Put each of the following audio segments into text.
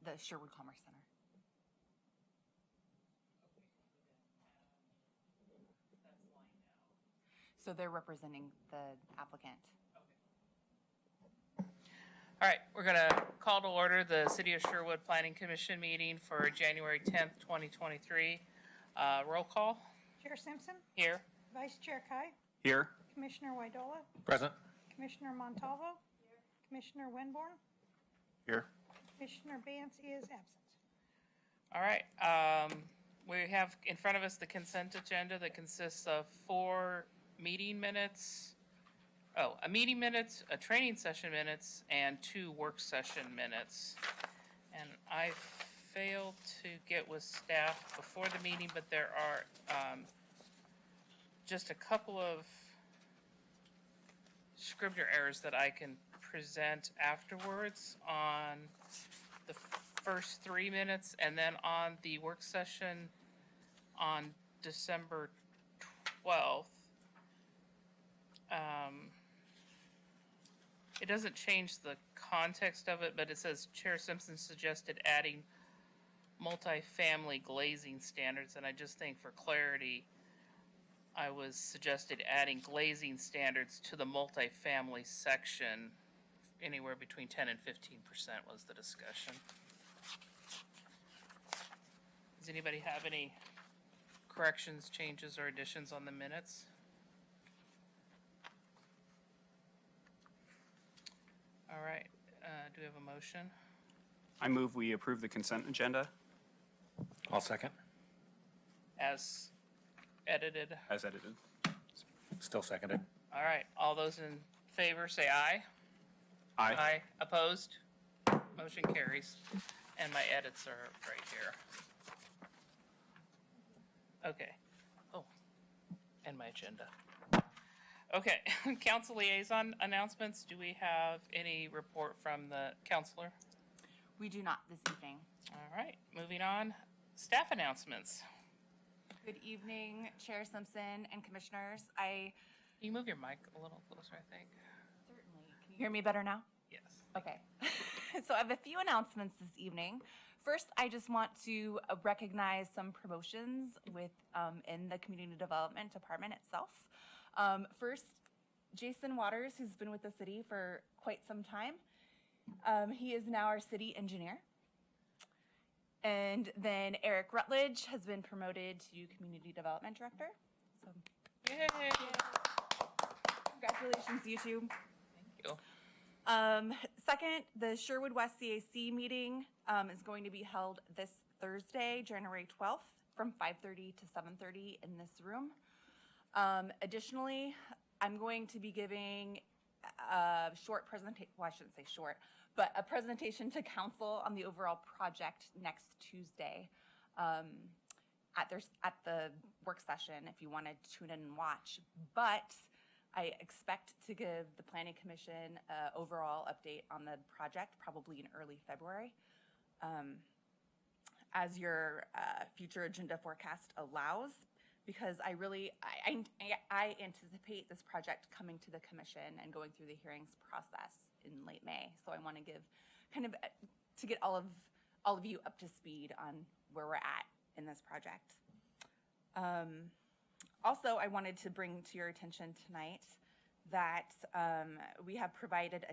the Sherwood Commerce Center. So they're representing the applicant. All right, we're going to call to order the City of Sherwood Planning Commission meeting for January 10th, 2023. Roll call. Chair Simpson. Here. Vice Chair Kai. Here. Commissioner Wydola. Present. Commissioner Montalvo. Here. Commissioner Winborn. Here. Commissioner Bance is absent. All right, we have in front of us the consent agenda that consists of 4 meeting minutes, a meeting minutes, a training session minutes, and 2 work session minutes. And I failed to get with staff before the meeting, but there are just a couple of Scribner errors that I can present afterwards on the first 3 minutes, and then on the work session on December 12th. It doesn't change the context of it, but it says Chair Simpson suggested adding multifamily glazing standards, and I just think for clarity, I was suggested adding glazing standards to the multifamily section. Anywhere between 10 and 15% was the discussion. Does anybody have any corrections, changes, or additions on the minutes? All right, do we have a motion? I move we approve the consent agenda. I'll second. As edited. As edited. Still seconded. All right, all those in favor say aye. Aye. Aye. Opposed? Motion carries. And my edits are right here. Okay. Oh, and my agenda. Okay, council liaison announcements. Do we have any report from the counselor? We do not this evening. All right, moving on. Staff announcements. Good evening, Chair Simpson and commissioners. Can you move your mic a little closer, I think? Certainly. Can you hear me better now? Yes. Okay. So I have a few announcements this evening. First, I just want to recognize some promotions in the Community Development Department itself. First, Jason Waters, who's been with the city for quite some time. He is now our city engineer. And then Eric Rutledge has been promoted to Community Development Director. So, Yay. Congratulations, you two. Thank you. Second, the Sherwood West CAC meeting is going to be held this Thursday, January 12th, from 5:30 to 7:30 in this room. Additionally, I'm going to be giving a short presentation, well, I shouldn't say short, but a presentation to council on the overall project next Tuesday at the work session if you want to tune in and watch. But I expect to give the Planning Commission an overall update on the project probably in early February. As your future agenda forecast allows, because I anticipate this project coming to the commission and going through the hearings process in late May. So I want to give to get all of you up to speed on where we're at in this project. Also, I wanted to bring to your attention tonight that we have provided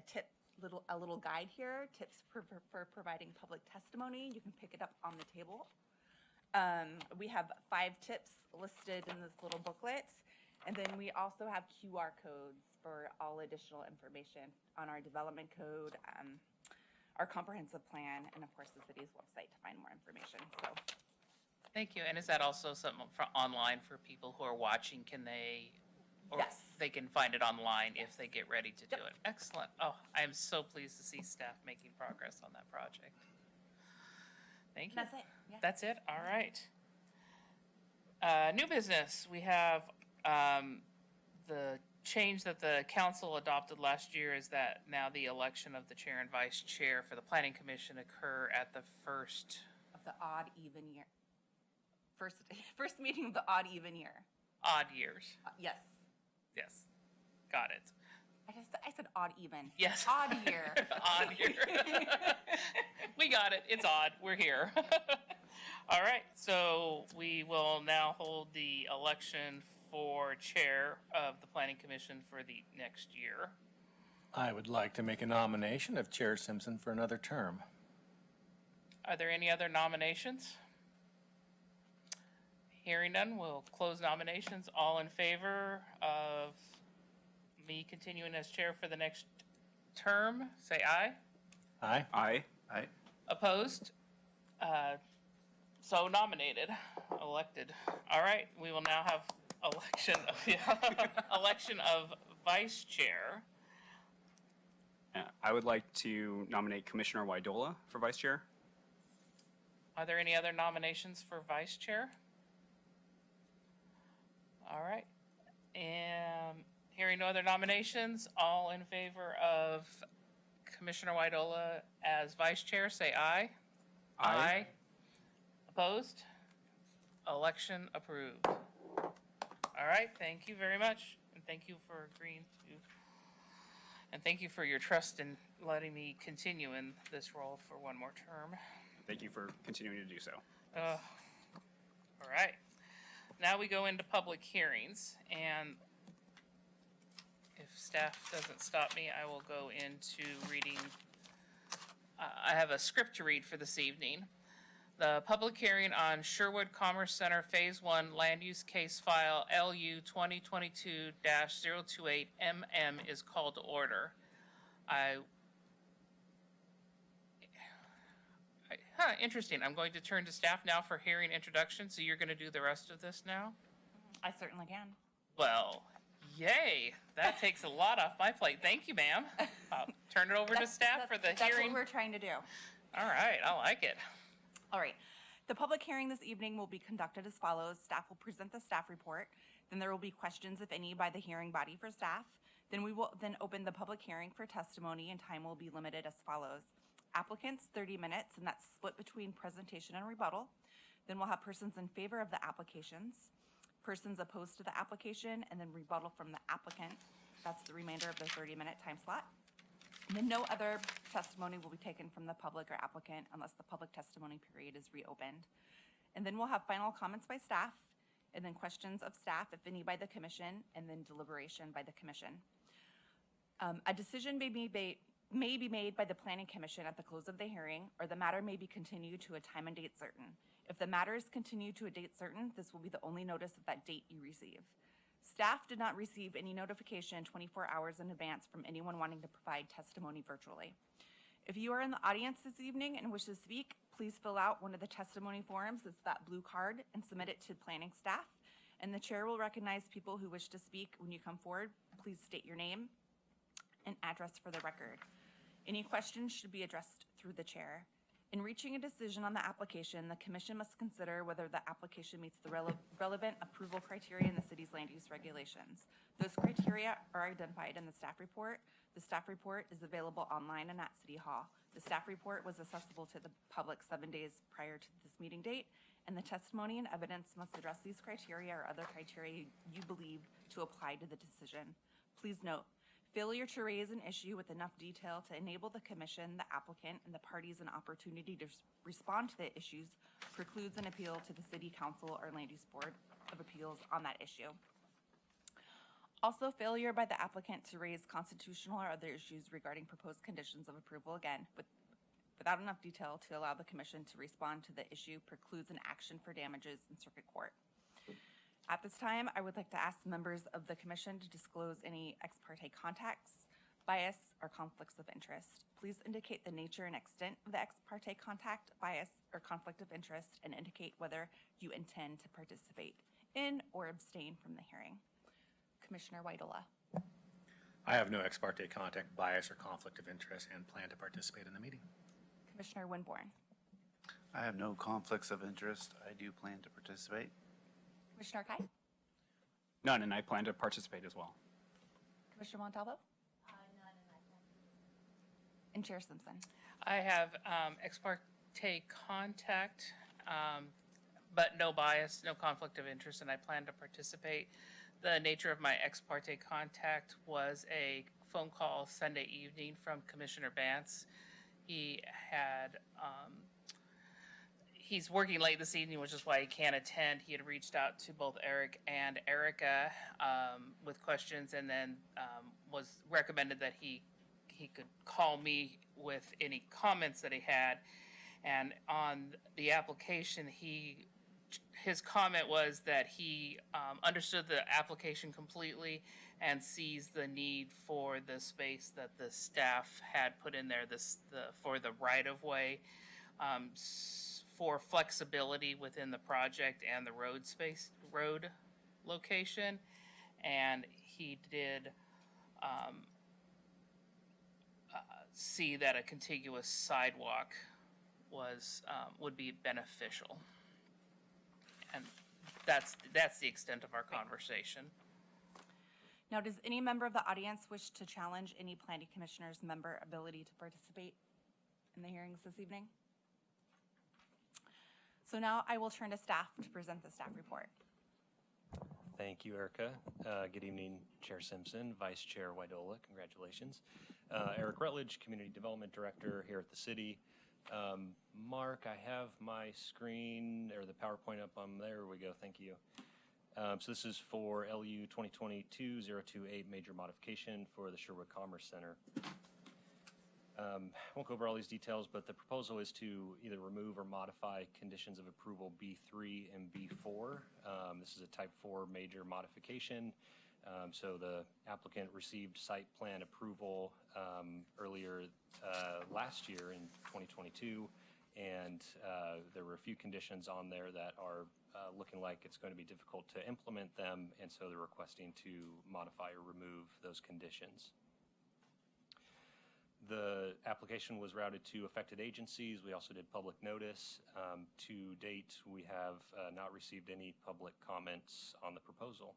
a little guide here, tips for providing public testimony. You can pick it up on the table. We have 5 tips listed in this little booklet, and then we also have QR codes for all additional information on our development code, our comprehensive plan, and of course the city's website to find more information. So, thank you. And is that also something online for people who are watching? Can they? Or yes. They can find it online if they get ready to do Yep. it. Excellent. Oh, I am so pleased to see staff making progress on that project. Thank you. That's it. Yeah. That's it? All right. New business. We have the change that the council adopted last year is that now the election of the chair and vice chair for the Planning Commission occur at the first Of the odd even year. First meeting of the odd even year. odd years. Yes. Yes, got it. I said odd even. Yes. Odd year. Odd year. We got it. It's odd. We're here. All right. So we will now hold the election for chair of the Planning Commission for the next year. I would like to make a nomination of Chair Simpson for another term. Are there any other nominations? Hearing none, we'll close nominations. All in favor of me continuing as chair for the next term, say aye. Aye. Aye. Aye. Opposed? So nominated, elected. All right, we will now have election of vice chair. I would like to nominate Commissioner Wydola for vice chair. Are there any other nominations for vice chair? All right. And hearing no other nominations, all in favor of Commissioner Wydola as vice chair, say aye. Aye. Opposed? Election approved. All right, thank you very much, and thank you for agreeing to, and thank you for your trust in letting me continue in this role for one more term. Thank you for continuing to do so. All right. Now we go into public hearings, and if staff doesn't stop me, I will go into reading. I have a script to read for this evening. The public hearing on Sherwood Commerce Center Phase 1 Land Use Case File LU 2022-028MM is called to order. Interesting. I'm going to turn to staff now for hearing introduction, so you're going to do the rest of this now? I certainly can. Well, yay. That takes a lot off my plate. Thank you, ma'am. I'll turn it over to staff for the That's hearing. what we're trying to do. All right, I like it. All right. The public hearing this evening will be conducted as follows. Staff will present the staff report. Then there will be questions, if any, by the hearing body for staff. Then we will then open the public hearing for testimony, and time will be limited as follows. Applicants, 30 minutes, and that's split between presentation and rebuttal. Then we'll have persons in favor of the applications, persons opposed to the application, and then rebuttal from the applicant. That's the remainder of the 30-minute time slot. And then no other testimony will be taken from the public or applicant unless the public testimony period is reopened. And then we'll have final comments by staff, and then questions of staff, if any, by the commission, and then deliberation by the commission. A decision may be made by the Planning Commission at the close of the hearing, or the matter may be continued to a time and date certain. If the matter is continued to a date certain, this will be the only notice of that date you receive. Staff did not receive any notification 24 hours in advance from anyone wanting to provide testimony virtually. If you are in the audience this evening and wish to speak, please fill out one of the testimony forms. It's that blue card, and submit it to planning staff. And the chair will recognize people who wish to speak when you come forward. Please state your name and address for the record. Any questions should be addressed through the chair. In reaching a decision on the application, the commission must consider whether the application meets the relevant approval criteria in the city's land use regulations. Those criteria are identified in the staff report. The staff report is available online and at City Hall. The staff report was accessible to the public 7 days prior to this meeting date, and the testimony and evidence must address these criteria or other criteria you believe to apply to the decision. Please note, failure to raise an issue with enough detail to enable the commission, the applicant, and the parties an opportunity to respond to the issues precludes an appeal to the City Council or Land Use Board of Appeals on that issue. Also, failure by the applicant to raise constitutional or other issues regarding proposed conditions of approval, again, without enough detail to allow the commission to respond to the issue, precludes an action for damages in circuit court. At this time, I would like to ask members of the commission to disclose any ex parte contacts, bias, or conflicts of interest. Please indicate the nature and extent of the ex parte contact, bias, or conflict of interest, and indicate whether you intend to participate in or abstain from the hearing. Commissioner Wydola. I have no ex parte contact, bias, or conflict of interest and plan to participate in the meeting. Commissioner Winborn. I have no conflicts of interest. I do plan to participate. Commissioner Kai. None, and I plan to participate as well. Commissioner Montalvo. And Chair Simpson. I have ex parte contact, but no bias, no conflict of interest, and I plan to participate. The nature of my ex parte contact was a phone call Sunday evening from Commissioner Bantz. He had, he's working late this evening, which is why he can't attend. He had reached out to both Eric and Erica with questions, and then was recommended that he could call me with any comments that he had. And on the application, his comment was that he understood the application completely and sees the need for the space that the staff had put in there for the right-of-way, for flexibility within the project and the road location. And he did see that a contiguous sidewalk would be beneficial. And that's the extent of our conversation. Now, does any member of the audience wish to challenge any planning commissioner's member ability to participate in the hearings this evening? So now I will turn to staff to present the staff report. Thank you, Erica. Good evening, Chair Simpson, Vice Chair Widola. Congratulations. Eric Rutledge, Community Development Director here at the city. Mark, I have my screen or the PowerPoint up on there. We go. Thank you. So this is for LU 2022-028 major modification for the Sherwood Commerce Center. I won't go over all these details, but the proposal is to either remove or modify conditions of approval B3 and B4. This is a type 4 major modification. So the applicant received site plan approval earlier last year in 2022, and there were a few conditions on there that are looking like it's going to be difficult to implement them, and so they're requesting to modify or remove those conditions. The application was routed to affected agencies. We also did public notice. To date, we have not received any public comments on the proposal.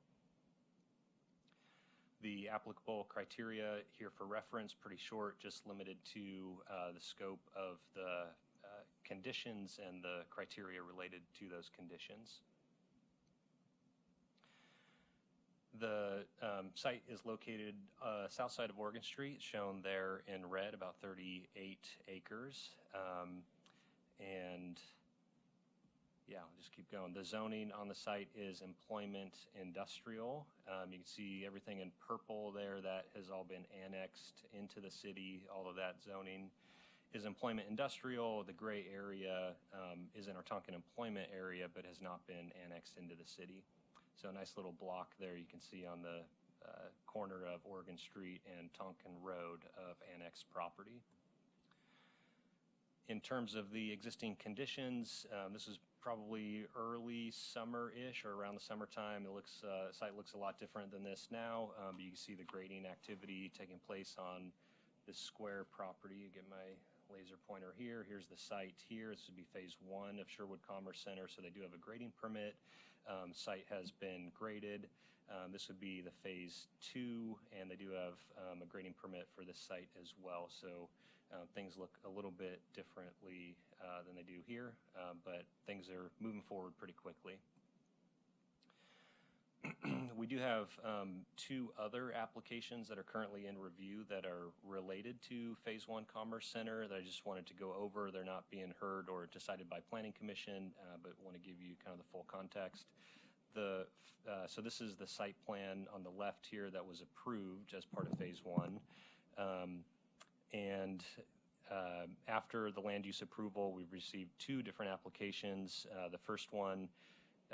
The applicable criteria here for reference, pretty short, just limited to the scope of the conditions and the criteria related to those conditions. The site is located south side of Oregon Street, shown there in red, about 38 acres. And yeah, I'll just keep going. The zoning on the site is employment industrial. You can see everything in purple there that has all been annexed into the city. All of that zoning is employment industrial. The gray area is in our Tonkin employment area, but has not been annexed into the city. So a nice little block there you can see on the corner of Oregon Street and Tonkin Road of annexed property. In terms of the existing conditions, this is probably early summer-ish or around the summertime. It looks, site looks a lot different than this now, but you can see the grading activity taking place on this square property. You get my laser pointer here. Here's the site here. This would be phase 1 of Sherwood Commerce Center, so they do have a grading permit. Site has been graded. This would be the phase 2, and they do have a grading permit for this site as well. So things look a little bit differently than they do here, but things are moving forward pretty quickly. We do have 2 other applications that are currently in review that are related to Phase 1 Commerce Center that I just wanted to go over. They're not being heard or decided by Planning Commission, but want to give you kind of the full context. So this is the site plan on the left here that was approved as part of Phase 1. After the land use approval, we've received 2 different applications. The first one,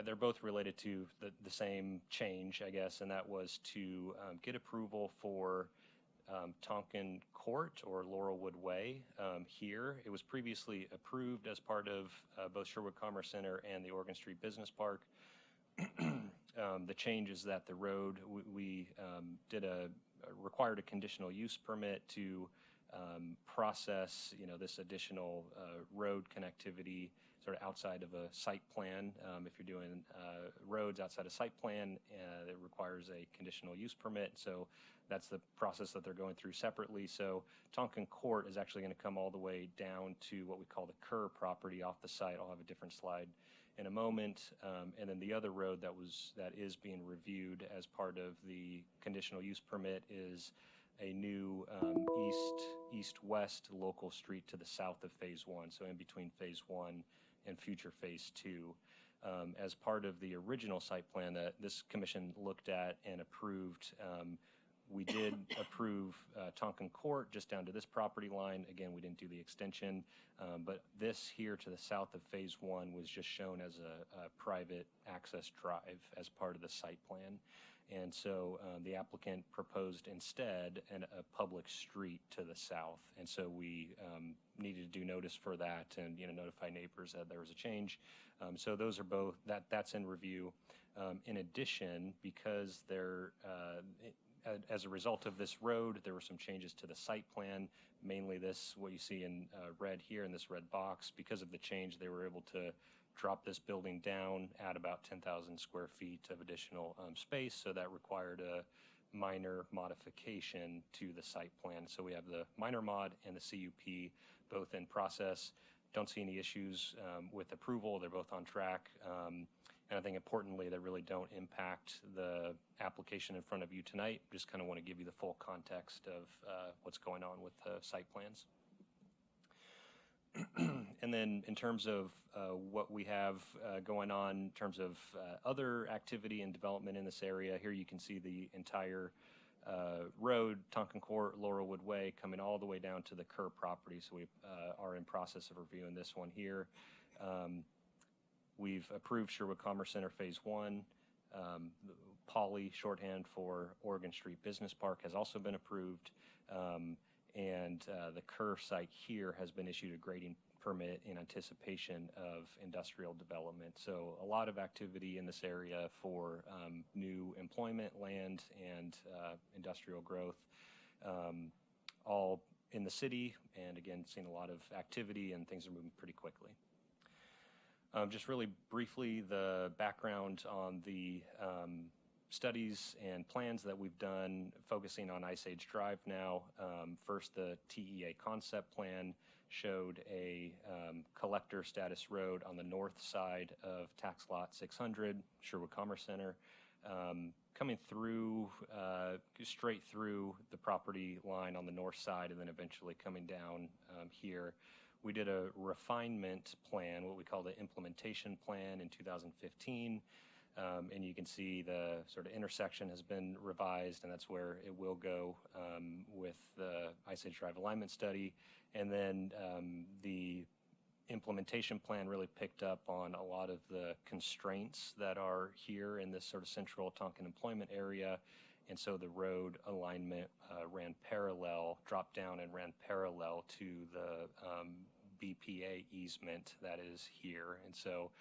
they're both related to the same change, I guess, and that was to get approval for Tonkin Court or Laurelwood Way here. It was previously approved as part of both Sherwood Commerce Center and the Oregon Street Business Park. The change is that the road, we required a conditional use permit to process, this additional road connectivity sort of outside of a site plan. If you're doing roads outside a site plan, it requires a conditional use permit. So that's the process that they're going through separately. So Tonkin Court is actually going to come all the way down to what we call the Kerr property off the site. I'll have a different slide in a moment. And then the other road that is being reviewed as part of the conditional use permit is a new east-west local street to the south of Phase 1, so in between Phase 1 and future Phase 2. As part of the original site plan that this commission looked at and approved, we did approve Tonkin Court just down to this property line. Again, we didn't do the extension, but this here to the south of Phase 1 was just shown as a private access drive as part of the site plan. And so the applicant proposed instead a public street to the south. And so we needed to do notice for that and notify neighbors that there was a change. So those are both, that's in review. In addition, because as a result of this road, there were some changes to the site plan, mainly this, what you see in red here in this red box. Because of the change, they were able to drop this building down, add about 10,000 square feet of additional space, so that required a minor modification to the site plan. So we have the minor mod and the CUP both in process. Don't see any issues with approval. They're both on track. And I think importantly, they really don't impact the application in front of you tonight. Just kind of want to give you the full context of what's going on with the site plans. And then in terms of what we have going on in terms of other activity and development in this area, here you can see the entire road, Tonkin Court, Laurelwood Way, coming all the way down to the Kerr property. So we are in process of reviewing this one here. We've approved Sherwood Commerce Center Phase 1. Poly, shorthand for Oregon Street Business Park, has also been approved. And the Kerr site here has been issued a grading permit in anticipation of industrial development. So a lot of activity in this area for new employment, land, and industrial growth, all in the city. And again, seeing a lot of activity and things are moving pretty quickly. Just really briefly, the background on the studies and plans that we've done, focusing on Ice Age Drive now. First, the TEA concept plan showed a collector status road on the north side of tax lot 600, Sherwood Commerce Center, coming through, straight through the property line on the north side and then eventually coming down here. We did a refinement plan, what we call the implementation plan, in 2015. And you can see the sort of intersection has been revised, and that's where it will go with the Ice Age Drive alignment study. And then the implementation plan really picked up on a lot of the constraints that are here in this sort of central Tonkin employment area. And so the road alignment ran parallel, dropped down and ran parallel to the BPA easement that is here. And so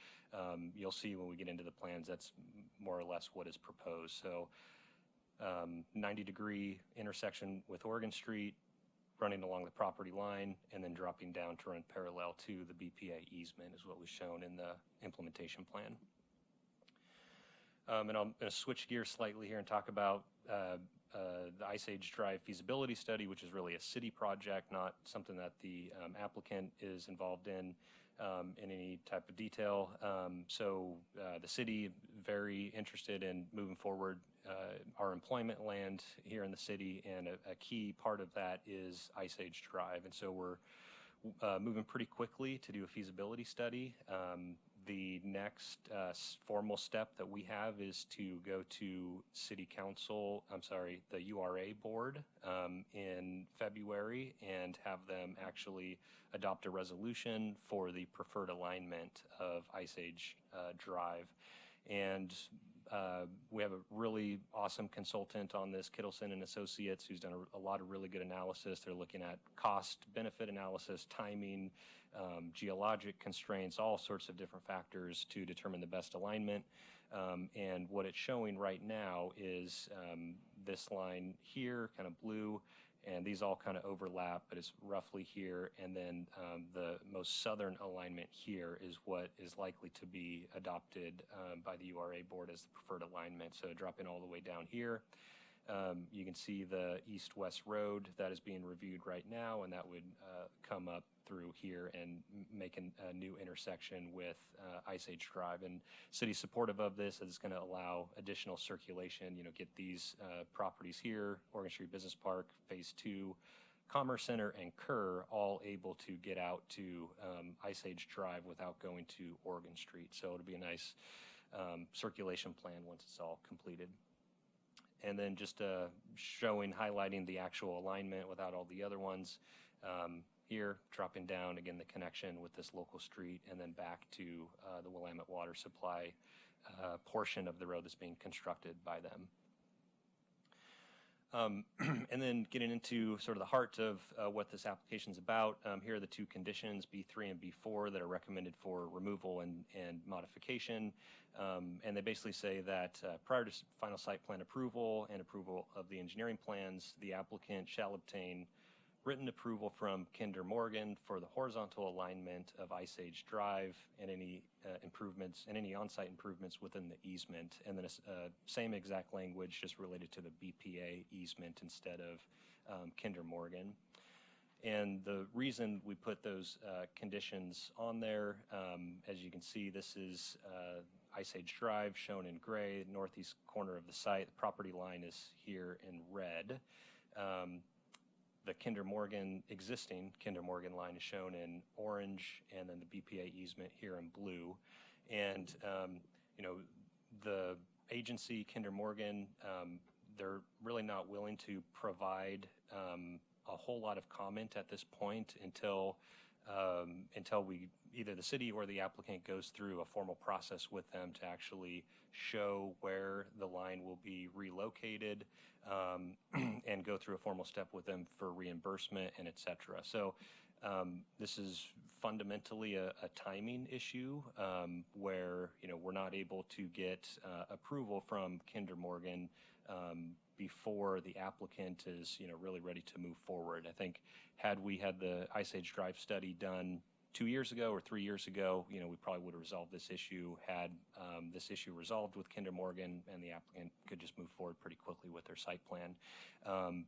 you'll see when we get into the plans, that's more or less what is proposed. So 90-degree intersection with Oregon Street, running along the property line, and then dropping down to run parallel to the BPA easement is what was shown in the implementation plan. And I'm going to switch gears slightly here and talk about the Ice Age Drive feasibility study, which is really a city project, not something that the applicant is involved in any type of detail. So the city very interested in moving forward our employment land here in the city, and a key part of that is Ice Age Drive. And so we're moving pretty quickly to do a feasibility study. The next formal step that we have is to go to the URA board in February and have them actually adopt a resolution for the preferred alignment of Ice Age Drive. And we have a really awesome consultant on this, Kittleson and Associates, who's done a lot of really good analysis. They're looking at cost-benefit analysis, timing, geologic constraints, all sorts of different factors to determine the best alignment. And what it's showing right now is this line here, kind of blue, and these all kind of overlap, but it's roughly here. And then the most southern alignment here is what is likely to be adopted by the URA board as the preferred alignment. So dropping all the way down here. You can see the east-west road that is being reviewed right now, and that would come up through here and make a new intersection with Ice Age Drive. And city's supportive of this, as it's going to allow additional circulation, get these properties here, Oregon Street Business Park, Phase 2, Commerce Center, and Kerr all able to get out to Ice Age Drive without going to Oregon Street. So it'll be a nice circulation plan once it's all completed. And then just highlighting the actual alignment without all the other ones. Here, dropping down, again, the connection with this local street, and then back to the Willamette Water Supply portion of the road that's being constructed by them. And then getting into sort of the heart of what this application is about, here are the two conditions, B3 and B4, that are recommended for removal and modification. And they basically say that prior to final site plan approval and approval of the engineering plans, the applicant shall obtain written approval from Kinder Morgan for the horizontal alignment of Ice Age Drive and any improvements and any on-site improvements within the easement, and then same exact language just related to the BPA easement instead of Kinder Morgan. And the reason we put those conditions on there, as you can see, this is Ice Age Drive shown in gray, northeast corner of the site. The property line is here in red. The existing Kinder Morgan line is shown in orange, and then the BPA easement here in blue. And, the agency, Kinder Morgan, they're really not willing to provide a whole lot of comment at this point until we, either the city or the applicant goes through a formal process with them to actually show where the line will be relocated, and go through a formal step with them for reimbursement and et cetera. So this is fundamentally a timing issue, where we're not able to get approval from Kinder Morgan before the applicant is really ready to move forward. I think had we had the Ice Age Drive study done 2 years ago or 3 years ago, we probably would have resolved this issue had this issue resolved with Kinder Morgan, and the applicant could just move forward pretty quickly with their site plan.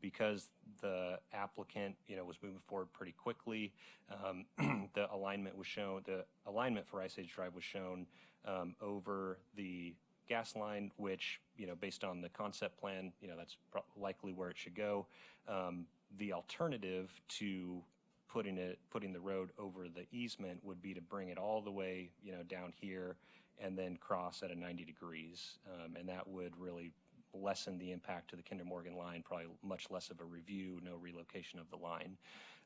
Because the applicant, was moving forward pretty quickly, the alignment for Ice Age Drive was shown over the gas line, which, based on the concept plan, that's likely where it should go. The alternative to putting the road over the easement would be to bring it all the way, down here and then cross at a 90 degrees. And that would really lessen the impact to the Kinder Morgan line, probably much less of a review, no relocation of the line.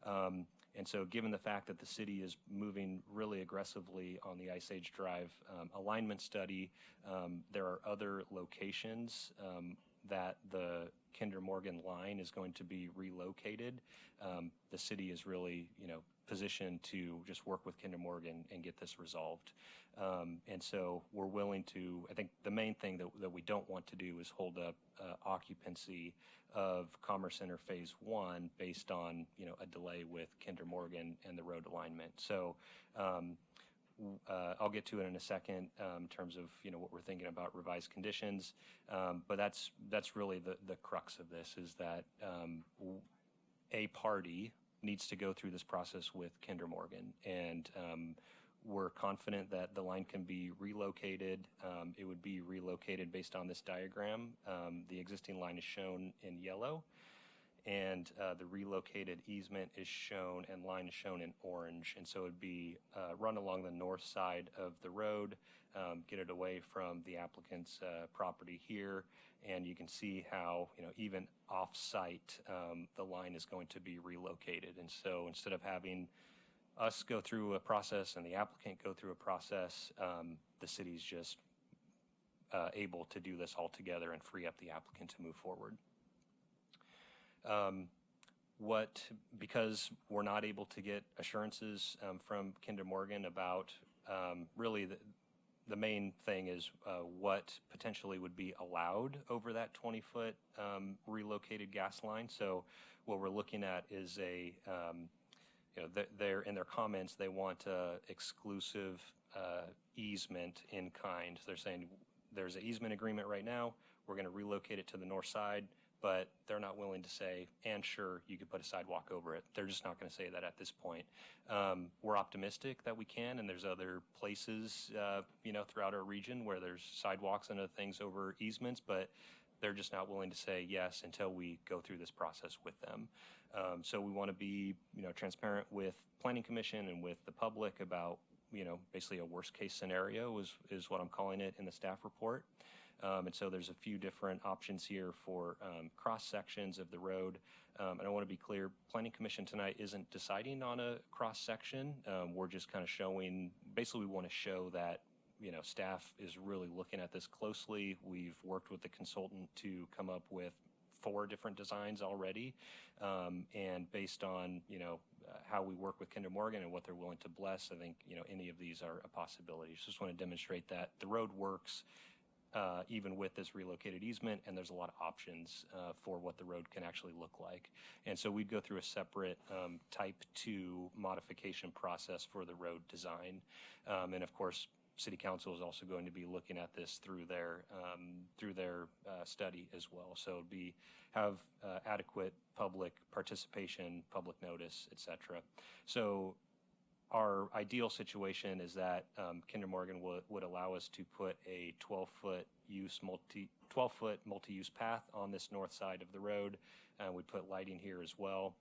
And so given the fact that the city is moving really aggressively on the Ice Age Drive alignment study, there are other locations that the Kinder Morgan line is going to be relocated. The city is really, positioned to just work with Kinder Morgan and get this resolved. And so we're willing to, I think the main thing that we don't want to do is hold up occupancy of Commerce Center Phase 1 based on, a delay with Kinder Morgan and the road alignment. So I'll get to it in a second in terms of, what we're thinking about revised conditions. But that's really the crux of this, is that a party needs to go through this process with Kinder Morgan. And we're confident that the line can be relocated. It would be relocated based on this diagram. The existing line is shown in yellow, and the relocated easement is shown, and line is shown in orange. And so it would be run along the north side of the road, get it away from the applicant's property here. And you can see how, even off-site, the line is going to be relocated. And so instead of having us go through a process and the applicant go through a process, the city's just able to do this all together and free up the applicant to move forward. Because we're not able to get assurances from Kinder Morgan about really the main thing is what potentially would be allowed over that 20-foot relocated gas line. So what we're looking at is they're in their comments, they want exclusive easement in kind. So they're saying there's an easement agreement right now. We're going to relocate it to the north side. but they're not willing to say, and sure, you could put a sidewalk over it. They're just not going to say that at this point. We're optimistic that we can, and there's other places, throughout our region where there's sidewalks and other things over easements, but they're just not willing to say yes until we go through this process with them. So we want to be, transparent with Planning Commission and with the public about, basically a worst case scenario is what I'm calling it in the staff report. And so there's a few different options here for cross sections of the road. And I want to be clear, Planning Commission tonight isn't deciding on a cross section. We're just kind of showing, basically we want to show that staff is really looking at this closely. We've worked with the consultant to come up with 4 different designs already. And based on, how we work with Kinder Morgan and what they're willing to bless, I think, any of these are a possibility. Just want to demonstrate that the road works even with this relocated easement, and there's a lot of options for what the road can actually look like. And so we'd go through a separate type 2 modification process for the road design. And of course, City Council is also going to be looking at this through their study as well. So it'd have adequate public participation, public notice, et cetera. So our ideal situation is that Kinder Morgan would allow us to put a 12-foot multi-use path on this north side of the road. We'd put lighting here as well.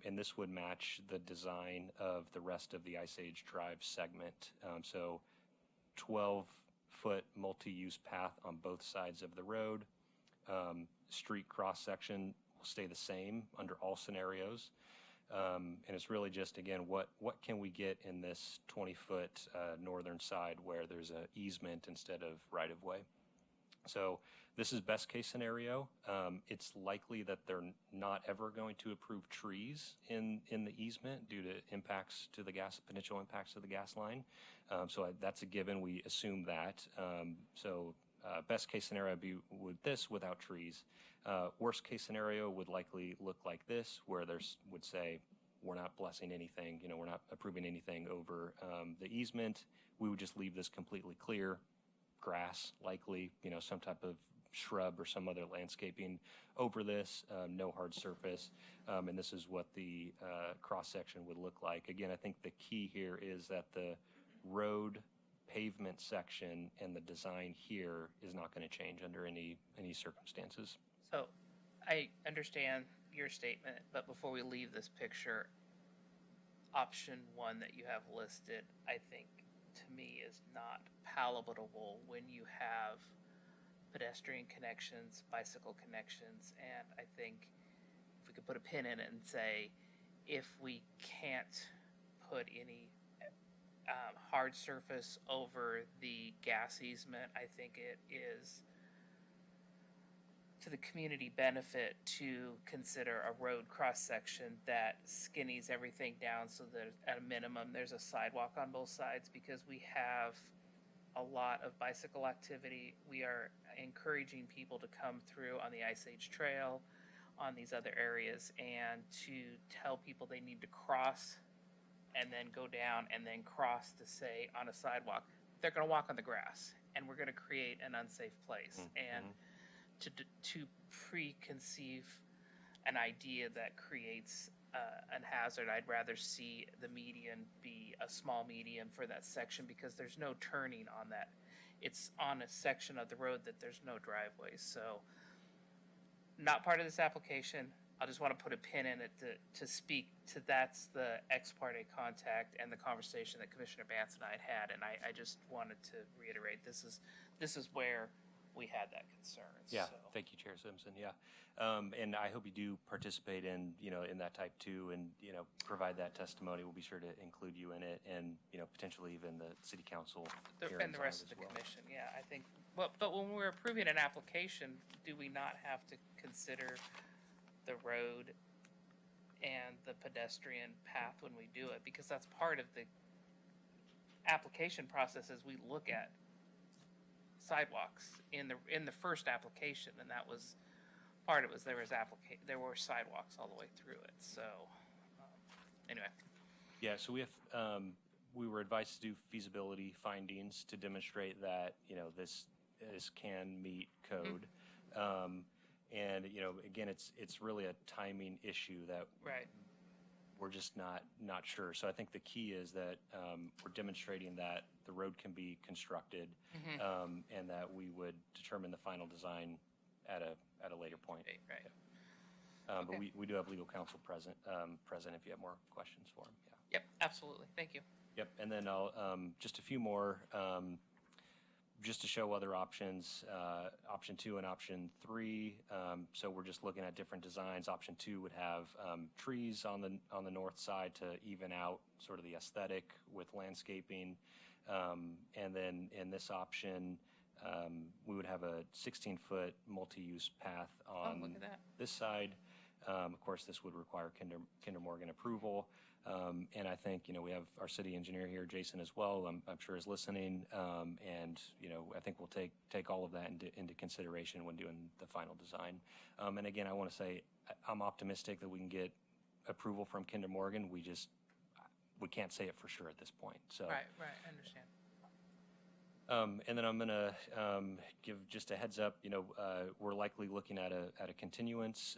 And this would match the design of the rest of the Ice Age Drive segment. So 12-foot multi-use path on both sides of the road. Street cross-section will stay the same under all scenarios. And it's really just, again, what can we get in this 20-foot northern side where there's an easement instead of right-of-way. So this is best case scenario. It's likely that they're not ever going to approve trees in the easement due to potential impacts to the gas line. So that's a given. We assume that. Best case scenario would be with this without trees. Worst case scenario would likely look like this, where would say, we're not blessing anything, we're not approving anything over the easement. We would just leave this completely clear, grass likely, some type of shrub or some other landscaping over this, no hard surface. And this is what the cross section would look like. Again, I think the key here is that the road pavement section and the design here is not going to change under any circumstances. So I understand your statement, but before we leave this picture, option 1 that you have listed, I think, to me, is not palatable when you have pedestrian connections, bicycle connections, and I think if we could put a pin in it and say, if we can't put any hard surface over the gas easement, I think it is to the community benefit to consider a road cross section that skinnies everything down so that at a minimum there's a sidewalk on both sides, because we have a lot of bicycle activity. We are encouraging people to come through on the Ice Age Trail, on these other areas, and to tell people they need to cross and then go down and then cross to say on a sidewalk. They're going to walk on the grass, and we're going to create an unsafe place. And to preconceive an idea that creates a hazard, I'd rather see the median be a small median for that section, because there's no turning on that. It's on a section of the road that there's no driveways. So not part of this application. I just want to put a pin in it to speak to that's the ex parte contact and the conversation that Commissioner Bantz and I had. And I just wanted to reiterate, this is where we had that concern. Yeah, so. Thank you, Chair Simpson. Yeah, and I hope you do participate in that type 2 and provide that testimony. We'll be sure to include you in it, and potentially even the City Council And the rest of the commission. Yeah, I think. But when we're approving an application, do we not have to consider the road and the pedestrian path when we do it? Because that's part of the application process. As we look at sidewalks in the first application, and that was part of it. Was there were sidewalks all the way through it. So anyway. Yeah. So we were advised to do feasibility findings to demonstrate that this can meet code. And, again, it's really a timing issue that Right. we're just not sure. So I think the key is that we're demonstrating that the road can be constructed, and that we would determine the final design at a later point. Right. But Okay. we do have legal counsel present if you have more questions for him. Yeah. Yep, absolutely. Thank you. Yep. And then I'll just a few more. Just to show other options, option 2 and option 3. So we're just looking at different designs. Option 2 would have trees on the north side to even out sort of the aesthetic with landscaping. And then in this option, we would have a 16-foot multi-use path on look at that. this side. Of course, this would require Kinder Morgan approval. And I think, we have our city engineer here, Jason, as well, I'm sure is listening. And, I think we'll take all of that into consideration when doing the final design. And again, I want to say, I'm optimistic that we can get approval from Kinder Morgan. We can't say it for sure at this point. So. Right, I understand. And then I'm going to give just a heads up, we're likely looking at a continuance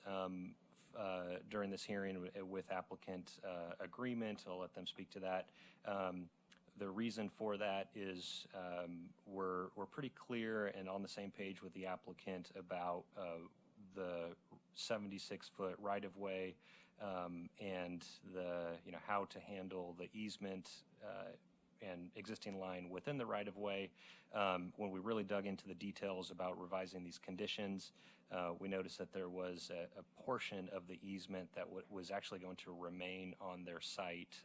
during this hearing with applicant agreement. I'll let them speak to that. The reason for that is we're pretty clear and on the same page with the applicant about the 76-foot right-of-way and how to handle the easement and existing line within the right-of-way. When we really dug into the details about revising these conditions, we noticed that there was a portion of the easement that was actually going to remain on their site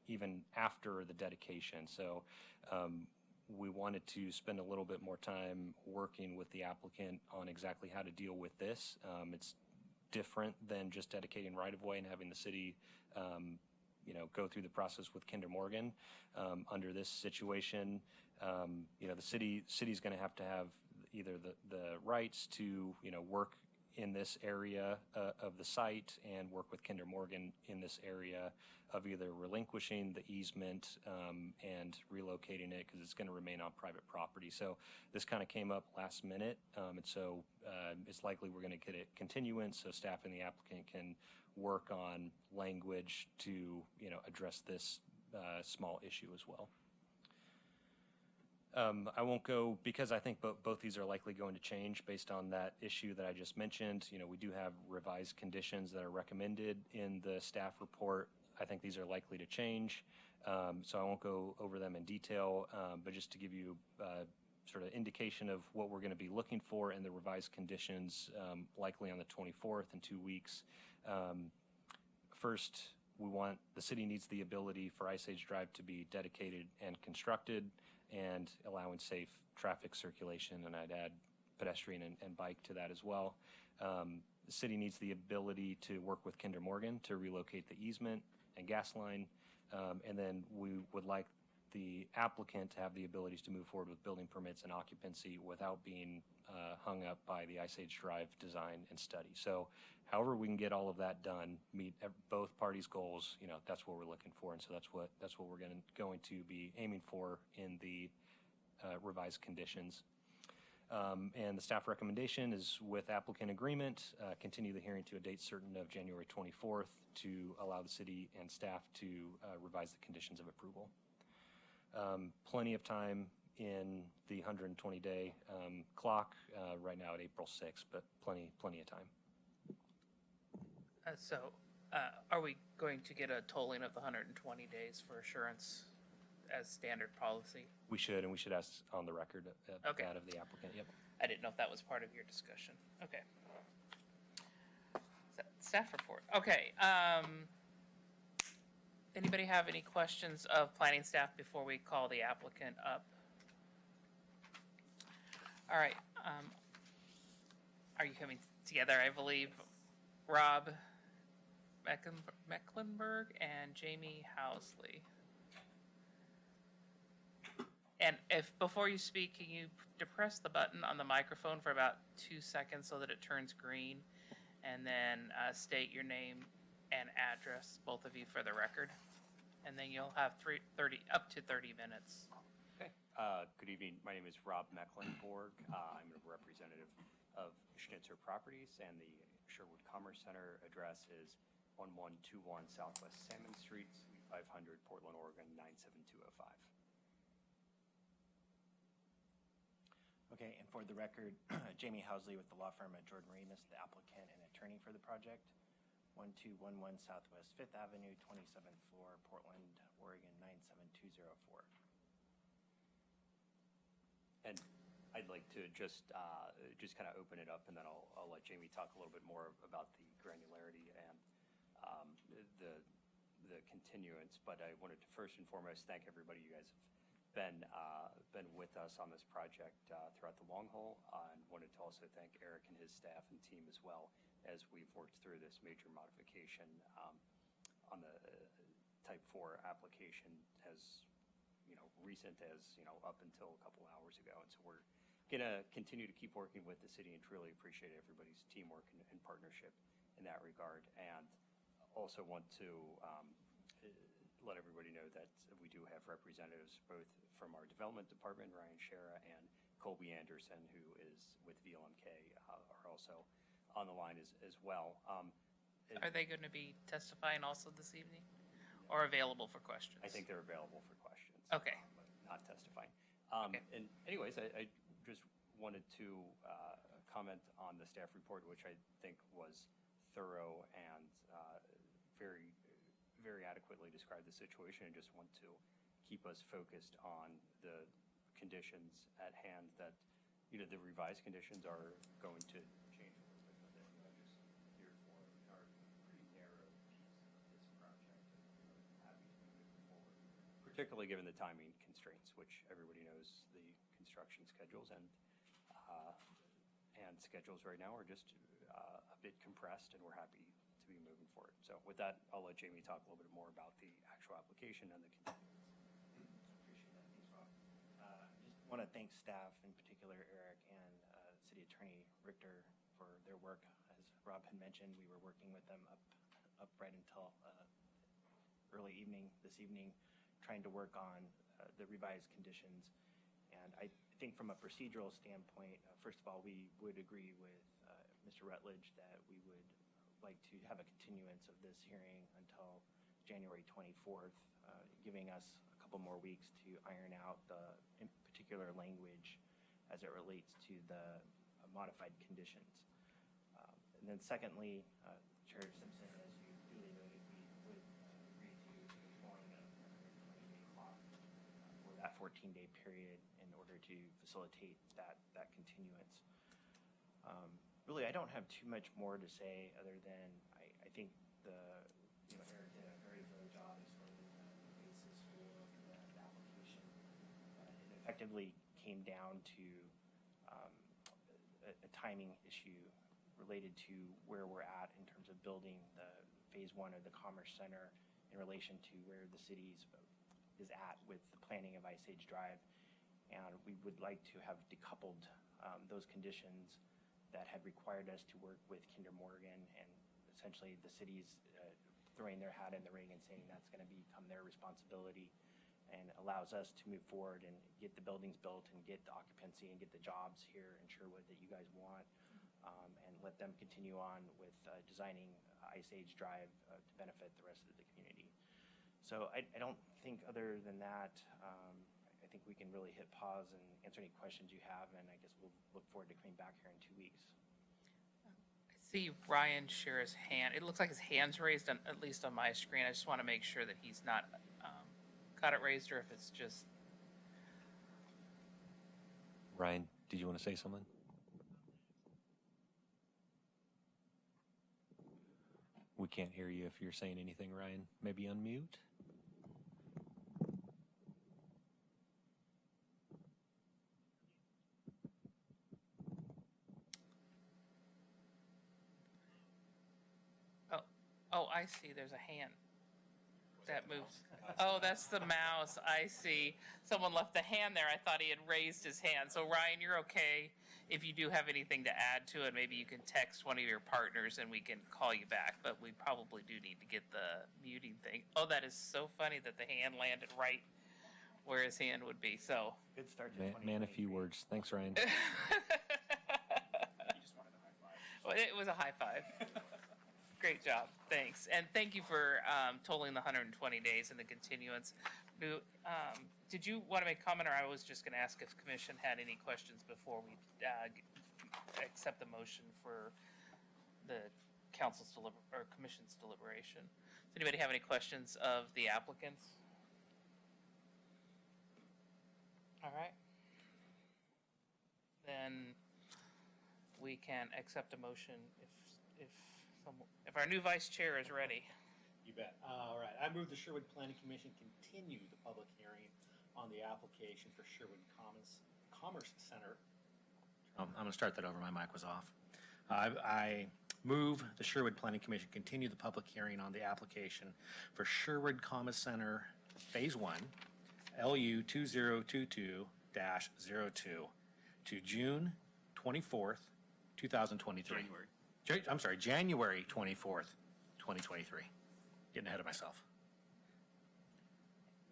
even after the dedication. So we wanted to spend a little bit more time working with the applicant on exactly how to deal with this. It's different than just dedicating right-of-way and having the city go through the process with Kinder Morgan. Under this situation, the city's going to have either the rights to work in this area of the site and work with Kinder Morgan in this area of either relinquishing the easement and relocating it because it's going to remain on private property. So this kind of came up last minute, and so it's likely we're going to get a continuance so staff and the applicant can work on language to address this small issue as well. I won't go because I think both these are likely going to change based on that issue that I just mentioned. We do have revised conditions that are recommended in the staff report. I think these are likely to change, so I won't go over them in detail, but just to give you sort of indication of what we're going to be looking for in the revised conditions, likely on the 24th in 2 weeks. First, the city needs the ability for Ice Age Drive to be dedicated and constructed and allowing safe traffic circulation, and I'd add pedestrian and bike to that as well. The city needs the ability to work with Kinder Morgan to relocate the easement and gas line, and then we would like the applicant to have the abilities to move forward with building permits and occupancy without being hung up by the Ice Age Drive design and study. So however we can get all of that done, meet both parties' goals, that's what we're looking for, and so that's what we're going to be aiming for in the revised conditions. And the staff recommendation is with applicant agreement, continue the hearing to a date certain of January 24th to allow the city and staff to revise the conditions of approval. Plenty of time in the 120-day clock right now at April 6th, but plenty of time. So are we going to get a tolling of the 120 days for assurance as standard policy? We should, and we should ask on the record Okay. that of the applicant. Yep. I didn't know if that was part of your discussion. Okay. Staff report. Okay. Anybody have any questions of planning staff before we call the applicant up? All right. Are you coming together? I believe Rob Mecklenburg and Jamie Housley. And if before you speak, can you depress the button on the microphone for about 2 seconds so that it turns green, and then state your name and address, both of you, for the record, and then you'll have up to 30 minutes. Okay. Good evening. My name is Rob Mecklenburg. I'm a representative of Schnitzer Properties, and the Sherwood Commerce Center address is 1121 Southwest Salmon Street, Suite 500, Portland, Oregon 97205. Okay, and for the record, Jamie Housley with the law firm at Jordan Remus, the applicant and attorney for the project. 1211 Southwest 5th Avenue, 27th floor, Portland, Oregon 97204. And I'd like to just kind of open it up, and then I'll let Jamie talk a little bit more about the granularity and the continuance. But I wanted to first and foremost thank everybody. You guys have been with us on this project throughout the long haul, and wanted to also thank Eric and his staff and team as well as we've worked through this major modification on the Type 4 application as recent as up until a couple hours ago. And so we're going to continue to keep working with the city and truly appreciate everybody's teamwork and partnership in that regard. And also want to let everybody know that we do have representatives both from our development department, Ryan Shera, and Colby Anderson, who is with VLMK, are also on the line as well. Are they going to be testifying also this evening, or available for questions? I think they're available for questions. Okay. But not testifying. Okay. And anyways, I just wanted to comment on the staff report, which I think was thorough and very, very adequately described the situation, and just want to keep us focused on the conditions at hand that, the revised conditions are going to change a little bit, but that I'm just here for our pretty narrow piece of this project. And happy to be moving forward, particularly given the timing constraints, which everybody knows the construction schedules and schedules right now are just a bit compressed, and we're happy to be moving forward. So with that, I'll let Jamie talk a little bit more about the actual application and the continuance. Appreciate that. Thanks, Rob. Just want to thank staff, in particular Eric and City Attorney Richter, for their work. As Rob had mentioned, we were working with them up right until early evening this evening, trying to work on the revised conditions. And I think from a procedural standpoint, first of all, we would agree with Mr. Rutledge that we would like to have a continuance of this hearing until January 24th, giving us a couple more weeks to iron out the, in particular, language as it relates to the modified conditions. And then secondly, Chair Simpson, as you duly noted, we would agree to exploring a 120-day clock for that 14-day period in order to facilitate that continuance. Really, I don't have too much more to say other than I think Eric did a very good job explaining the basis for the application. It effectively came down to a timing issue related to where we're at in terms of building the phase 1 of the Commerce Center in relation to where the city is at with the planning of Ice Age Drive. And we would like to have decoupled those conditions that had required us to work with Kinder Morgan, and essentially the city's throwing their hat in the ring and saying that's going to become their responsibility, and allows us to move forward and get the buildings built and get the occupancy and get the jobs here in Sherwood that you guys want, and let them continue on with designing Ice Age Drive to benefit the rest of the community. So I don't think other than that, I think we can really hit pause and answer any questions you have, and I guess we'll look forward to coming back here in 2 weeks. I see Ryan Shera's hand. It looks like his hand's raised, at least on my screen. I just want to make sure that he's not got it raised, or if it's just... Ryan, did you want to say something? We can't hear you if you're saying anything, Ryan. Maybe unmute? Oh, I see. There's a hand that moves. Oh, that's the mouse. I see. Someone left the hand there. I thought he had raised his hand. So, Ryan, you're okay. If you do have anything to add to it, maybe you can text one of your partners and we can call you back. But we probably do need to get the muting thing. Oh, that is so funny that the hand landed right where his hand would be. So, Good start to Man a few words. Thanks, Ryan. Well, it was a high five. Great job, thanks. And thank you for tolling the 120 days and the continuance. Did you want to make a comment, or I was just going to ask if commission had any questions before we accept the motion for the council's or commission's deliberation? Does anybody have any questions of the applicants? All right. Then we can accept a motion if our new vice chair is ready. You bet. All right. I move the Sherwood Planning Commission continue the public hearing on the application for Sherwood Commerce Center. I'm going to start that over. My mic was off. I move the Sherwood Planning Commission continue the public hearing on the application for Sherwood Commerce Center Phase 1, LU 2022-02 to June 24th, 2023. January 24th, 2023. Getting ahead of myself.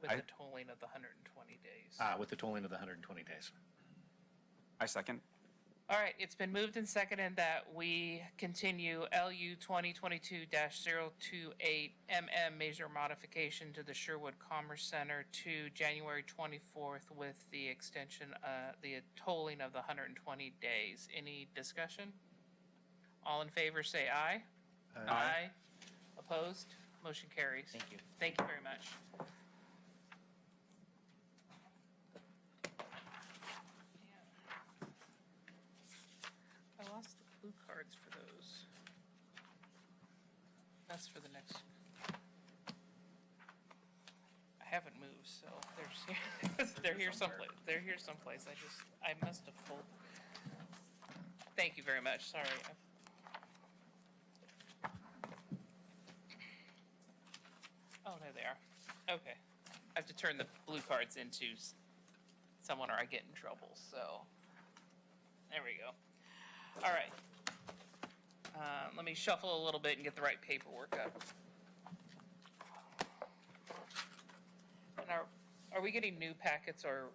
With the tolling of the 120 days. With the tolling of the 120 days. I second. All right, it's been moved and seconded that we continue LU 2022-028 MM major modification to the Sherwood Commerce Center to January 24th with the extension, the tolling of the 120 days. Any discussion? All in favor say aye. Aye. Opposed? Motion carries. Thank you. Thank you very much. I lost the blue cards for those. That's for the next. I haven't moved, so they're here someplace. They're here someplace. I must have pulled. Thank you very much. Sorry. Oh, there they are. Okay. I have to turn the blue cards into someone or I get in trouble, so there we go. All right. Let me shuffle a little bit and get the right paperwork up. And are we getting new packets or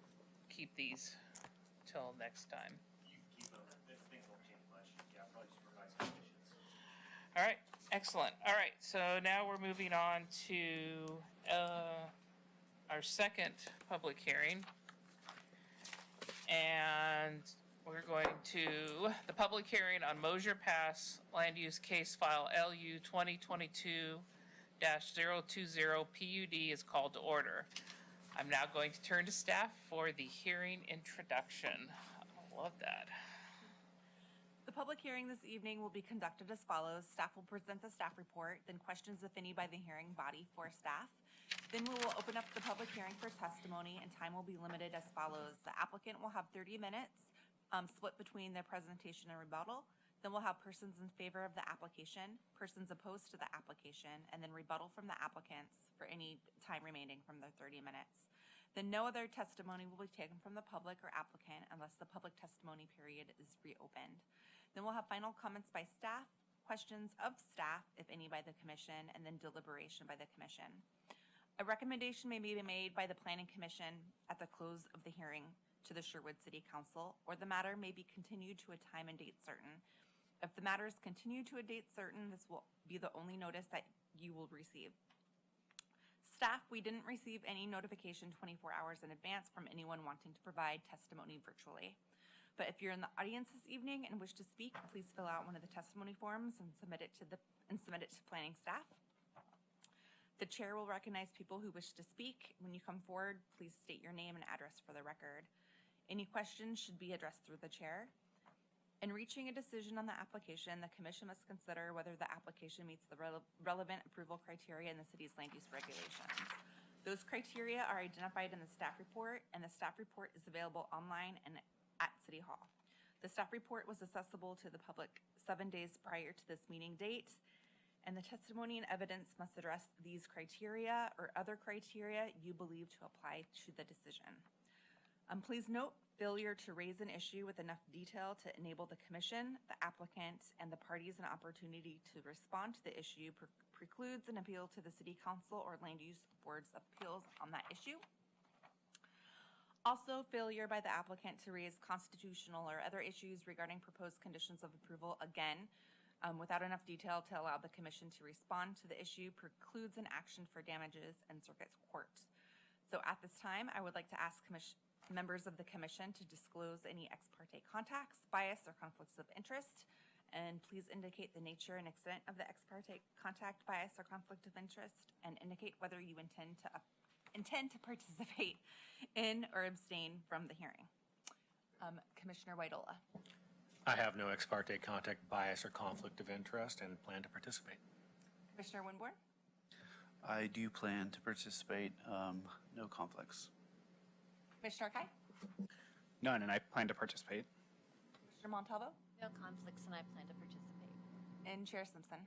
keep these till next time? You keep them. Things won't change much. Yeah, probably just revise conditions. All right, excellent. All right, so now we're moving on to our second public hearing. And we're going to the public hearing on Mosier Pass Land Use Case File LU 2022-020 PUD is called to order. I'm now going to turn to staff for the hearing introduction. I love that. The public hearing this evening will be conducted as follows. Staff will present the staff report, then questions, if any, by the hearing body for staff. Then we will open up the public hearing for testimony, and time will be limited as follows. The applicant will have 30 minutes, split between their presentation and rebuttal. Then we'll have persons in favor of the application, persons opposed to the application, and then rebuttal from the applicants for any time remaining from their 30 minutes. Then no other testimony will be taken from the public or applicant unless the public testimony period is reopened. Then we'll have final comments by staff, questions of staff, if any, by the commission, and then deliberation by the commission. A recommendation may be made by the Planning Commission at the close of the hearing to the Sherwood City Council, or the matter may be continued to a time and date certain. If the matter is continued to a date certain, this will be the only notice that you will receive. Staff, we didn't receive any notification 24 hours in advance from anyone wanting to provide testimony virtually. But if you're in the audience this evening and wish to speak, please fill out one of the testimony forms and submit it to planning staff. The chair will recognize people who wish to speak. When you come forward, please state your name and address for the record. Any questions should be addressed through the chair. In reaching a decision on the application, the commission must consider whether the application meets the relevant approval criteria in the city's land use regulations. Those criteria are identified in the staff report, and the staff report is available online and at City Hall. The staff report was accessible to the public 7 days prior to this meeting date, and the testimony and evidence must address these criteria or other criteria you believe to apply to the decision. Please note, failure to raise an issue with enough detail to enable the commission, the applicant, and the parties an opportunity to respond to the issue precludes an appeal to the City Council or Land Use Board's appeals on that issue. Also, failure by the applicant to raise constitutional or other issues regarding proposed conditions of approval, again, without enough detail to allow the commission to respond to the issue, precludes an action for damages in circuit court. So at this time, I would like to ask members of the commission to disclose any ex parte contacts, bias, or conflicts of interest. And please indicate the nature and extent of the ex parte contact, bias, or conflict of interest, and indicate whether you intend to participate in or abstain from the hearing. Commissioner Waidola. I have no ex parte contact, bias, or conflict of interest and plan to participate. Commissioner Winborn. I do plan to participate. No conflicts. Commissioner Kai. None, and I plan to participate. Commissioner Montalvo. No conflicts, and I plan to participate. And Chair Simpson.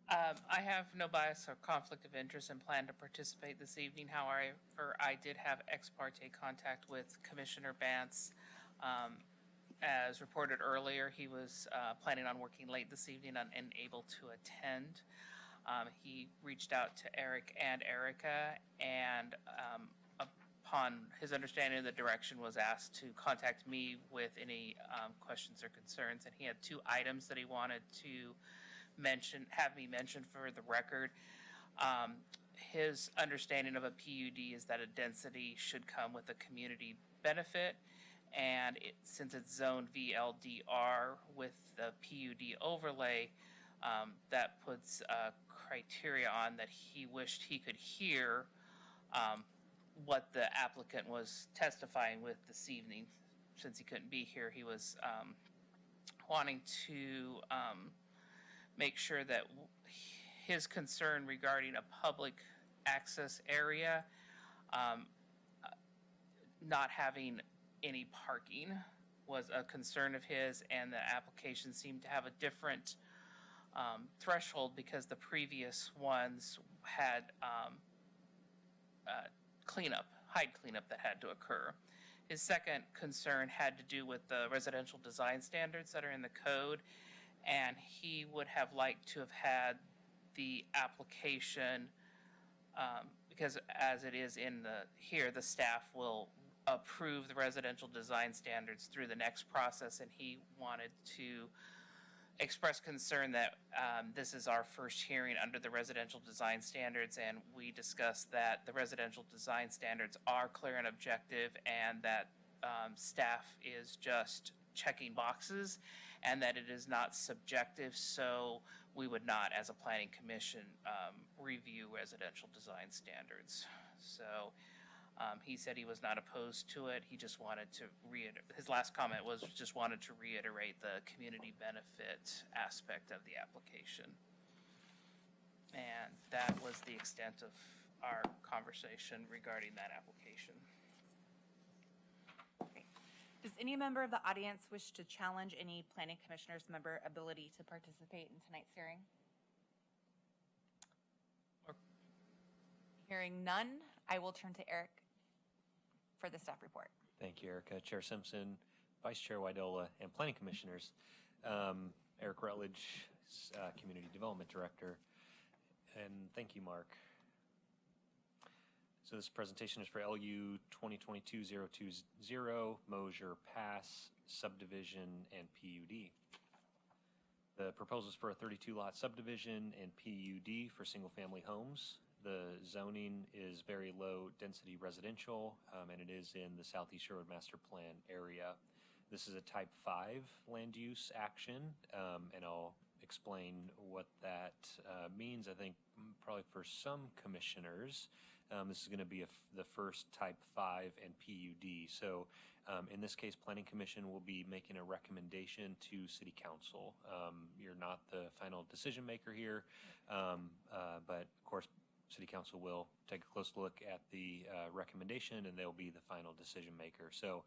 I have no bias or conflict of interest and plan to participate this evening. However, I did have ex parte contact with Commissioner Bantz. As reported earlier, he was planning on working late this evening and unable to attend. He reached out to Eric and Erica, and upon his understanding of the direction, was asked to contact me with any questions or concerns. And he had 2 items that he wanted to have me mention for the record. His understanding of a PUD is that a density should come with a community benefit, and since it's zoned VLDR with the PUD overlay, that puts criteria on that he wished he could hear what the applicant was testifying with this evening. Since he couldn't be here, he was wanting to make sure that his concern regarding a public access area, not having any parking, was a concern of his, and the application seemed to have a different threshold because the previous ones had hide cleanup that had to occur. His second concern had to do with the residential design standards that are in the code, and he would have liked to have had the application, because as it is in the staff will approve the residential design standards through the next process, and he wanted to express concern that this is our first hearing under the residential design standards, and we discussed that the residential design standards are clear and objective, and that staff is just checking boxes, and that it is not subjective, so we would not, as a planning commission, review residential design standards. So he said he was not opposed to it. He just wanted to his last comment was just wanted to reiterate the community benefit aspect of the application. And that was the extent of our conversation regarding that application. Does any member of the audience wish to challenge any planning commissioner's member ability to participate in tonight's hearing? Hearing none, I will turn to Eric for the staff report. Thank you, Erica. Chair Simpson, Vice Chair Waidola, and Planning Commissioners. Eric Rutledge, Community Development Director. And thank you, Mark. So this presentation is for LU 2022-020, Mosier Pass, Subdivision, and PUD. The proposal is for a 32-lot subdivision and PUD for single-family homes. The zoning is very low-density residential, and it is in the Southeast Sherwood Master Plan area. This is a Type 5 land use action, and I'll explain what that means. I think probably for some commissioners, this is going to be the first Type 5 and PUD. So in this case, Planning Commission will be making a recommendation to City Council. You're not the final decision maker here, but of course, City Council will take a close look at the recommendation, and they'll be the final decision maker. So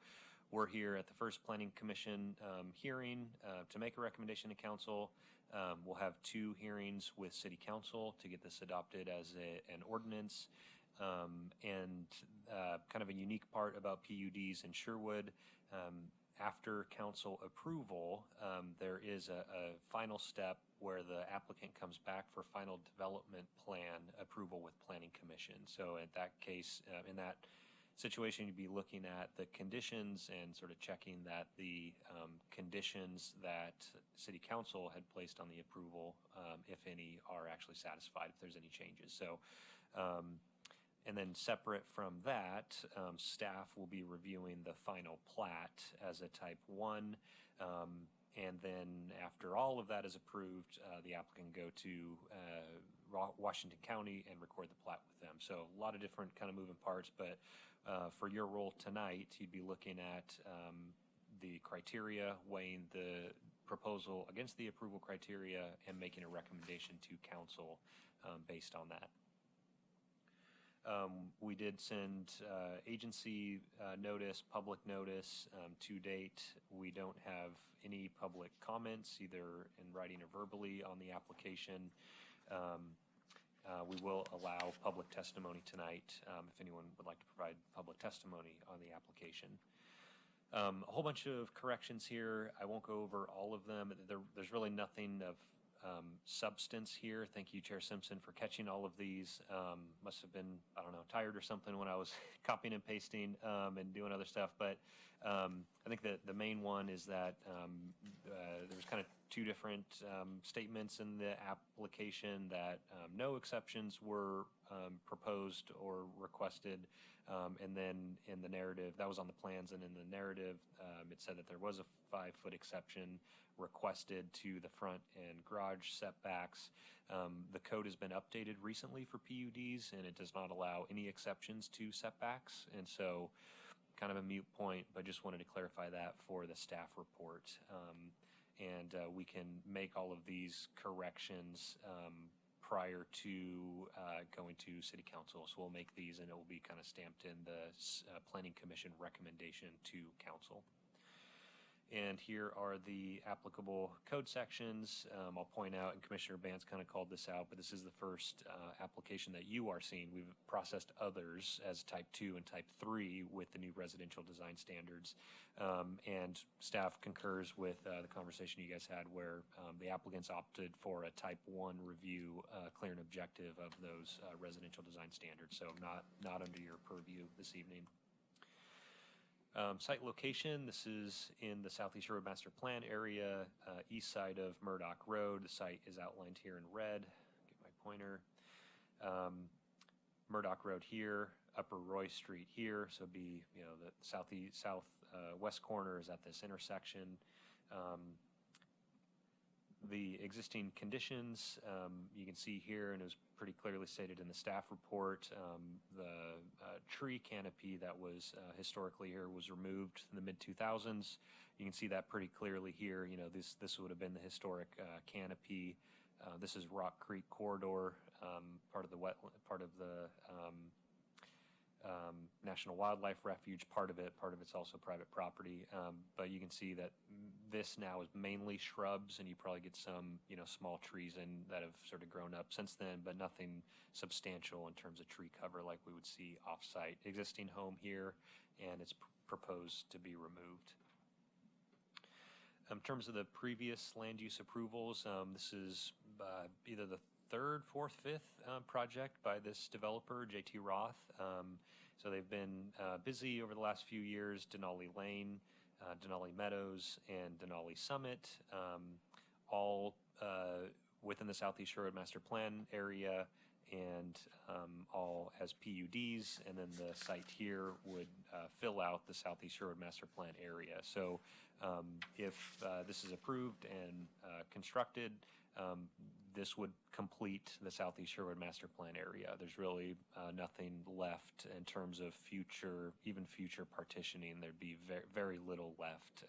we're here at the first Planning Commission hearing to make a recommendation to Council. We'll have 2 hearings with City Council to get this adopted as an ordinance. And kind of a unique part about PUDs in Sherwood, after Council approval, there is a final step where the applicant comes back for final development plan approval with Planning Commission. So in that case, in that situation, you'd be looking at the conditions and sort of checking that the conditions that City Council had placed on the approval, if any, are actually satisfied, if there's any changes. So, and then separate from that, staff will be reviewing the final plat as a type 1. And then after all of that is approved, the applicant can go to Washington County and record the plat with them. So a lot of different kind of moving parts, but for your role tonight, you'd be looking at the criteria, weighing the proposal against the approval criteria, and making a recommendation to council based on that. We did send agency notice, public notice. To date, we don't have any public comments, either in writing or verbally, on the application. We will allow public testimony tonight if anyone would like to provide public testimony on the application. A whole bunch of corrections here. I won't go over all of them. There's really nothing of substance here. Thank you, Chair Simpson, for catching all of these. Must have been, I don't know, tired or something when I was copying and pasting and doing other stuff. But I think that the main one is that there was kind of two different statements in the application, that no exceptions were proposed or requested. And then in the narrative, that was on the plans, and in the narrative, it said that there was a 5-foot exception requested to the front and garage setbacks. The code has been updated recently for PUDs, and it does not allow any exceptions to setbacks. And so kind of a moot point, but just wanted to clarify that for the staff report. And we can make all of these corrections prior to going to City Council. So we'll make these, and it will be kind of stamped in the Planning Commission recommendation to Council. And here are the applicable code sections. I'll point out, and Commissioner Bance kind of called this out, but this is the first application that you are seeing. We've processed others as type 2 and type 3 with the new residential design standards. And staff concurs with the conversation you guys had, where the applicants opted for a type 1 review, clear and objective of those residential design standards. So not under your purview this evening. Site location, this is in the Southeast Sherwood Master Plan area, east side of Murdoch Road. The site is outlined here in red. Get my pointer. Murdoch Road here, Upper Roy Street here. So it'd be, you know, the southwest corner is at this intersection. The existing conditions, you can see here, and it was pretty clearly stated in the staff report. The tree canopy that was historically here was removed in the mid-2000s. You can see that pretty clearly here. You know, this would have been the historic canopy. This is Rock Creek Corridor, part of the National Wildlife Refuge, part of it's also private property. But you can see that this now is mainly shrubs, and you probably get some, you know, small trees in that have sort of grown up since then, but nothing substantial in terms of tree cover like we would see off-site. Existing home here, and it's proposed to be removed. In terms of the previous land use approvals, this is either the third, fourth, fifth project by this developer, JT Roth. So they've been busy over the last few years. Denali Lane, Denali Meadows, and Denali Summit, all within the Southeast Sherwood Master Plan area, and all as PUDs. And then the site here would fill out the Southeast Sherwood Master Plan area. So if this is approved and constructed, this would complete the Southeast Sherwood Master Plan area. There's really nothing left in terms of future partitioning. There'd be very little left.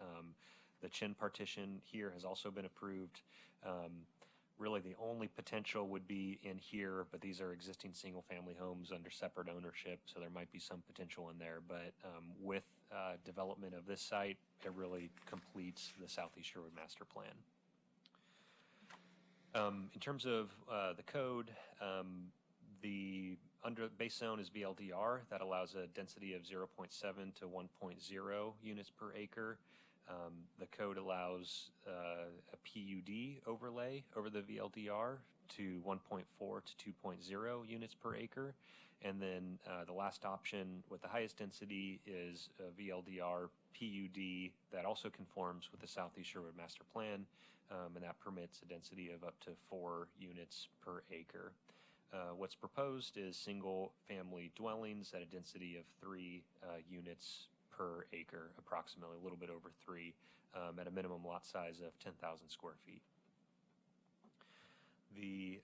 The chin partition here has also been approved. Really the only potential would be in here, but these are existing single-family homes under separate ownership, so there might be some potential in there. But with development of this site, it really completes the Southeast Sherwood Master Plan. In terms of the code, the base zone is VLDR. That allows a density of 0.7 to 1.0 units per acre. The code allows a PUD overlay over the VLDR to 1.4 to 2.0 units per acre. And then the last option with the highest density is a VLDR PUD that also conforms with the Southeast Sherwood Master Plan, and that permits a density of up to 4 units per acre. What's proposed is single-family dwellings at a density of 3 units per acre, approximately a little bit over 3, at a minimum lot size of 10,000 square feet. The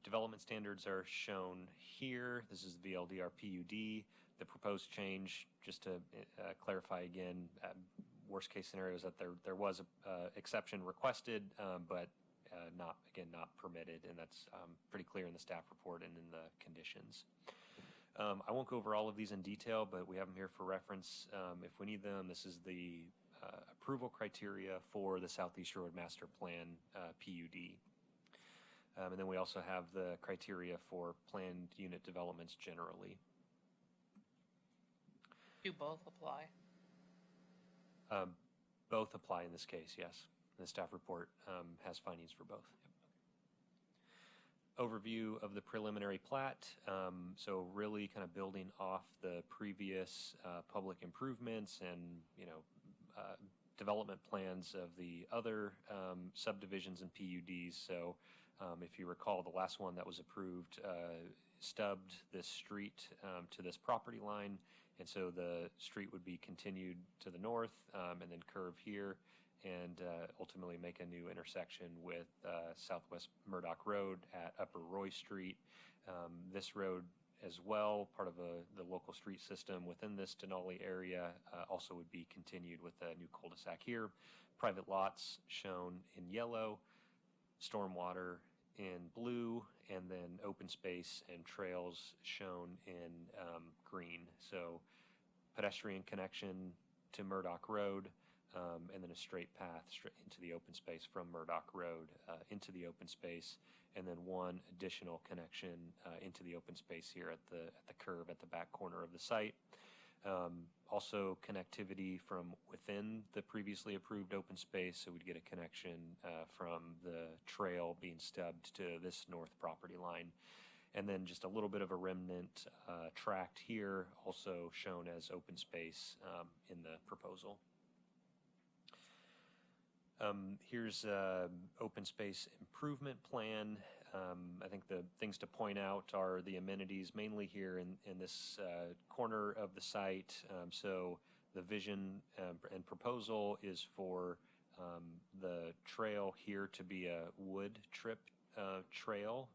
development standards are shown here. This is the VLDR PUD. The proposed change, just to clarify again, worst case scenario is that there was an exception requested, but not permitted, and that's pretty clear in the staff report and in the conditions. I won't go over all of these in detail, but we have them here for reference. If we need them, this is the approval criteria for the Southeast Sherwood Master Plan PUD. And then we also have the criteria for planned unit developments generally. Do both apply? Both apply in this case, yes. The staff report has findings for both. Overview of the preliminary plat. So really kind of building off the previous public improvements and, development plans of the other subdivisions and PUDs. So if you recall, the last one that was approved stubbed this street to this property line, and so the street would be continued to the north and then curve here and ultimately make a new intersection with Southwest Murdoch Road at Upper Roy Street. This road as well, part of the local street system within this Denali area, also would be continued with a new cul-de-sac here. Private lots shown in yellow, stormwater in blue, and then open space and trails shown in green. So pedestrian connection to Murdoch Road, and then a straight path into the open space from Murdoch Road into the open space, and then one additional connection into the open space here at the curve at the back corner of the site. Also connectivity from within the previously approved open space, so we'd get a connection from the trail being stubbed to this north property line. And then just a little bit of a remnant tract here, also shown as open space in the proposal. Here's an open space improvement plan. I think the things to point out are the amenities mainly here in this corner of the site. So the vision and proposal is for the trail here to be a wood trip trail.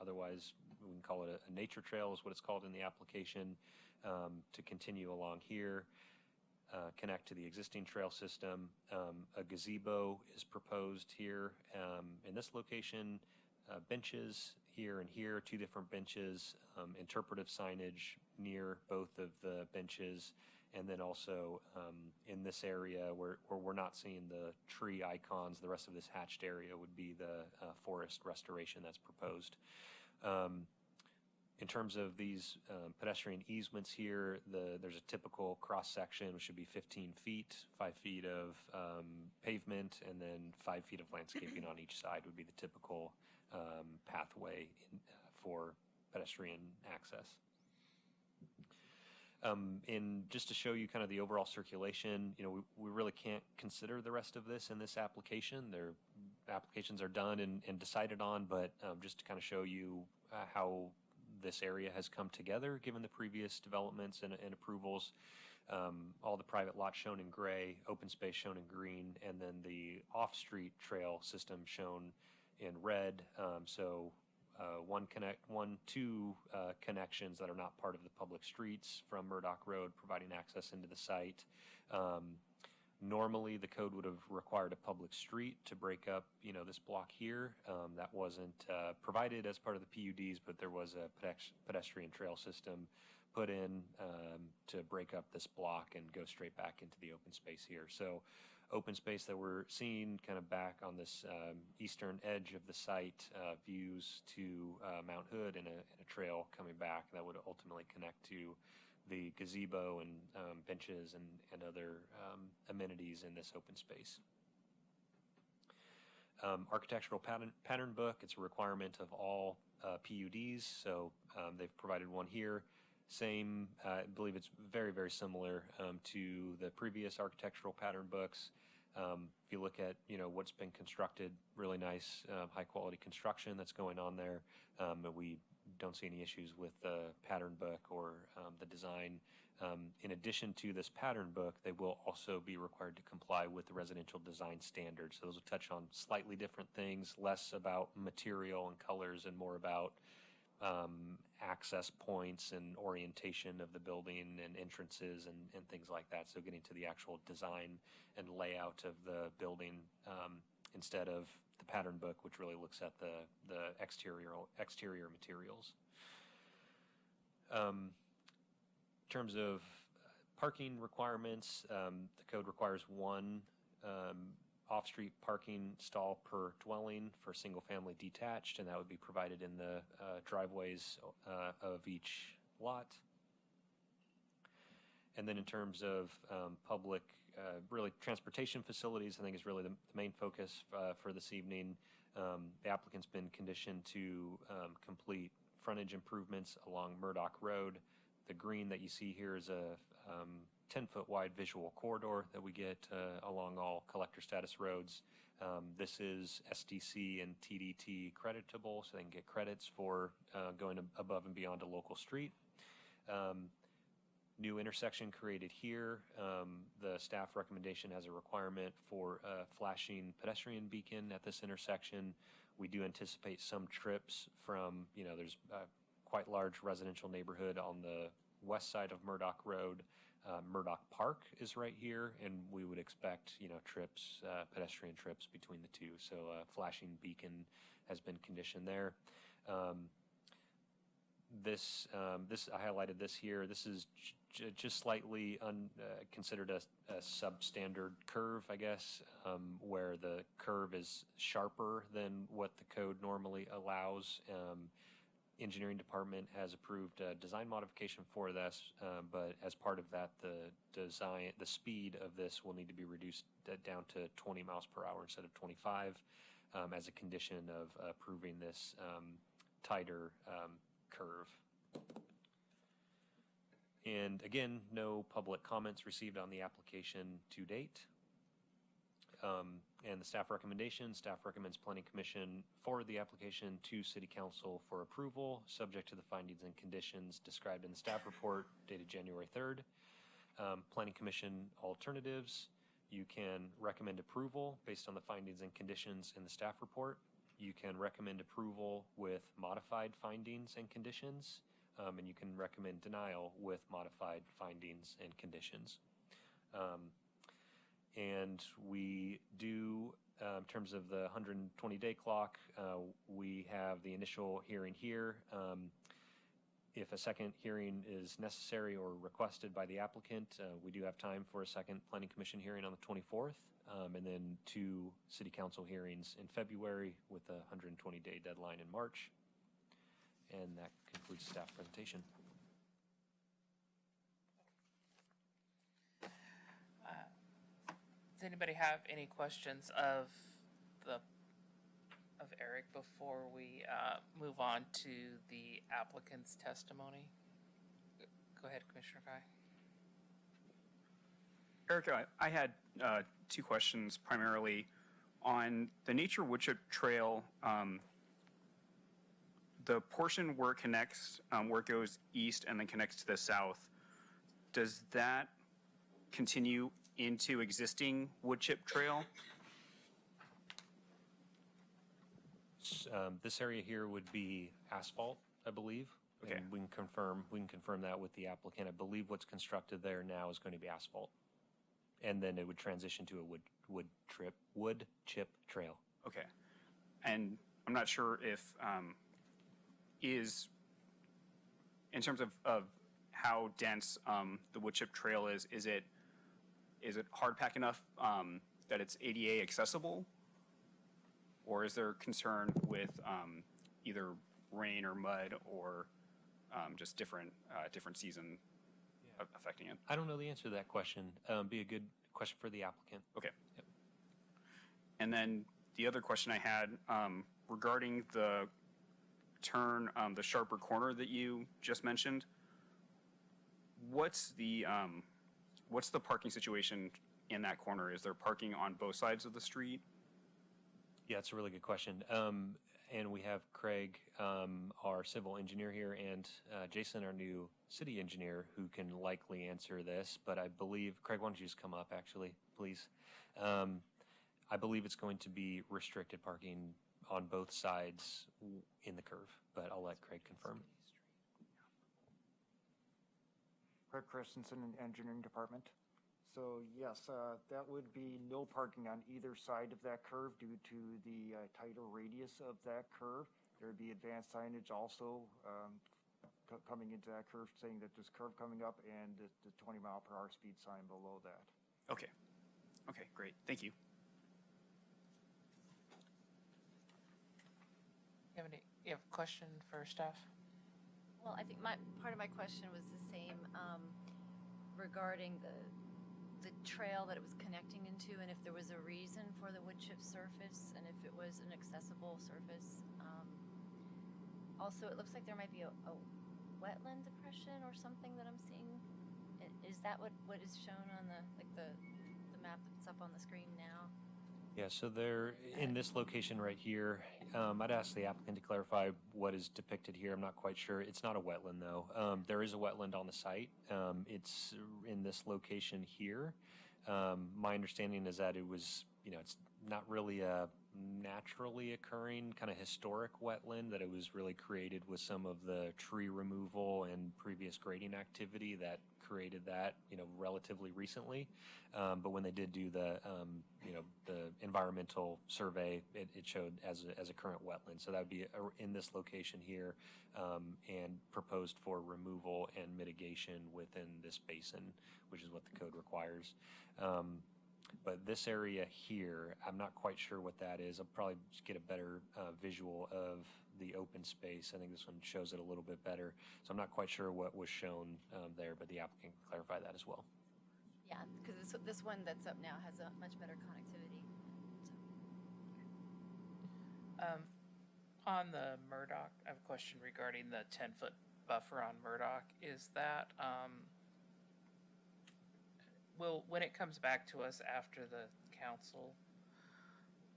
Otherwise, we can call it a nature trail is what it's called in the application, to continue along here. Connect to the existing trail system. A gazebo is proposed here. In this location, benches here and here, 2 different benches, interpretive signage near both of the benches, and then also in this area where we're not seeing the tree icons, the rest of this hatched area would be the forest restoration that's proposed. In terms of these pedestrian easements here, there's a typical cross-section, which should be 15 feet, 5 feet of pavement, and then 5 feet of landscaping on each side would be the typical pathway for pedestrian access. And just to show you kind of the overall circulation, we really can't consider the rest of this in this application. Their applications are done and decided on, but just to kind of show you how this area has come together given the previous developments and approvals. All the private lots shown in gray, open space shown in green, and then the off-street trail system shown in red. Two connections that are not part of the public streets from Murdoch Road providing access into the site. Normally, the code would have required a public street to break up, this block here. That wasn't provided as part of the PUDs, but there was a pedestrian trail system put in to break up this block and go straight back into the open space here. So open space that we're seeing kind of back on this eastern edge of the site, views to Mount Hood and a trail coming back that would ultimately connect to the gazebo and benches and other amenities in this open space. Architectural pattern book, it's a requirement of all PUDs, so they've provided one here. Same, I believe it's very, very similar to the previous architectural pattern books. If you look at, what's been constructed, really nice, high-quality construction that's going on there. And we don't see any issues with the pattern book or the design. In addition to this pattern book, they will also be required to comply with the residential design standards. So those will touch on slightly different things, less about material and colors and more about access points and orientation of the building and entrances and things like that. So getting to the actual design and layout of the building instead of the pattern book, which really looks at the exterior materials. In terms of parking requirements, the code requires one off-street parking stall per dwelling for single-family detached, and that would be provided in the driveways of each lot. And then in terms of public, really transportation facilities, I think is really the main focus for this evening. The applicant's been conditioned to complete frontage improvements along Murdoch Road. The green that you see here is a 10-foot wide visual corridor that we get along all collector status roads. This is SDC and TDT creditable, so they can get credits for going above and beyond a local street. New intersection created here. The staff recommendation has a requirement for a flashing pedestrian beacon at this intersection. We do anticipate some trips from, there's a quite large residential neighborhood on the west side of Murdoch Road. Murdoch Park is right here, and we would expect, trips, pedestrian trips between the two. So flashing beacon has been conditioned there. This I highlighted this here. This is just slightly considered a substandard curve, I guess, where the curve is sharper than what the code normally allows. Engineering department has approved a design modification for this, but as part of that, the speed of this will need to be reduced down to 20 miles per hour instead of 25 as a condition of approving this tighter curve. And again, no public comments received on the application to date. And the staff recommendation, staff recommends Planning Commission forward the application to City Council for approval, subject to the findings and conditions described in the staff report dated January 3rd. Planning Commission alternatives, you can recommend approval based on the findings and conditions in the staff report. You can recommend approval with modified findings and conditions, and you can recommend denial with modified findings and conditions. And we do, in terms of the 120-day clock, we have the initial hearing here. If a second hearing is necessary or requested by the applicant, we do have time for a second Planning Commission hearing on the 24th, and then 2 City Council hearings in February with a 120-day deadline in March. And that concludes staff presentation. Does anybody have any questions of Eric before we move on to the applicant's testimony? Go ahead, Commissioner Fye. Eric, I had 2 questions primarily on the Nature Woodchip Trail. The portion where it connects, where it goes east and then connects to the south, does that continue into existing Woodchip Trail? This area here would be asphalt, I believe. Okay. And we can confirm that with the applicant. I believe what's constructed there now is going to be asphalt. And then it would transition to a wood chip trail. Okay. And I'm not sure if in terms of how dense the wood chip trail is it hard pack enough that it's ADA accessible? Or is there concern with either rain or mud or just different season affecting it? I don't know the answer to that question. Be a good question for the applicant. Okay. Yep. And then the other question I had regarding the turn, the sharper corner that you just mentioned, what's the parking situation in that corner? Is there parking on both sides of the street? Yeah, it's a really good question. And we have Craig, our civil engineer here, and Jason, our new city engineer, who can likely answer this. But I believe, Craig, why don't you just come up, actually, please? I believe it's going to be restricted parking on both sides in the curve, but I'll let Craig confirm. Craig Christensen in Engineering Department. So yes, that would be no parking on either side of that curve due to the tighter radius of that curve. There would be advanced signage also coming into that curve saying that there's curve coming up and the 20-mile-per-hour speed sign below that. Okay. Okay, great. Thank you. You have a question for staff? Well, I think part of my question was the same regarding the trail that it was connecting into, and if there was a reason for the wood chip surface, and if it was an accessible surface. Also, it looks like there might be a wetland depression or something that I'm seeing. Is that what is shown on the map that's up on the screen now? Yeah, so they're in this location right here. I'd ask the applicant to clarify what is depicted here. I'm not quite sure. It's not a wetland, though. There is a wetland on the site. It's in this location here. My understanding is that it was, it's not really a naturally occurring kind of historic wetland, that it was really created with some of the tree removal and previous grading activity that created that, relatively recently. But when they did do the environmental survey, it showed as a current wetland. So that would be in this location here, and proposed for removal and mitigation within this basin, which is what the code requires. But this area here, I'm not quite sure what that is. I'll probably just get a better visual of the open space. I think this one shows it a little bit better. So I'm not quite sure what was shown there, but the applicant can clarify that as well. Yeah, because this one that's up now has a much better connectivity. On the Murdoch, I have a question regarding the 10-foot buffer on Murdoch. Is that, when it comes back to us after the council,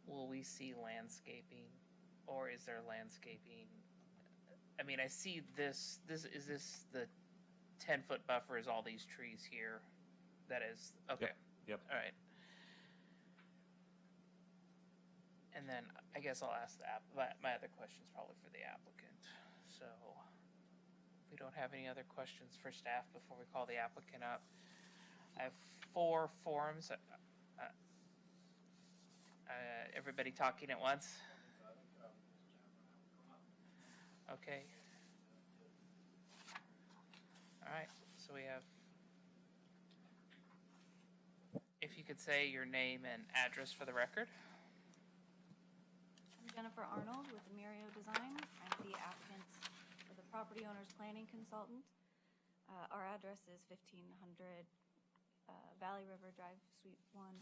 will we see landscaping, or is there landscaping? I mean, I see is this the 10-foot buffer is all these trees here? That is, okay. Yep. All right. And then I guess I'll ask my other questions probably for the applicant. So if we don't have any other questions for staff before we call the applicant up, I have 4 forms. Everybody talking at once? Okay. All right, so we have, if you could say your name and address for the record. I'm Jennifer Arnold with Amirio Design. I'm the applicant for the property owner's planning consultant. Our address is 1500 Valley River Drive, Suite 100.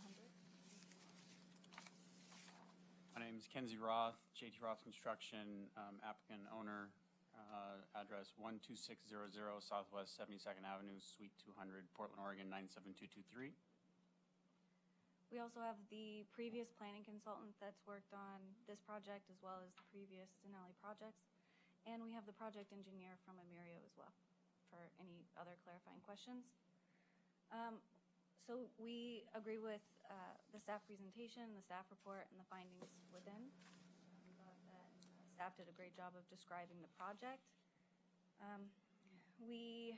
My name is Kenzie Roth, JT Roth Construction, applicant owner, address 12600 Southwest 72nd Avenue, Suite 200, Portland, Oregon 97223. We also have the previous planning consultant that's worked on this project as well as the previous Denali projects. And we have the project engineer from Amirio as well for any other clarifying questions. So we agree with the staff presentation, the staff report, and the findings within. We thought that staff did a great job of describing the project. We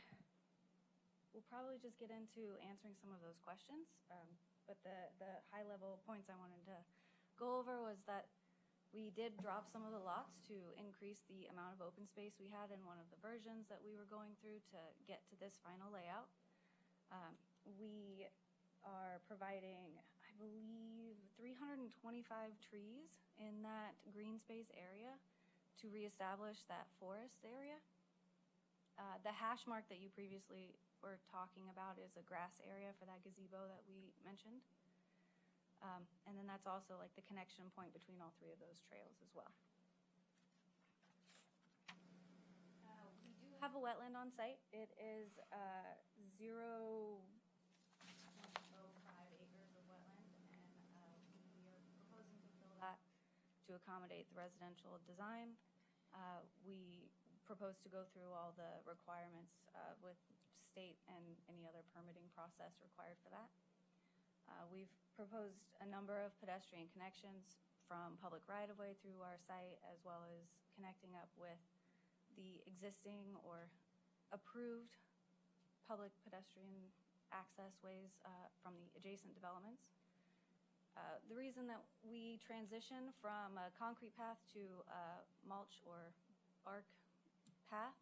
will probably just get into answering some of those questions, but the high-level points I wanted to go over was that we did drop some of the lots to increase the amount of open space we had in one of the versions that we were going through to get to this final layout. We are providing, I believe, 325 trees in that green space area to reestablish that forest area. The hash mark that you previously were talking about is a grass area for that gazebo that we mentioned. And then that's also like the connection point between all three of those trails as well. We do have a wetland on site. It is 0.05 acres of wetland, and we are proposing to fill that to accommodate the residential design. We propose to go through all the requirements with state and any other permitting process required for that. We've proposed a number of pedestrian connections from public right-of-way through our site, as well as connecting up with the existing or approved public pedestrian access ways from the adjacent developments. The reason that we transition from a concrete path to a mulch or arc path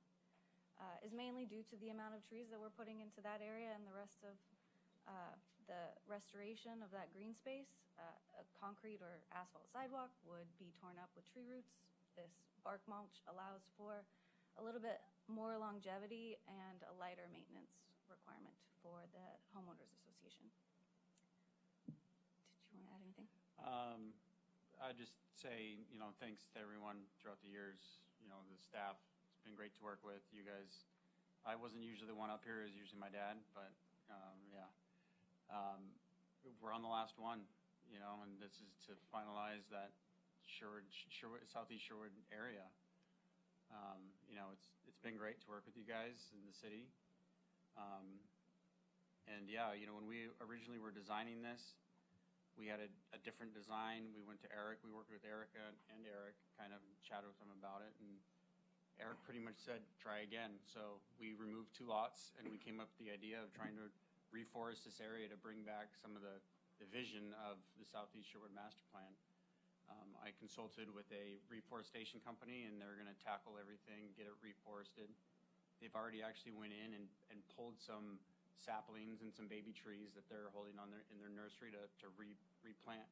is mainly due to the amount of trees that we're putting into that area and the rest of the restoration of that green space. A concrete or asphalt sidewalk would be torn up with tree roots. This bark mulch allows for a little bit more longevity and a lighter maintenance requirement for the homeowners association. Did you want to add anything? I'd just say, thanks to everyone throughout the years, the staff. It's been great to work with you guys. I wasn't usually the one up here, it was usually my dad, but yeah. We're on the last one, and this is to finalize that Sherwood, Southeast Sherwood area. It's been great to work with you guys in the city. And yeah, when we originally were designing this, we had a different design. We went to Eric, we worked with Erica and Eric, kind of chatted with them about it, and Eric pretty much said, try again. So we removed 2 lots, and we came up with the idea of trying to reforest this area to bring back some of the vision of the Southeast Sherwood Master Plan. I consulted with a reforestation company, and they're going to tackle everything, get it reforested. They've already actually went in and pulled some saplings and some baby trees that they're holding in their nursery to replant.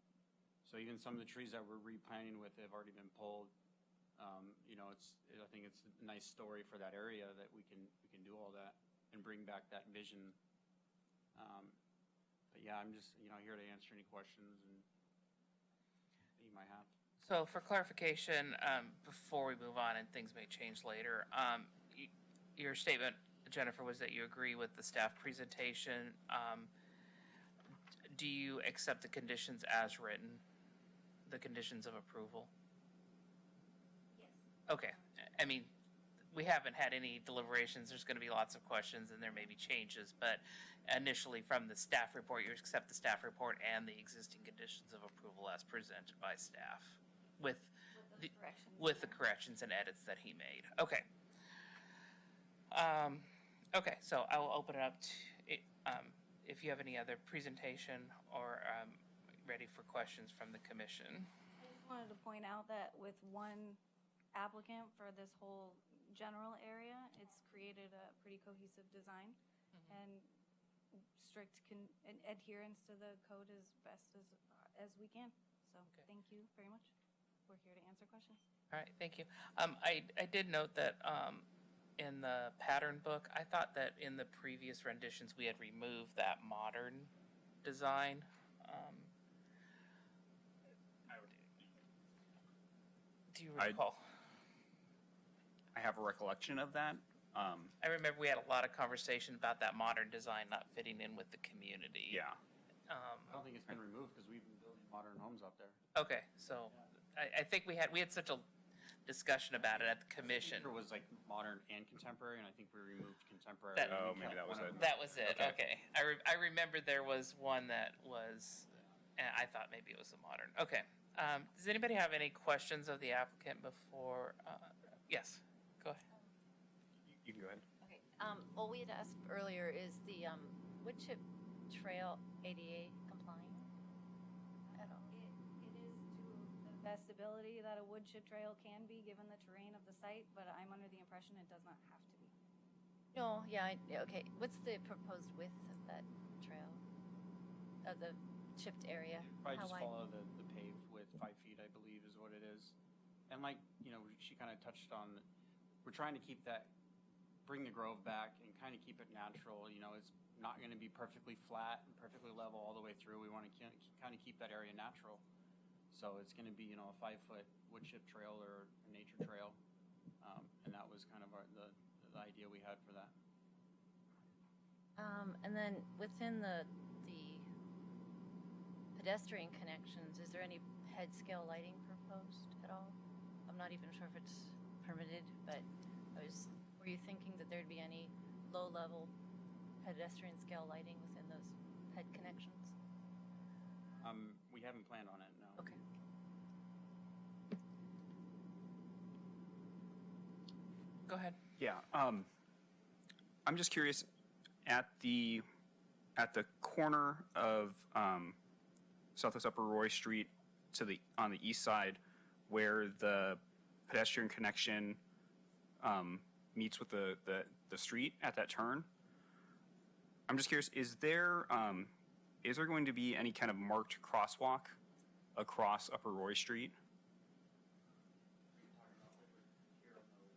So even some of the trees that we're replanting with have already been pulled. I think it's a nice story for that area that we can do all that and bring back that vision. But yeah, I'm just here to answer any questions and that you might have. So for clarification, before we move on and things may change later, your statement, Jennifer, was that you agree with the staff presentation. Do you accept the conditions as written, the conditions of approval? Yes. Okay. I mean, we haven't had any deliberations. There's going to be lots of questions and there may be changes, but initially from the staff report, you accept the staff report and the existing conditions of approval as presented by staff with the corrections and edits that he made. Okay. Okay, so I will open it up to if you have any other presentation or ready for questions from the commission. I just wanted to point out that with one applicant for this whole general area, it's created a pretty cohesive design and strict adherence to the code as best as we can. So Thank you very much. We're here to answer questions. All right, thank you. I did note that in the pattern book, I thought that in the previous renditions we had removed that modern design. Do you recall? I have a recollection of that. I remember we had a lot of conversation about that modern design not fitting in with the community. Yeah. I don't think it's been removed because we've been building modern homes up there. Okay, so I think we had such a discussion about it at the commission. It was like modern and contemporary, and I think we removed contemporary. Maybe that was it. That was it. Okay. I remember there was one that was. I thought maybe it was the modern. Okay. Does anybody have any questions of the applicant before? Yes. Go ahead. You can go ahead. Okay. What we had asked earlier is the wood chip trail ADA compliant at all? It is to the best ability that a wood chip trail can be given the terrain of the site, but I'm under the impression it does not have to be. No, yeah, okay. What's the proposed width of that trail, of the chipped area? Probably How just wide? follow the paved width, 5 feet, I believe, is what it is. And like, she kind of touched on, we're trying to keep that, bring the grove back and kind of keep it natural. You know, it's not going to be perfectly flat and perfectly level all the way through. We want to kind of keep that area natural. So it's going to be, you know, a 5-foot wood chip trail or a nature trail. And that was kind of the idea we had for that. And then within the pedestrian connections, is there any head scale lighting proposed at all? I'm not even sure if it's permitted, but were you thinking that there'd be any low-level pedestrian scale lighting within those head connections? We haven't planned on it, no. Okay. Go ahead. Yeah. I'm just curious, at the corner of Southwest Upper Roy Street on the east side, where the pedestrian connection meets with the street at that turn. I'm just curious, is there going to be any kind of marked crosswalk across Upper Roy Street?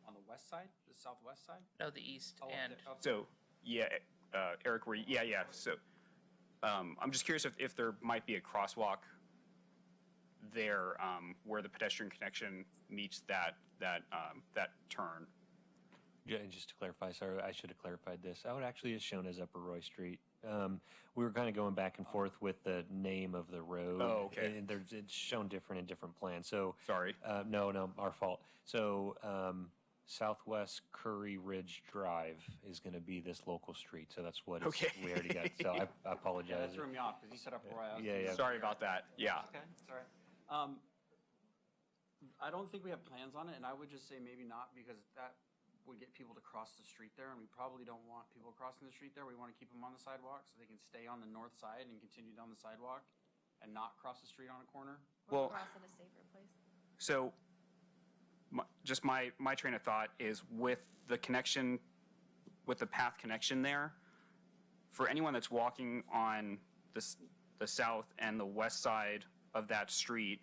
On the west side, the southwest side? No, the east Oh, end. okay. So, yeah, Eric, yeah. So, I'm just curious if there might be a crosswalk there where the pedestrian connection meets that turn. Yeah, and just to clarify, sorry, I should have clarified this. How it actually is shown as Upper Roy Street. We were kind of going back and forth with the name of the road. Oh, okay. And it's shown different in different plans. So Sorry. No, our fault. So Southwest Curry Ridge Drive is going to be this local street. So that's what we already got. So I apologize. Yeah, that threw me off because he set up where I was. Yeah. Sorry about that. Yeah. Okay, it's all right. I don't think we have plans on it, and I would just say maybe not, because that would get people to cross the street there, and we probably don't want people crossing the street there. We want to keep them on the sidewalk so they can stay on the north side and continue down the sidewalk and not cross the street on a corner. Or Well- cross at a safer place. So, my train of thought is with the connection, with the path connection there, for anyone that's walking on the south and the west side of that street,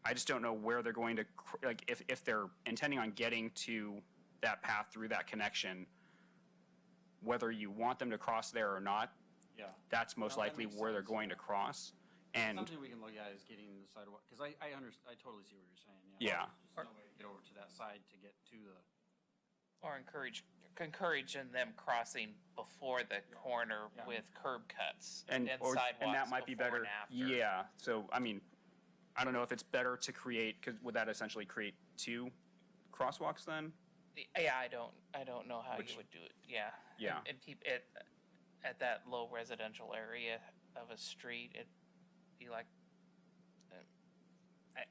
I just don't know where they're going to, like, if they're intending on getting to that path through that connection, whether you want them to cross there or not, Yeah. that's most No, that likely makes where they're sense. going to cross. And Something we can look at is getting the sidewalk, because I totally see what you're saying. Yeah. There's no way to get over to that side to get to the. Or encouraging them crossing before the corner Yeah. with curb cuts and sidewalks that might be before better. and after. Yeah. So I mean, I don't know if it's better to create, because would that essentially create 2 crosswalks then? Yeah, I don't know how Which- you would do it. Yeah. Yeah. And keep it at that low residential area of a street. It'd be like,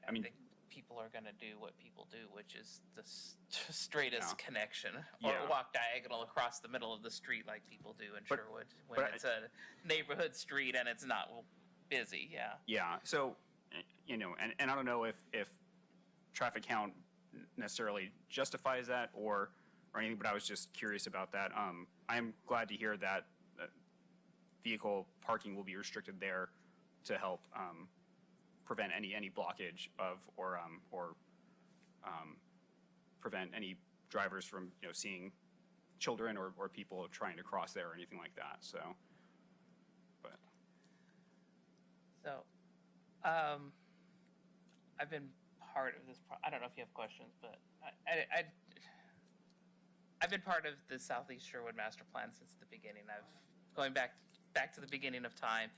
I mean- think people are going to do what people do, which is the straightest Yeah. connection, or Yeah. walk diagonal across the middle of the street like people do in But- Sherwood when but it's a neighborhood street and it's not busy. Yeah. Yeah. So, you know, and I don't know if traffic count necessarily justifies that or anything, but I was just curious about that. I'm glad to hear that vehicle parking will be restricted there to help prevent any blockage of or prevent any drivers from, you know, seeing children or people trying to cross there or anything like that. So, but So, I've been part of this. I don't know if you have questions, but I've been part of the Southeast Sherwood Master Plan since the beginning. I've going back to the beginning of time,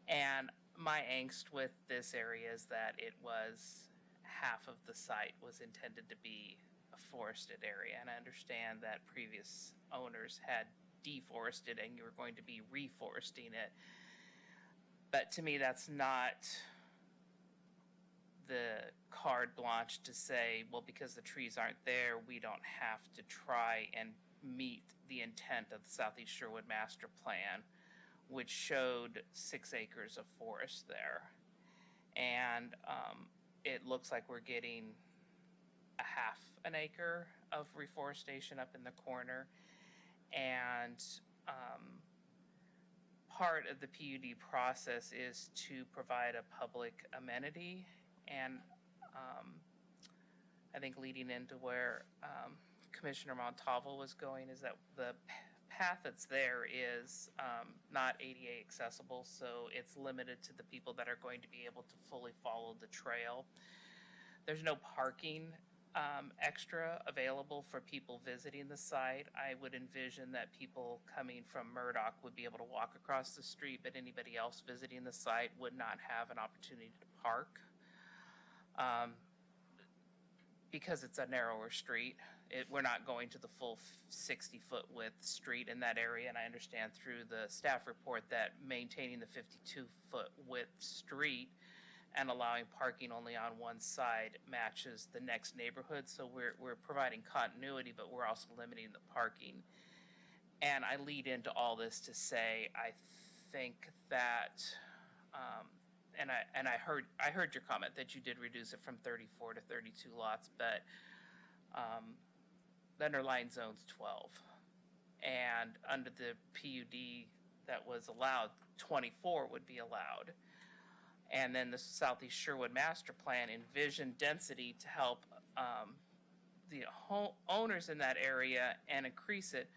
and my angst with this area is that it was half of the site was intended to be a forested area, and I understand that previous owners had deforested and you were going to be reforesting it. But to me, that's not the carte blanche to say, well, because the trees aren't there, we don't have to try and meet the intent of the Southeast Sherwood Master Plan, which showed 6 acres of forest there. And it looks like we're getting a half an acre of reforestation up in the corner. And part of the PUD process is to provide a public amenity. And I think leading into where Commissioner Montalvo was going, is that the path that's there is not ADA accessible, so it's limited to the people that are going to be able to fully follow the trail. There's no parking extra available for people visiting the site. I would envision that people coming from Murdoch would be able to walk across the street, but anybody else visiting the site would not have an opportunity to park because it's a narrower street. We're not going to the full 60-foot width street in that area, and I understand through the staff report that maintaining the 52-foot width street and allowing parking only on one side matches the next neighborhood. So we're providing continuity, but we're also limiting the parking. And I lead into all this to say, I think that, and I heard your comment that you did reduce it from 34 to 32 lots, but the underlying zone's 12. And under the PUD that was allowed, 24 would be allowed. And then the Southeast Sherwood Master Plan envisioned density to help the owners in that area and increase it.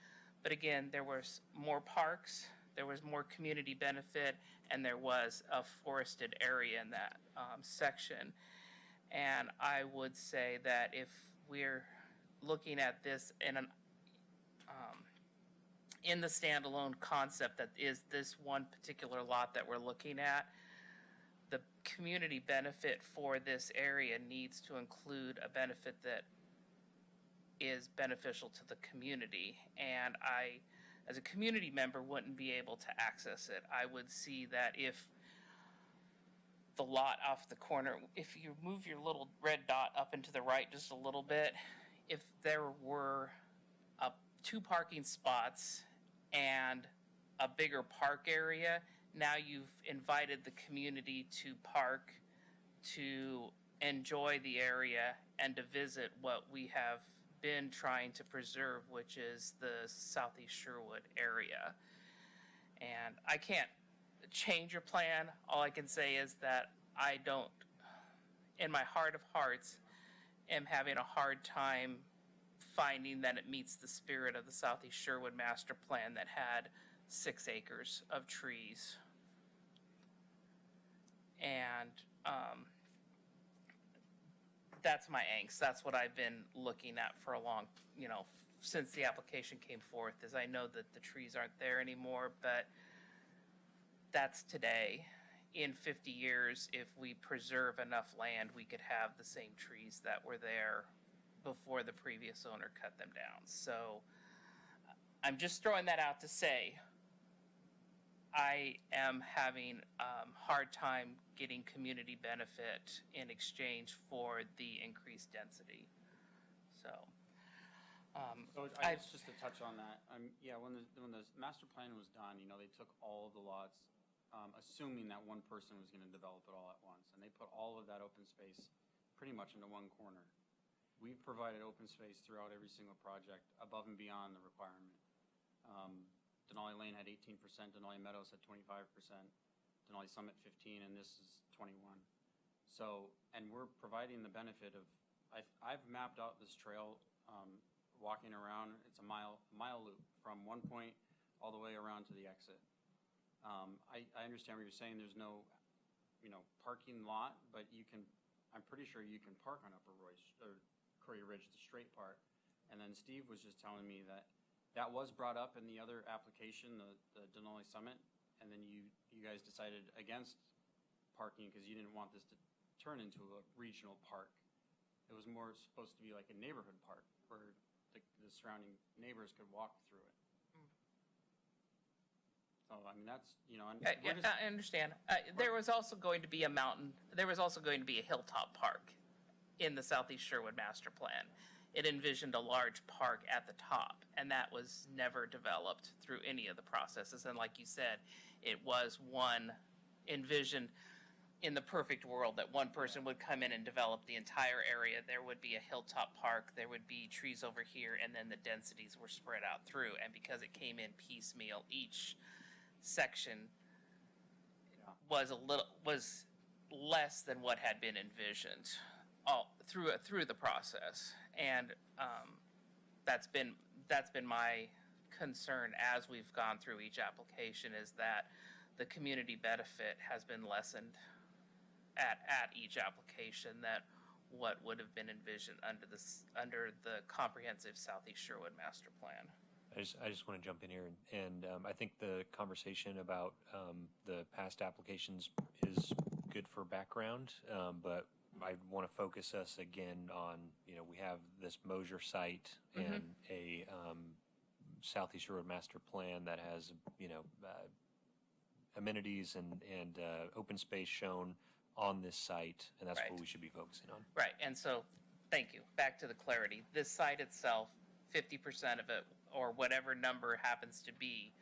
But again, there was more parks, there was more community benefit, and there was a forested area in that section. And I would say that if we're looking at this in the standalone concept that is this one particular lot that we're looking at, the community benefit for this area needs to include a benefit that is beneficial to the community. And I, as a community member, wouldn't be able to access it. I would see that if the lot off the corner, if you move your little red dot up and to the right just a little bit, if there were 2 parking spots and a bigger park area, now you've invited the community to park, to enjoy the area, and to visit what we have been trying to preserve, which is the Southeast Sherwood area. And I can't change your plan. All I can say is that I don't, in my heart of hearts, am having a hard time finding that it meets the spirit of the Southeast Sherwood Master Plan that had 6 acres of trees. And that's my angst. That's what I've been looking at for a long, since the application came forth, is I know that the trees aren't there anymore, but that's today. In 50 years, if we preserve enough land, we could have the same trees that were there before the previous owner cut them down. So I'm just throwing that out to say I am having a hard time getting community benefit in exchange for the increased density. So, I guess just to touch on that, yeah, when the master plan was done, they took all of the lots, assuming that one person was going to develop it all at once, and they put all of that open space pretty much into one corner. We've provided open space throughout every single project, above and beyond the requirement. Denali Lane had 18%, Denali Meadows had 25%, Denali Summit 15%, and this is 21%. So, and we're providing the benefit of, I've mapped out this trail, walking around. It's a mile loop from one point all the way around to the exit. I understand what you're saying. There's no, parking lot, but I'm pretty sure you can park on Upper Royce or Curry Ridge, the straight part. And then Steve was just telling me that was brought up in the other application, the Denali Summit, and then you guys decided against parking because you didn't want this to turn into a regional park. It was more supposed to be like a neighborhood park where the surrounding neighbors could walk through it. So, that's, I understand. There was also going to be a mountain, there was also going to be a hilltop park in the Southeast Sherwood Master Plan. It envisioned a large park at the top, and that was never developed through any of the processes. And like you said, it was envisioned in the perfect world that one person would come in and develop the entire area. There would be a hilltop park, there would be trees over here, and then the densities were spread out through. And because it came in piecemeal, each section was less than what had been envisioned all through the process. And that's been my concern as we've gone through each application, is that the community benefit has been lessened at each application that what would have been envisioned under the comprehensive Southeast Sherwood master plan. I just want to jump in here, and I think the conversation about the past applications is good for background, but I want to focus us again on, we have this Mosier site and a Southeast Sherwood master plan that has, amenities and open space shown on this site, and that's what we should be focusing on. Right, and so, thank you. Back to the clarity. This site itself, 50% of it, or whatever number happens to be,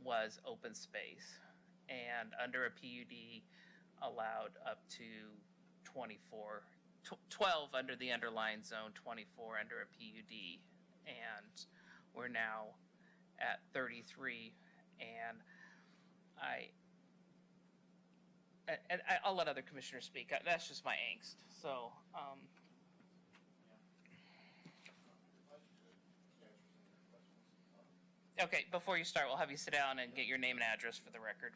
was open space. And under a PUD, allowed up to 12 under the underlying zone, 24 under a PUD. And we're now at 33, and I'll let other commissioners speak. That's just my angst. So, okay, before you start, we'll have you sit down and get your name and address for the record.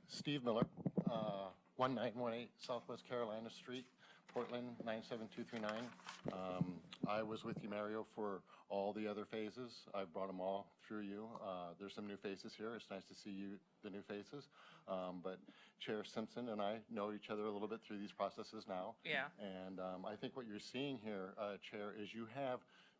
Steve Miller, 1918 Southwest Carolina Street, Portland, 97239. I was with you, Mario, for all the other phases. I brought them all through you. There's some new faces here. It's nice to see you, the new faces. But Chair Simpson and I know each other a little bit through these processes now. Yeah. And I think what you're seeing here, Chair, is you have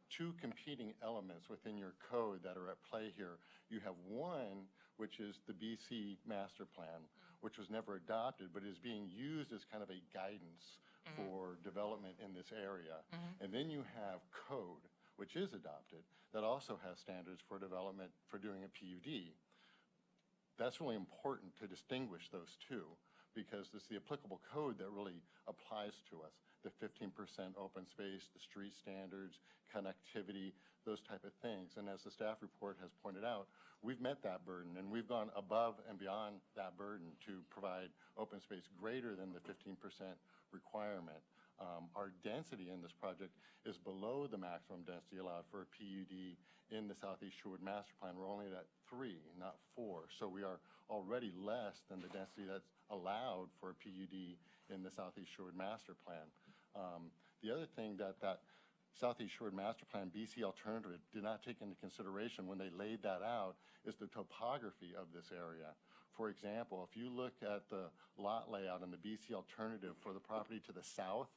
two competing elements within your code that are at play here. You have one, which is the BC Master Plan, which was never adopted, but is being used as kind of a guidance for development in this area. And then you have code, which is adopted, that also has standards for development for doing a PUD. That's really important to distinguish those two, because it's the applicable code that really applies to us. The 15% open space, the street standards, connectivity, those type of things. And as the staff report has pointed out, we've met that burden, and we've gone above and beyond that burden to provide open space greater than the 15% requirement. Our density in this project is below the maximum density allowed for a PUD in the Southeast Sherwood Master Plan. We're only at 3, not 4. So we are already less than the density that's allowed for a PUD in the Southeast Sherwood Master Plan. The other thing that Southeast Sherwood Master Plan BC alternative did not take into consideration when they laid that out is the topography of this area. For example, if you look at the lot layout in the BC alternative for the property to the south,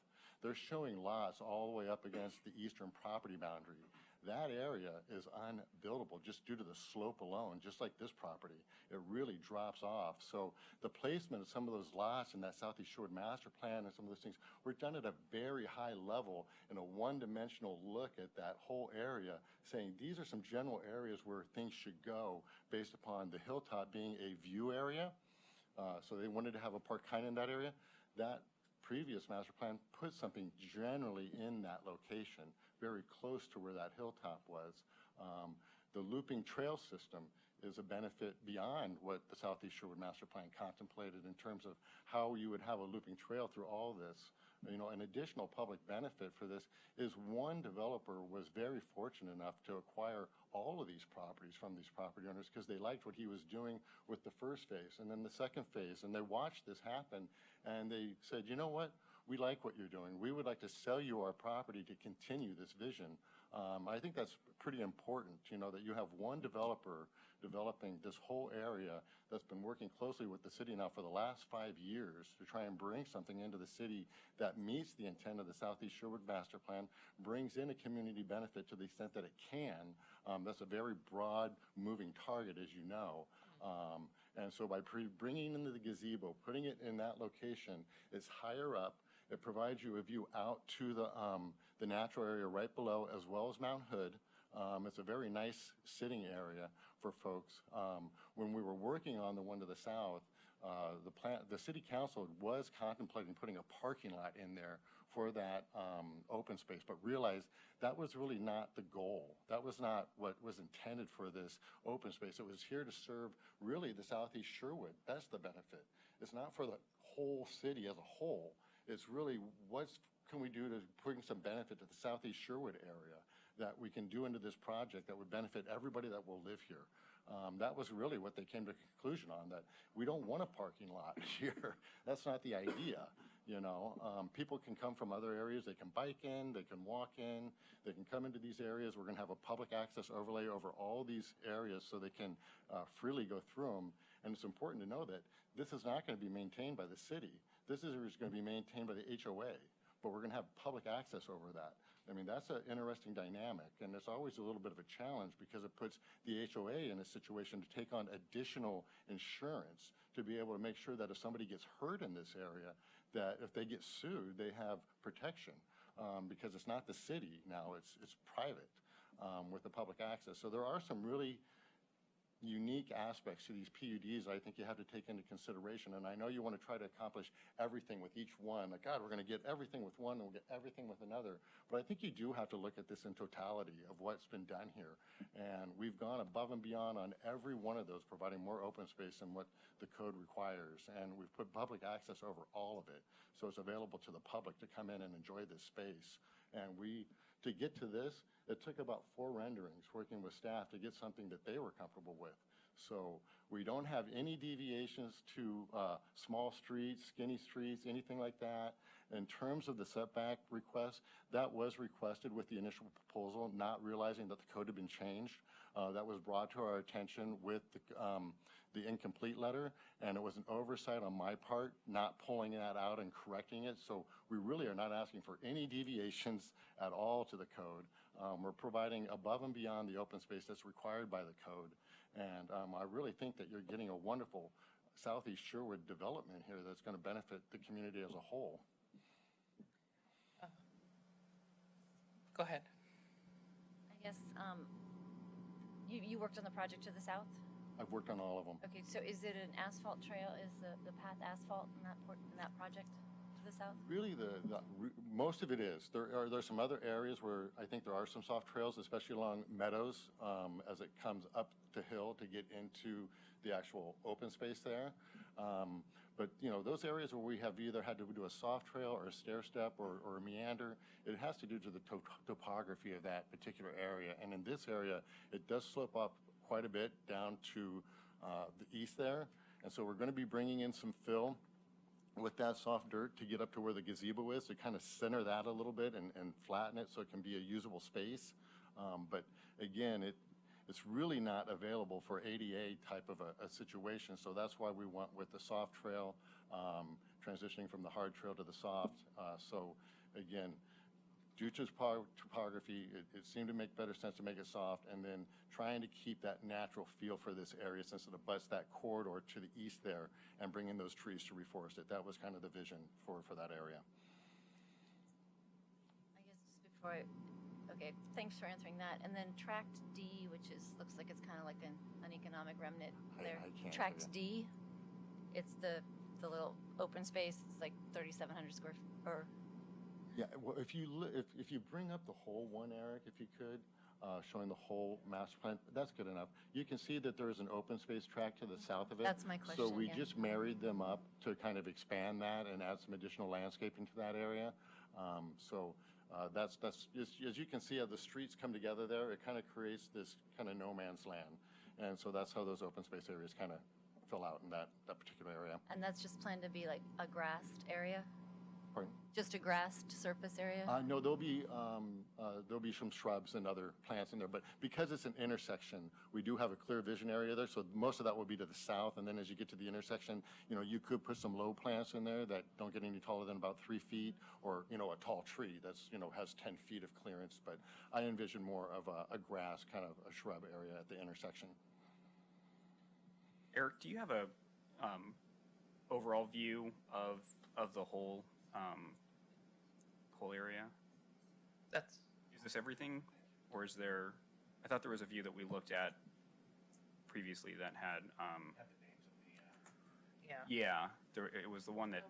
they're showing lots all the way up against the eastern property boundary. That area is unbuildable just due to the slope alone, just like this property. It really drops off. So the placement of some of those lots in that Southeast Sherwood Master Plan and some of those things were done at a very high level in a one-dimensional look at that whole area, saying these are some general areas where things should go based upon the hilltop being a view area. So they wanted to have a park kind in that area. That previous master plan put something generally in that location, very close to where that hilltop was. The looping trail system is a benefit beyond what the Southeast Sherwood Master Plan contemplated in terms of how you would have a looping trail through all this. An additional public benefit for this is one developer was very fortunate enough to acquire all of these properties from these property owners because they liked what he was doing with the first phase and then the second phase, and they watched this happen and they said, you know what, we like what you're doing. We would like to sell you our property to continue this vision. I think that's pretty important, that you have one developer developing this whole area that's been working closely with the city now for the last 5 years to try and bring something into the city that meets the intent of the Southeast Sherwood Master Plan, brings in a community benefit to the extent that it can. That's a very broad moving target, as you know. And so by bringing into the gazebo, putting it in that location, it's higher up. It provides you a view out to the natural area right below, as well as Mount Hood. It's a very nice sitting area for folks. When we were working on the one to the south, the city council was contemplating putting a parking lot in there for that open space, but realized that was really not the goal. That was not what was intended for this open space. It was here to serve really the Southeast Sherwood. That's the benefit. It's not for the whole city as a whole. It's really what can we do to bring some benefit to the Southeast Sherwood area. that we can do into this project that would benefit everybody that will live here. That was really what they came to a conclusion on, that we don't want a parking lot here. That's not the idea. You know, people can come from other areas. They can bike in, they can walk in, they can come into these areas. We're going to have a public access overlay over all these areas so they can freely go through them. And it's important to know that this is not going to be maintained by the city. This is going to be maintained by the HOA, but we're going to have public access over that. I mean, that's an interesting dynamic, and it's always a little bit of a challenge because it puts the HOA in a situation to take on additional insurance to be able to make sure that if somebody gets hurt in this area, that if they get sued, they have protection, because it's not the city now, it's private with the public access. So there are some really unique aspects to these PUDs I think you have to take into consideration. And I know you want to try to accomplish everything with each one. Like, God, we're going to get everything with one and we'll get everything with another. But I think you do have to look at this in totality of what's been done here. And we've gone above and beyond on every one of those, providing more open space than what the code requires. And we've put public access over all of it. So it's available to the public to come in and enjoy this space. And to get to this, it took about 4 renderings working with staff to get something that they were comfortable with. So we don't have any deviations to small streets, skinny streets, anything like that. In terms of the setback request, that was requested with the initial proposal, not realizing that the code had been changed. That was brought to our attention with the incomplete letter, and it was an oversight on my part, not pulling that out and correcting it. So we really are not asking for any deviations at all to the code. We're providing above and beyond the open space that's required by the code. And I really think that you're getting a wonderful Southeast Sherwood development here that's going to benefit the community as a whole. Go ahead. I guess you worked on the project to the south? I've worked on all of them. Okay, so is it an asphalt trail? Is the path asphalt in that project to the south? Really, most of it is. There's some other areas where I think there are some soft trails, especially along Meadows, as it comes up the hill to get into the actual open space there. But you know, those areas where we have either had to do a soft trail or a stair step or a meander, it has to do to the topography of that particular area. And in this area, it does slope up quite a bit down to the east there. And so we're going to be bringing in some fill with that soft dirt to get up to where the gazebo is, to kind of center that a little bit and flatten it so it can be a usable space. But again, it's really not available for ADA type of a situation. So that's why we went with the soft trail, transitioning from the hard trail to the soft. So again, due to topography, it seemed to make better sense to make it soft, and then trying to keep that natural feel for this area since it abuts that corridor to the east there and bring in those trees to reforest it. That was kind of the vision for that area. I guess just before okay, thanks for answering that. And then tract D, which looks like it's kind of like an economic remnant there. I can't Tract D, it's the little open space. It's like 3,700 square or. Yeah, well, if you bring up the whole one, Eric, if you could, showing the whole master plan, that's good enough. You can see that there is an open space tract to the south of it. That's my question, So we yeah. just married them up to kind of expand that and add some additional landscaping to that area. That's just, as you can see how the streets come together there, it kind of creates this kind of no man's land. And so that's how those open space areas kind of fill out in that particular area. And that's just planned to be like a grassed area? Pardon? Just a grassed surface area? No, there'll be some shrubs and other plants in there, but because it's an intersection, we do have a clear vision area there, so most of that will be to the south, and then as you get to the intersection, you know, you could put some low plants in there that don't get any taller than about 3 feet, or, you know, a tall tree that's, you know, has 10 feet of clearance, but I envision more of a grass, kind of a shrub area at the intersection. Eric, do you have a overall view of the whole area? Is this everything, or is there? I thought there was a view that we looked at previously that had. Yeah, it was the one that.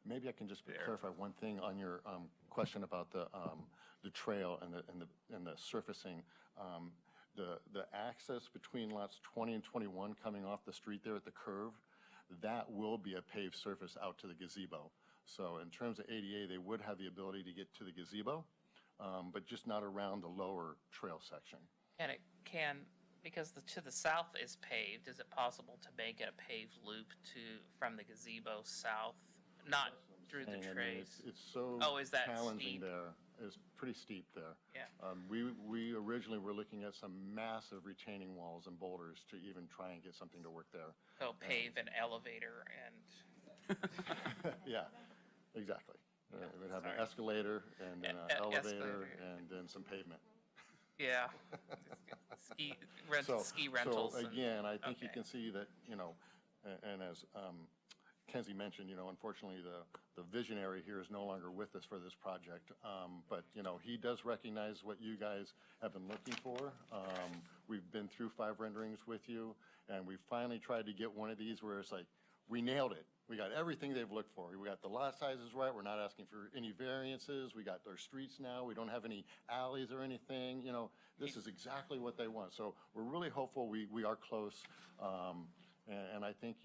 Maybe I can just clarify one thing on your question about the trail and the surfacing. The access between lots 20 and 21 coming off the street there at the curve, that will be a paved surface out to the gazebo. So in terms of ADA, they would have the ability to get to the gazebo, but just not around the lower trail section. And it can, because to the south is paved, is it possible to make it a paved loop from the gazebo south, not through the And I mean, trays? it's so Oh, is that challenging steep? there. It's pretty steep there. Yeah. We originally were looking at some massive retaining walls and boulders to even try and get something to work there. So pave an elevator and Yeah, exactly. We'd have an escalator and then an elevator escalator. and then some pavement. yeah, ski rentals. So again, I think you okay. can see that, and as Kenzie mentioned, unfortunately, the visionary here is no longer with us for this project. But, he does recognize what you guys have been looking for. We've been through 5 renderings with you, and we finally tried to get one of these where it's like, we nailed it. We got everything they've looked for. We got the lot sizes right. We're not asking for any variances. We got their streets now. We don't have any alleys or anything. This is exactly what they want. So we're really hopeful we are close. And I think,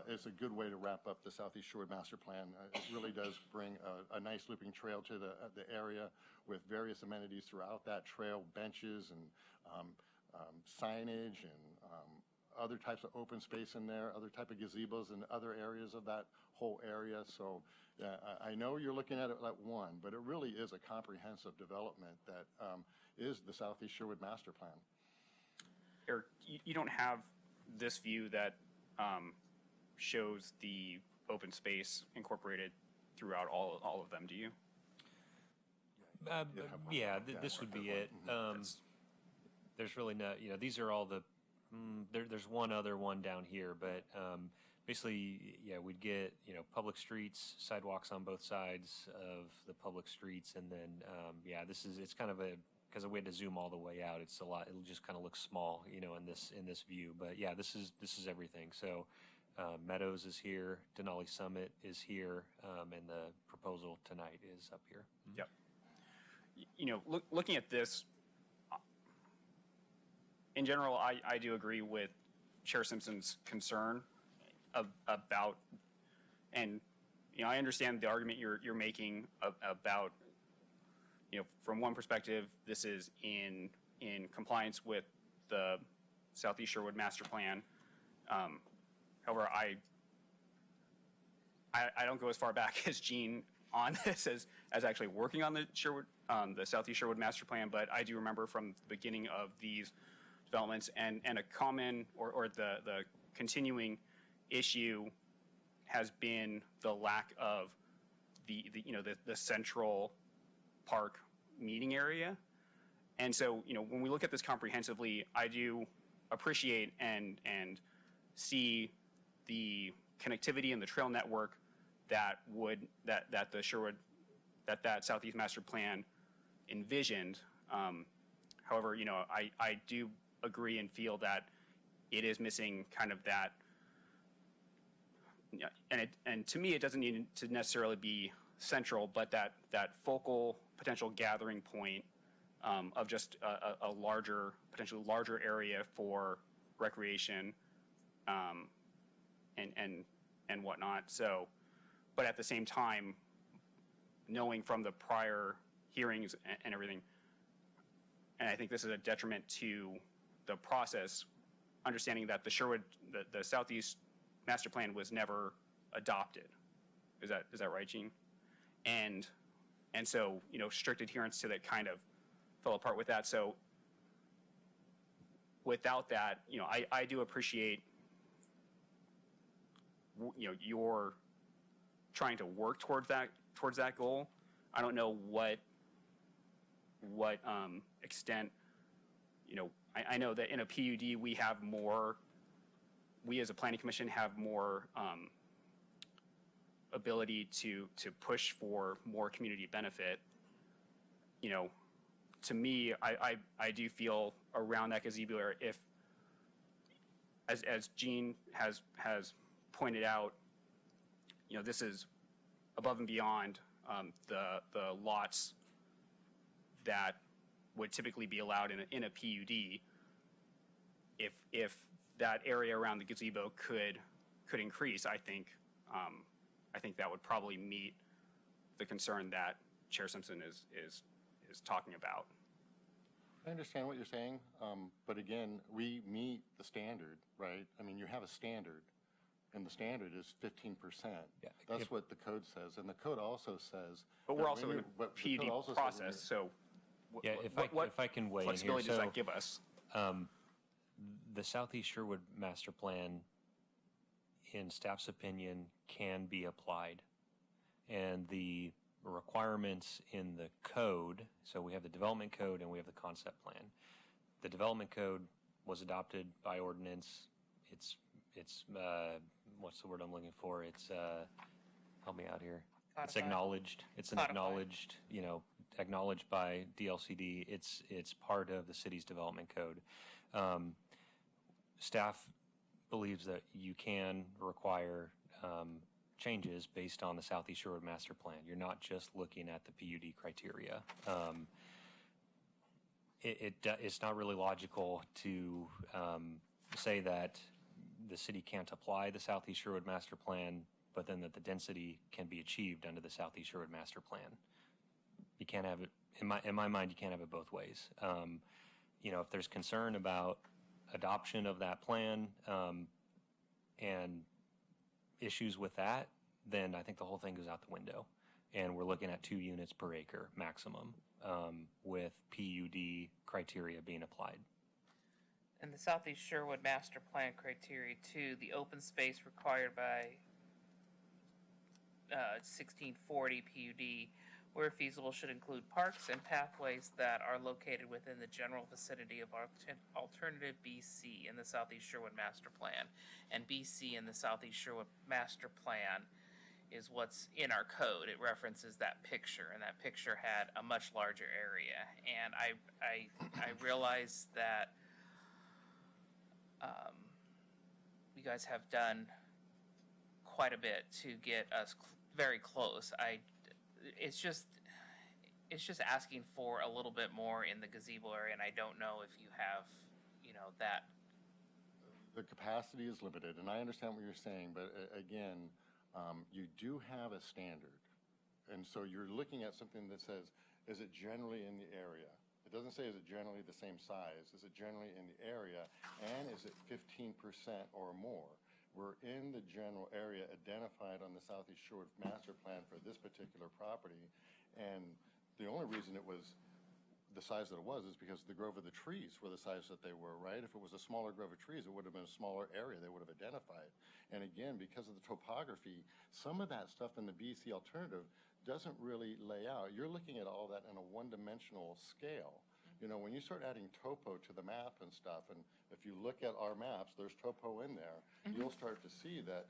it's a good way to wrap up the Southeast Sherwood Master Plan. It really does bring a nice looping trail to the area with various amenities throughout that trail, benches and signage and other types of open space in there, other type of gazebos in other areas of that whole area. So I know you're looking at it like one, but it really is a comprehensive development that is the Southeast Sherwood Master Plan. Eric, you don't have this view that shows the open space incorporated throughout all of them, do you? Yeah, this would be it. There's really not, these are all the, there's one other one down here, but basically, yeah, we'd get, public streets, sidewalks on both sides of the public streets, and then, yeah, it's kind of because we had to zoom all the way out, it's a lot, it'll just kind of look small, in this view, but yeah, this is everything. So Meadows is here, Denali Summit is here, and the proposal tonight is up here. Yep. Looking at this, in general, I do agree with Chair Simpson's concern about, and I understand the argument you're making about, from one perspective, this is in compliance with the Southeast Sherwood Master Plan. However, I don't go as far back as Gene on this as actually working on the Southeast Sherwood Master Plan, but I do remember from the beginning of these developments and a common or the continuing issue has been the lack of the central park meeting area. And so, when we look at this comprehensively, I do appreciate and see the connectivity and the trail network that the Sherwood, that Southeast Master Plan envisioned. However, I do agree and feel that it is missing kind of that, and to me, it doesn't need to necessarily be central, but that focal potential gathering point of just a potentially larger area for recreation and whatnot. So, but at the same time, knowing from the prior hearings and everything, and I think this is a detriment to the process, understanding that the Southeast Master Plan was never adopted. Is that right, Gene? And so, strict adherence to that kind of fell apart with that. So without that, I do appreciate, you're trying to work towards that goal. I don't know what extent, I know that in a PUD we as a planning commission have more ability to push for more community benefit. To me, I do feel around that gazebo area, if, as Gene has pointed out, this is above and beyond the lots that would typically be allowed in a PUD. If that area around the gazebo could increase, I think that would probably meet the concern that Chair Simpson is is talking about. I understand what you're saying, but again, we meet the standard, right? I mean, you have a standard, and the standard is 15%. Yeah, That's what the code says, and the code also says. But we're also in but a the code PUD also says when process, so Yeah, if I can weigh in here. flexibility does So, that give us? the Southeast Sherwood Master Plan, in staff's opinion, can be applied. And the requirements in the code, so we have the development code and we have the concept plan. The development code was adopted by ordinance. It's what's the word I'm looking for? It's help me out here. It's Codified. acknowledged. It's an Codified. acknowledged, acknowledged by DLCD. It's part of the city's development code. Staff believes that you can require changes based on the Southeast Sherwood Master Plan. You're not just looking at the PUD criteria. It's not really logical to say that the city can't apply the Southeast Sherwood Master Plan, but then that the density can be achieved under the Southeast Sherwood Master Plan. You can't have it, in my mind, you can't have it both ways. If there's concern about adoption of that plan and issues with that, then I think the whole thing goes out the window. And we're looking at 2 units per acre maximum with PUD criteria being applied. And the Southeast Sherwood Master Plan criteria too, the open space required by 1640 PUD, where feasible, should include parks and pathways that are located within the general vicinity of alternative BC in the Southeast Sherwood Master Plan. And BC in the Southeast Sherwood Master Plan is what's in our code. It references that picture, and that picture had a much larger area. And I realize that you guys have done quite a bit to get us very close. It's just asking for a little bit more in the gazebo area, and I don't know if you have, that. The capacity is limited, and I understand what you're saying, but again, you do have a standard. And so you're looking at something that says, is it generally in the area? It doesn't say, is it generally the same size? Is it generally in the area? And is it 15% or more? We're in the general area identified on the Southeast Sherwood Master Plan for this particular property. And the only reason it was the size that it was is because the grove of the trees were the size that they were, right? If it was a smaller grove of trees, it would have been a smaller area they would have identified. And again, because of the topography, some of that stuff in the BC alternative doesn't really lay out. You're looking at all that in a one-dimensional scale. When you start adding topo to the map and stuff, and if you look at our maps, there's topo in there, you'll start to see that,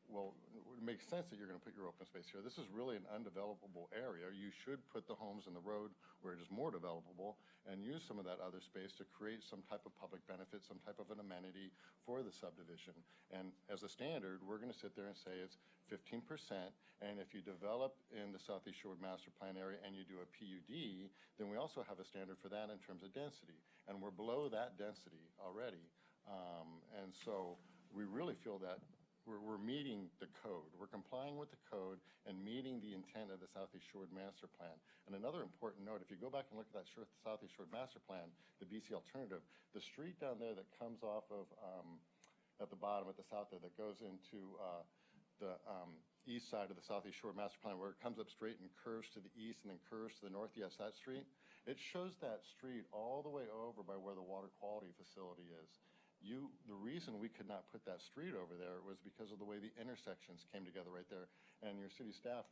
well, it makes sense that you're going to put your open space here. This is really an undevelopable area. You should put the homes in the road where it is more developable and use some of that other space to create some type of public benefit, some type of an amenity for the subdivision. And as a standard, we're going to sit there and say it's 15%. And if you develop in the Southeast Sherwood Master Plan area and you do a PUD, then we also have a standard for that in terms of density. And we're below that density already. And so we really feel that we're meeting the code. We're complying with the code and meeting the intent of the Southeast Sherwood Master Plan. And another important note, if you go back and look at that Southeast Sherwood Master Plan, the BC alternative, the street down there that comes off of, at the bottom, at the south there, that goes into the east side of the Southeast Sherwood Master Plan, where it comes up straight and curves to the east and then curves to the north, yes, that street, it shows that street all the way over by where the water quality facility is. The reason we could not put that street over there was because of the way the intersections came together right there. And your city staff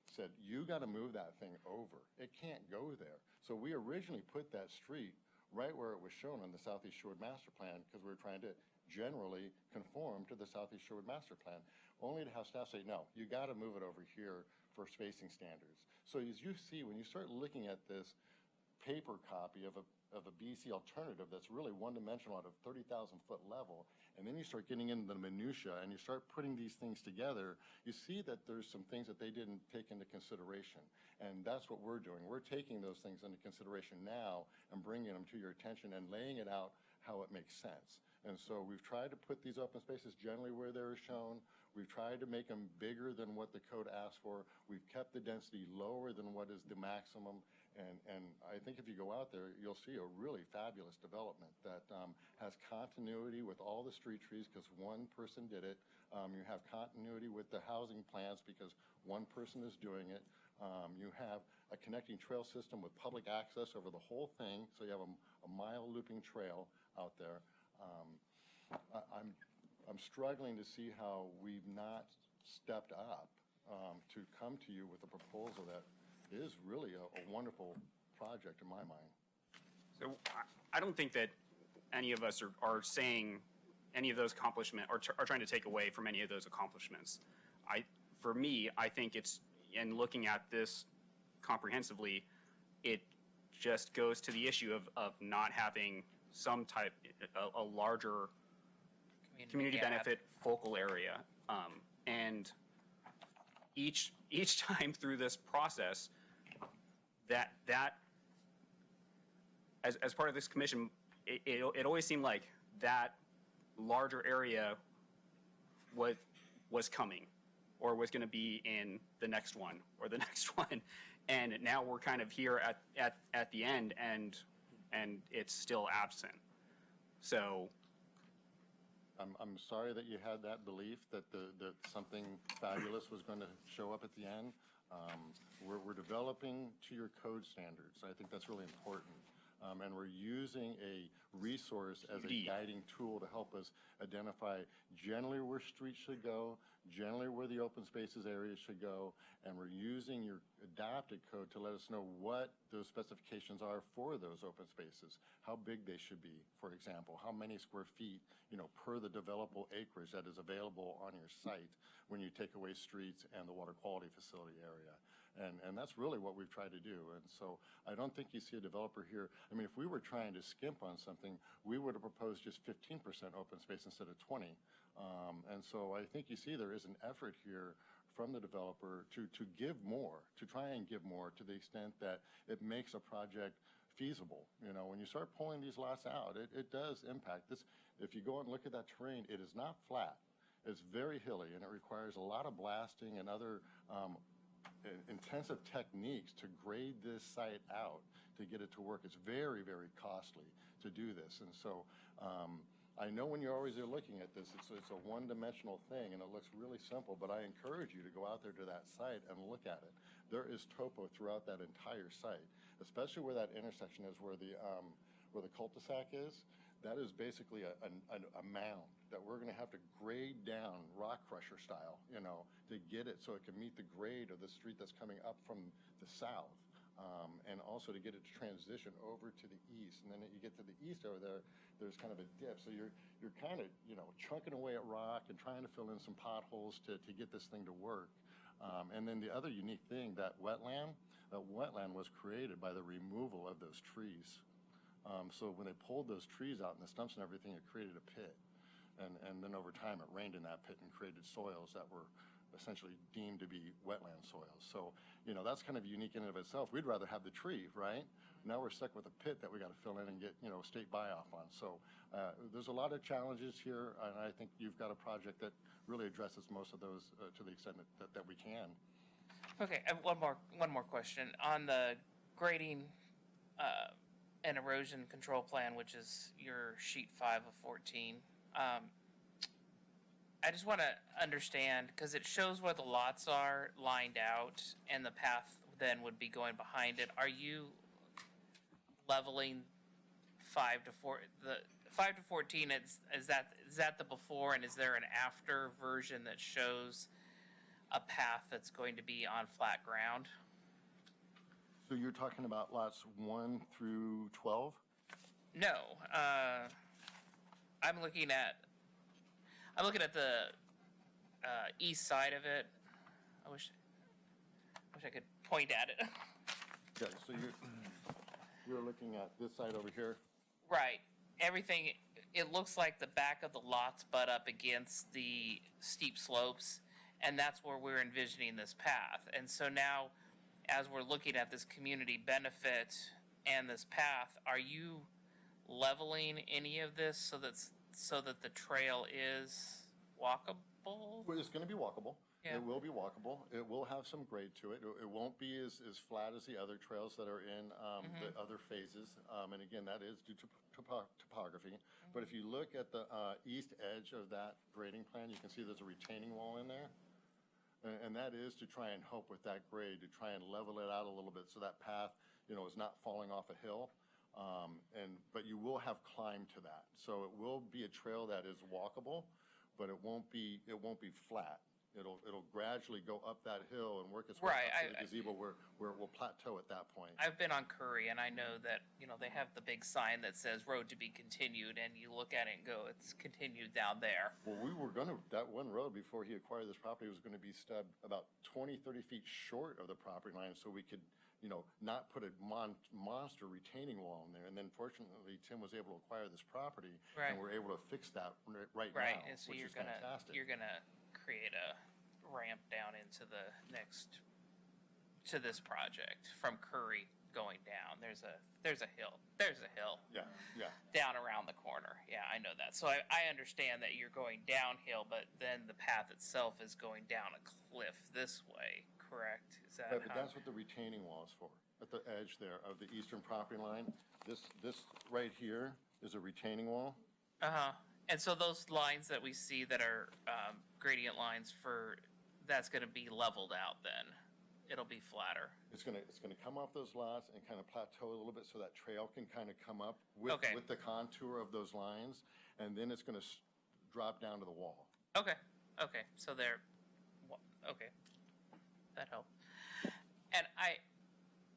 said, you got to move that thing over. It can't go there. So we originally put that street right where it was shown on the Southeast Sherwood Master Plan because we were trying to generally conform to the Southeast Sherwood Master Plan, only to have staff say, no, you got to move it over here for spacing standards. So as you see, when you start looking at this paper copy of a BC alternative that's really one-dimensional at a 30,000 foot level, and then you start getting into the minutia and you start putting these things together, you see that there's some things that they didn't take into consideration. And that's what we're doing. We're taking those things into consideration now and bringing them to your attention and laying it out how it makes sense. And so we've tried to put these open spaces generally where they're shown. We've tried to make them bigger than what the code asks for. We've kept the density lower than what is the maximum. And I think if you go out there, you'll see a really fabulous development that has continuity with all the street trees because one person did it. You have continuity with the housing plans because one person is doing it. You have a connecting trail system with public access over the whole thing, so you have a mile looping trail out there. I'm struggling to see how we've not stepped up to come to you with a proposal that is really a wonderful project in my mind. So I don't think that any of us are saying any of those accomplishments or are trying to take away from any of those accomplishments. For me, I think it's, in looking at this comprehensively, it just goes to the issue of not having some type, a larger community benefit focal area. And each time through this process, that as part of this commission, it always seemed like that larger area was coming, or was going to be in the next one or the next one, and now we're kind of here at the end, and it's still absent. So I'm sorry that you had that belief that that something fabulous was going to show up at the end. We're developing to your code standards. I think that's really important. And we're using a resource as a guiding tool to help us identify generally where streets should go, generally where the open spaces areas should go, and we're using your adapted code to let us know what those specifications are for those open spaces, how big they should be, for example, how many square feet, per the developable acreage that is available on your site when you take away streets and the water quality facility area. And that's really what we've tried to do. And so I don't think you see a developer here. I mean, if we were trying to skimp on something, we would have proposed just 15% open space instead of 20. And so I think you see there is an effort here from the developer to give more, to try and give more to the extent that it makes a project feasible. When you start pulling these lots out, it does impact this. If you go and look at that terrain, it is not flat. It's very hilly, and it requires a lot of blasting and other intensive techniques to grade this site out to get it to work. It's very, very costly to do this. And so I know when you're always looking at this, it's a one-dimensional thing, and it looks really simple, but I encourage you to go out there to that site and look at it. There is topo throughout that entire site, especially where that intersection is, where the cul-de-sac is. That is basically a mound that we're going to have to grade down rock crusher style, to get it so it can meet the grade of the street that's coming up from the south, and also to get it to transition over to the east. And then you get to the east over there, there's kind of a dip. So you're kind of, chunking away at rock and trying to fill in some potholes to get this thing to work. And then the other unique thing, that wetland was created by the removal of those trees. So when they pulled those trees out and the stumps and everything, it created a pit. And then over time, it rained in that pit and created soils that were essentially deemed to be wetland soils. So, that's kind of unique in and of itself. We'd rather have the tree, right? Now we're stuck with a pit that we got to fill in and get, state buy-off on. So there's a lot of challenges here, and I think you've got a project that really addresses most of those to the extent that we can. Okay, and one more question. On the grading and erosion control plan, which is your sheet 5 of 14, I just want to understand, because it shows where the lots are lined out and the path then would be going behind it. Are you leveling 5 to 4? The 5 to 14, is that the before, and is there an after version that shows a path that's going to be on flat ground? So you're talking about lots 1 through 12? No, I'm looking at the east side of it. I wish I could point at it. Okay, so you're looking at this side over here? Right. Everything, it looks like the back of the lots butt up against the steep slopes, and that's where we're envisioning this path. And so now, as we're looking at this community benefit and this path, are you leveling any of this so that the trail is walkable? Well, it's going to be walkable. Yeah. It will be walkable. It will have some grade to it. It won't be as flat as the other trails that are in the other phases. And again, that is due to topography. But if you look at the east edge of that grading plan, you can see there's a retaining wall in there. And that is to try and help with that grade, to try and level it out a little bit so that path, is not falling off a hill. But you will have climb to that. So it will be a trail that is walkable, but it won't be flat. It'll gradually go up that hill and work its way Right, up to the gazebo where it will plateau at that point. I've been on Curry, and I know that, they have the big sign that says road to be continued, and you look at it and go, it's continued down there. Well, we were that one road before he acquired this property was going to be stubbed about 20, 30 feet short of the property line so we could, not put a monster retaining wall in there. And then fortunately, Tim was able to acquire this property, Right. and we're able to fix that right Right, now, and so which you're is fantastic. gonna create a ramp down into the to this project from Curry going down. There's a hill. Yeah. Down around the corner. Yeah, I know that. So I understand that you're going downhill, but then the path itself is going down a cliff this way, correct? Is that Right, but that's what the retaining wall is for, at the edge there of the eastern property line. This right here is a retaining wall. Uh-huh. And so those lines that we see that are gradient lines that's going to be leveled out then. It'll be flatter. It's gonna come off those lots and kind of plateau a little bit so that trail can kind of come up with the contour of those lines, and then it's gonna drop down to the wall. Okay. So that helped. And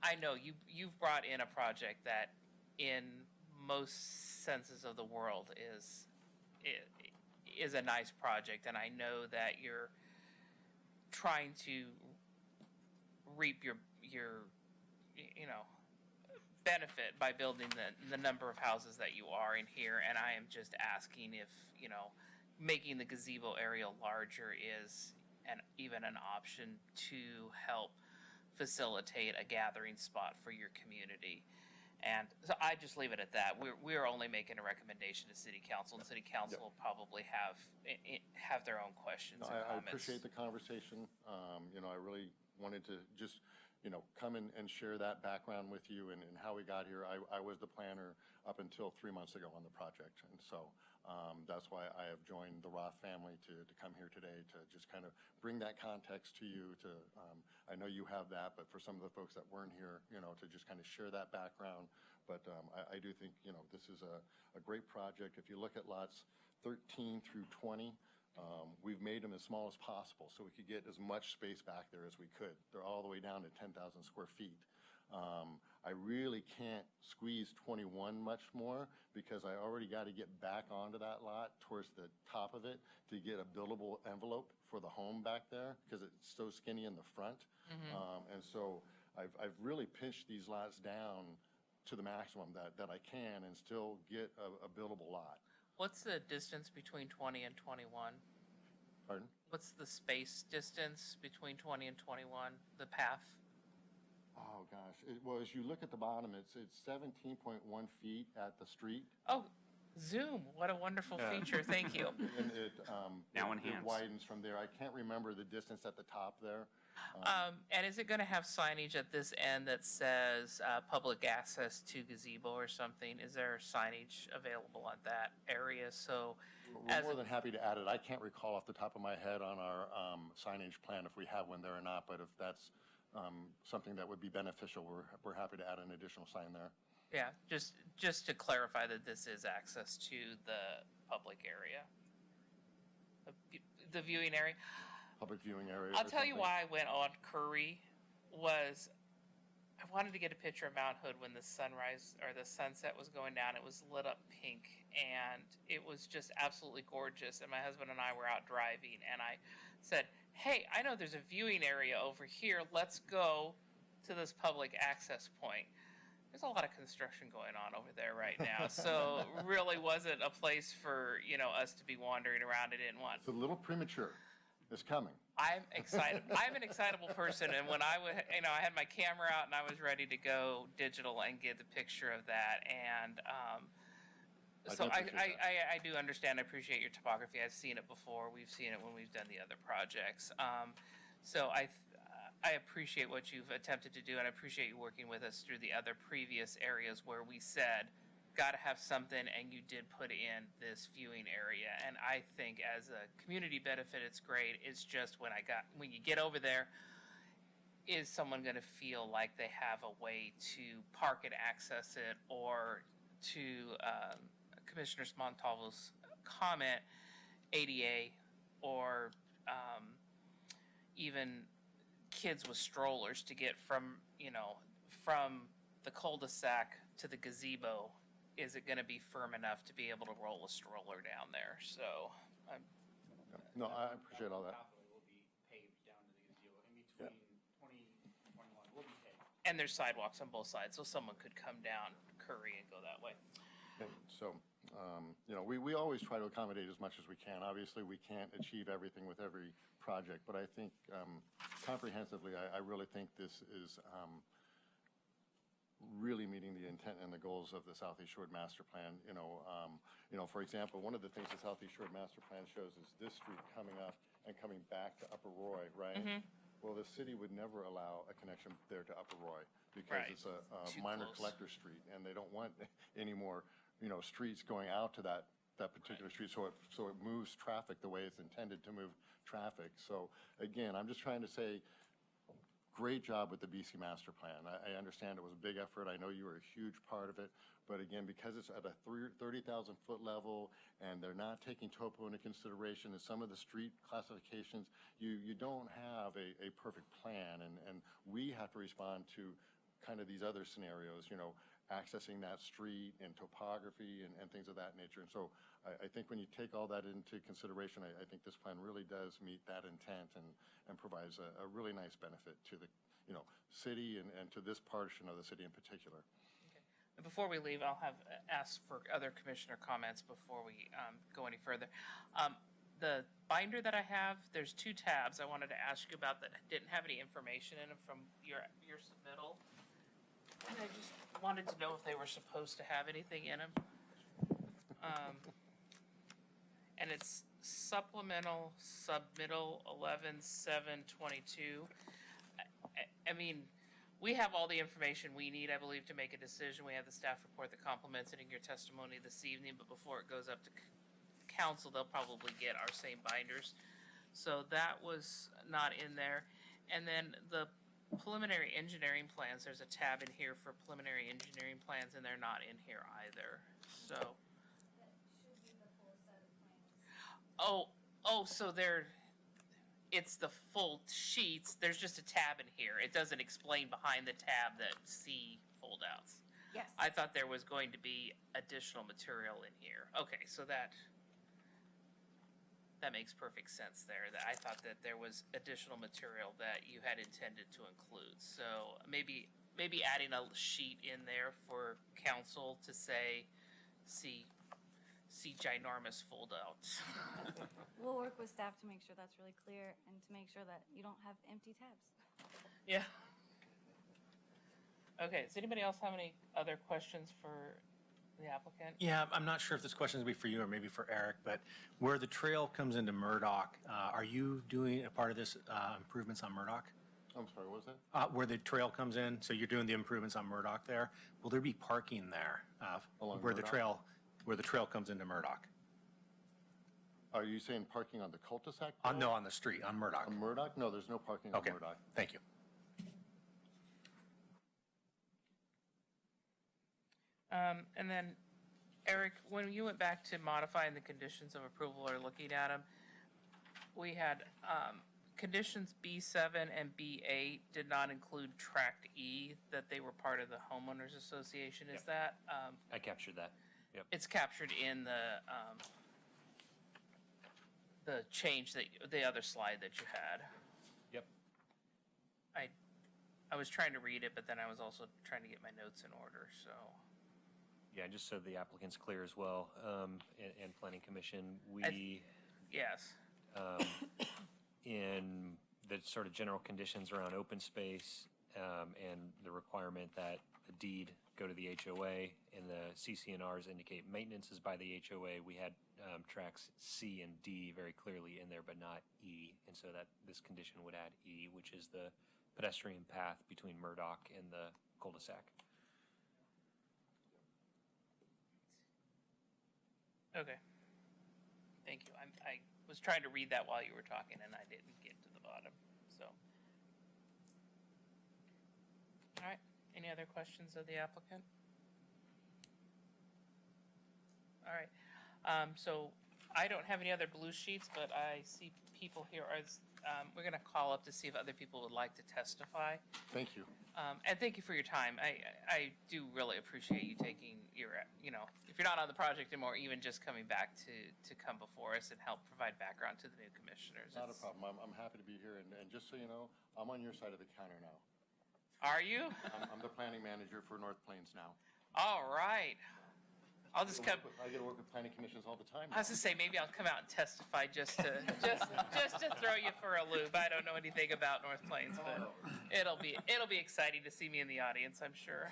I know you've brought in a project that in most senses of the world is a nice project, and I know that you're trying to reap your benefit by building the number of houses that you are in here, and I am just asking if making the gazebo area larger is even an option to help facilitate a gathering spot for your community. And so I just leave it at that. We're only making a recommendation to City Council, and City Council will probably have their own questions and I comments. appreciate the conversation. I really wanted to just, come and share that background with you and how we got here. I was the planner up until 3 months ago on the project, and so that's why I have joined the Roth family to come here today to just kind of bring that context to you. I know you have that, but for some of the folks that weren't here, to just kind of share that background. But I do think, this is a great project. If you look at lots 13 through 20, we've made them as small as possible so we could get as much space back there as we could. They're all the way down to 10,000 square feet. I really can't squeeze 21 much more because I already got to get back onto that lot towards the top of it to get a buildable envelope for the home back there because it's so skinny in the front. And so I've really pinched these lots down to the maximum that I can and still get a buildable lot. What's the distance between 20 and 21? Pardon? What's the space distance between 20 and 21, the path? Oh, gosh. Well, as you look at the bottom, it's 17.1 feet at the street. Oh, Zoom. What a wonderful feature. Thank you. And it Now it enhanced. widens from there. I can't remember the distance at the top there. And is it going to have signage at this end that says public access to gazebo or something? Is there signage available at that area? So, We're more than happy to add it. I can't recall off the top of my head on our signage plan if we have one there or not, but if that's something that would be beneficial, we're happy to add an additional sign there. yeah, just to clarify that this is access to the public area, the viewing area. Public viewing area. I'll tell you why I went on Curry was I wanted to get a picture of Mount Hood when the sunrise or the sunset was going down. It was lit up pink and it was just absolutely gorgeous. And my husband and I were out driving and I said, hey, I know there's a viewing area over here. Let's go to this public access point. There's a lot of construction going on over there right now. So really wasn't a place for, us to be wandering around. I didn't want. It's a little premature. It's coming. I'm excited. I'm an excitable person, and when I had my camera out and I was ready to go digital and get the picture of that. And So appreciate that. I do understand, I appreciate your topography. I've seen it before. We've seen it when we've done the other projects. So I appreciate what you've attempted to do, and I appreciate you working with us through the other previous areas where we said, got to have something, and you did put in this viewing area. And I think as a community benefit, it's great. It's just when you get over there, is someone going to feel like they have a way to park and access it, or to Commissioner Montalvo's comment, ADA, or even kids with strollers to get from the cul-de-sac to the gazebo. Is it going to be firm enough to be able to roll a stroller down there? So, No, I appreciate all that. Pathway will be paved down to the gazebo in between 20 and 21 will be paved. and there's sidewalks on both sides, so someone could come down Curry and go that way. And so, we always try to accommodate as much as we can. Obviously, we can't achieve everything with every project, but I think comprehensively, I really think this is really meeting the intent and the goals of the Southeast Shore Master Plan. For example, one of the things the Southeast Shore Master Plan shows is this street coming up and coming back to Upper Roy, right? Mhm. Well, the city would never allow a connection there to Upper Roy because Right. it's a Too minor close. collector street, and they don't want any more, streets going out to that particular street, so it moves traffic the way it's intended to move traffic. So again, I'm just trying to say, great job with the BC Master Plan. I understand it was a big effort. I know you were a huge part of it, but again, because it's at a 30,000 foot level and they're not taking topo into consideration in some of the street classifications, you don't have a perfect plan, and we have to respond to kind of these other scenarios, accessing that street and topography and things of that nature. And so I think when you take all that into consideration, I think this plan really does meet that intent and provides a really nice benefit to the city and to this portion of the city in particular. And before we leave, I'll ask for other commissioner comments before we go any further. The binder that I have, there's 2 tabs I wanted to ask you about that didn't have any information in them from your submittal. And I just wanted to know if they were supposed to have anything in them. And it's supplemental submittal 11/7/22. I mean, we have all the information we need, I believe, to make a decision. We have the staff report that complements it in your testimony this evening, but before it goes up to council, they'll probably get our same binders. So that was not in there. And then the preliminary engineering plans, there's a tab in here for preliminary engineering plans, and they're not in here either. So. That should be the full set of plans. So it's the full sheets. There's just a tab in here. It doesn't explain behind the tab that C foldouts. Yes. I thought there was going to be additional material in here. Okay, so that makes perfect sense there. That I thought that there was additional material that you had intended to include. So maybe adding a sheet in there for council to say, see ginormous foldouts. We'll work with staff to make sure that's really clear and to make sure that you don't have empty tabs. Yeah. Okay, does anybody else have any other questions for the applicant? Yeah, I'm not sure if this question is be for you or maybe for Eric, but where the trail comes into Murdoch, are you doing a part of this improvements on Murdoch? I'm sorry, what was that? Where the trail comes in, so you're doing the improvements on Murdoch there. Will there be parking there Along where Murdoch? the trail comes into Murdoch? Are you saying parking on the cul-de-sac? No, on the street, on Murdoch. On Murdoch? No, there's no parking on Okay, Murdoch. thank you. And then, Eric, when you went back to modifying the conditions of approval or looking at them, we had conditions B7 and B8 did not include Tract E, that they were part of the homeowners association. Is that? I captured that. Yep. It's captured in the change that the other slide that you had. Yep. I was trying to read it, but then I was also trying to get my notes in order, so. Yeah, just so the applicant's clear as well, and Planning Commission, Yes. In the sort of general conditions around open space, and the requirement that the deed go to the HOA, and the CCNRs indicate maintenance is by the HOA. We had tracks C and D very clearly in there, but not E, and so that this condition would add E, which is the pedestrian path between Murdoch and the cul-de-sac. Okay. Thank you. I was trying to read that while you were talking, and I didn't get to the bottom, so. All right. Any other questions of the applicant? All right. So I don't have any other blue sheets, but I see people here. We're going to call up to see if other people would like to testify. Thank you. And thank you for your time. I do really appreciate you taking your, if you're not on the project anymore, even just coming back to come before us and help provide background to the new commissioners. Not a problem. I'm happy to be here. And just so you know, I'm on your side of the counter now. Are you? I'm the planning manager for North Plains now. All right. I'll just come. I get to work with planning commissions all the time. I was gonna say maybe I'll come out and testify just to throw you for a loop. I don't know anything about North Plains, but it'll be exciting to see me in the audience, I'm sure.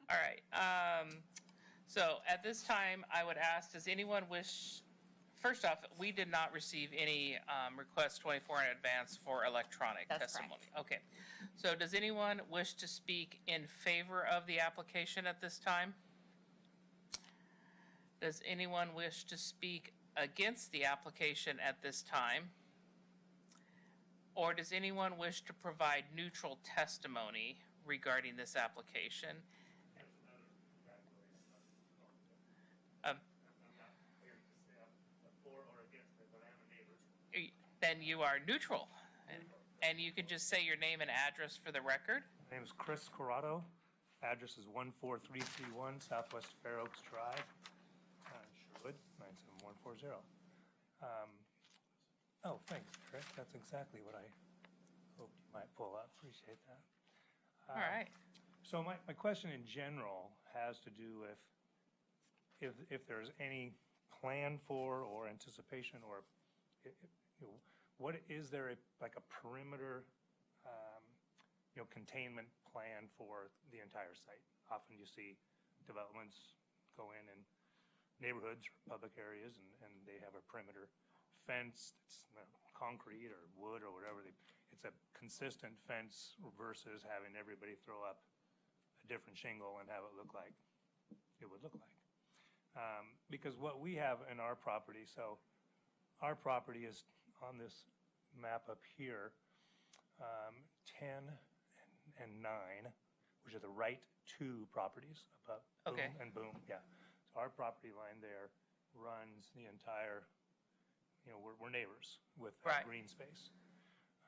All right. So at this time, I would ask: does anyone wish? First off, we did not receive any requests 24 in advance for electronic testimony. Okay. So does anyone wish to speak in favor of the application at this time? Does anyone wish to speak against the application at this time? Or does anyone wish to provide neutral testimony regarding this application? Then you are neutral. And you can just say your name and address for the record. My name is Chris Corrado. Address is 14331 Southwest Fair Oaks Drive, Sherwood, 97140. Oh, thanks, Eric. That's exactly what I hoped you might pull up. Appreciate that. All right. So my question in general has to do with if there's any plan for or anticipation or what is there like a perimeter, containment plan for the entire site? Often you see developments go in neighborhoods or public areas, and they have a perimeter fence that's concrete or wood or whatever. It's a consistent fence versus having everybody throw up a different shingle and have it look like it would look like. Because what we have in our property, so our property is on this map up here, 10 and 9, which are the right two properties above. Okay. Boom and boom, yeah. So our property line there runs the entire, we're neighbors with right. Green space.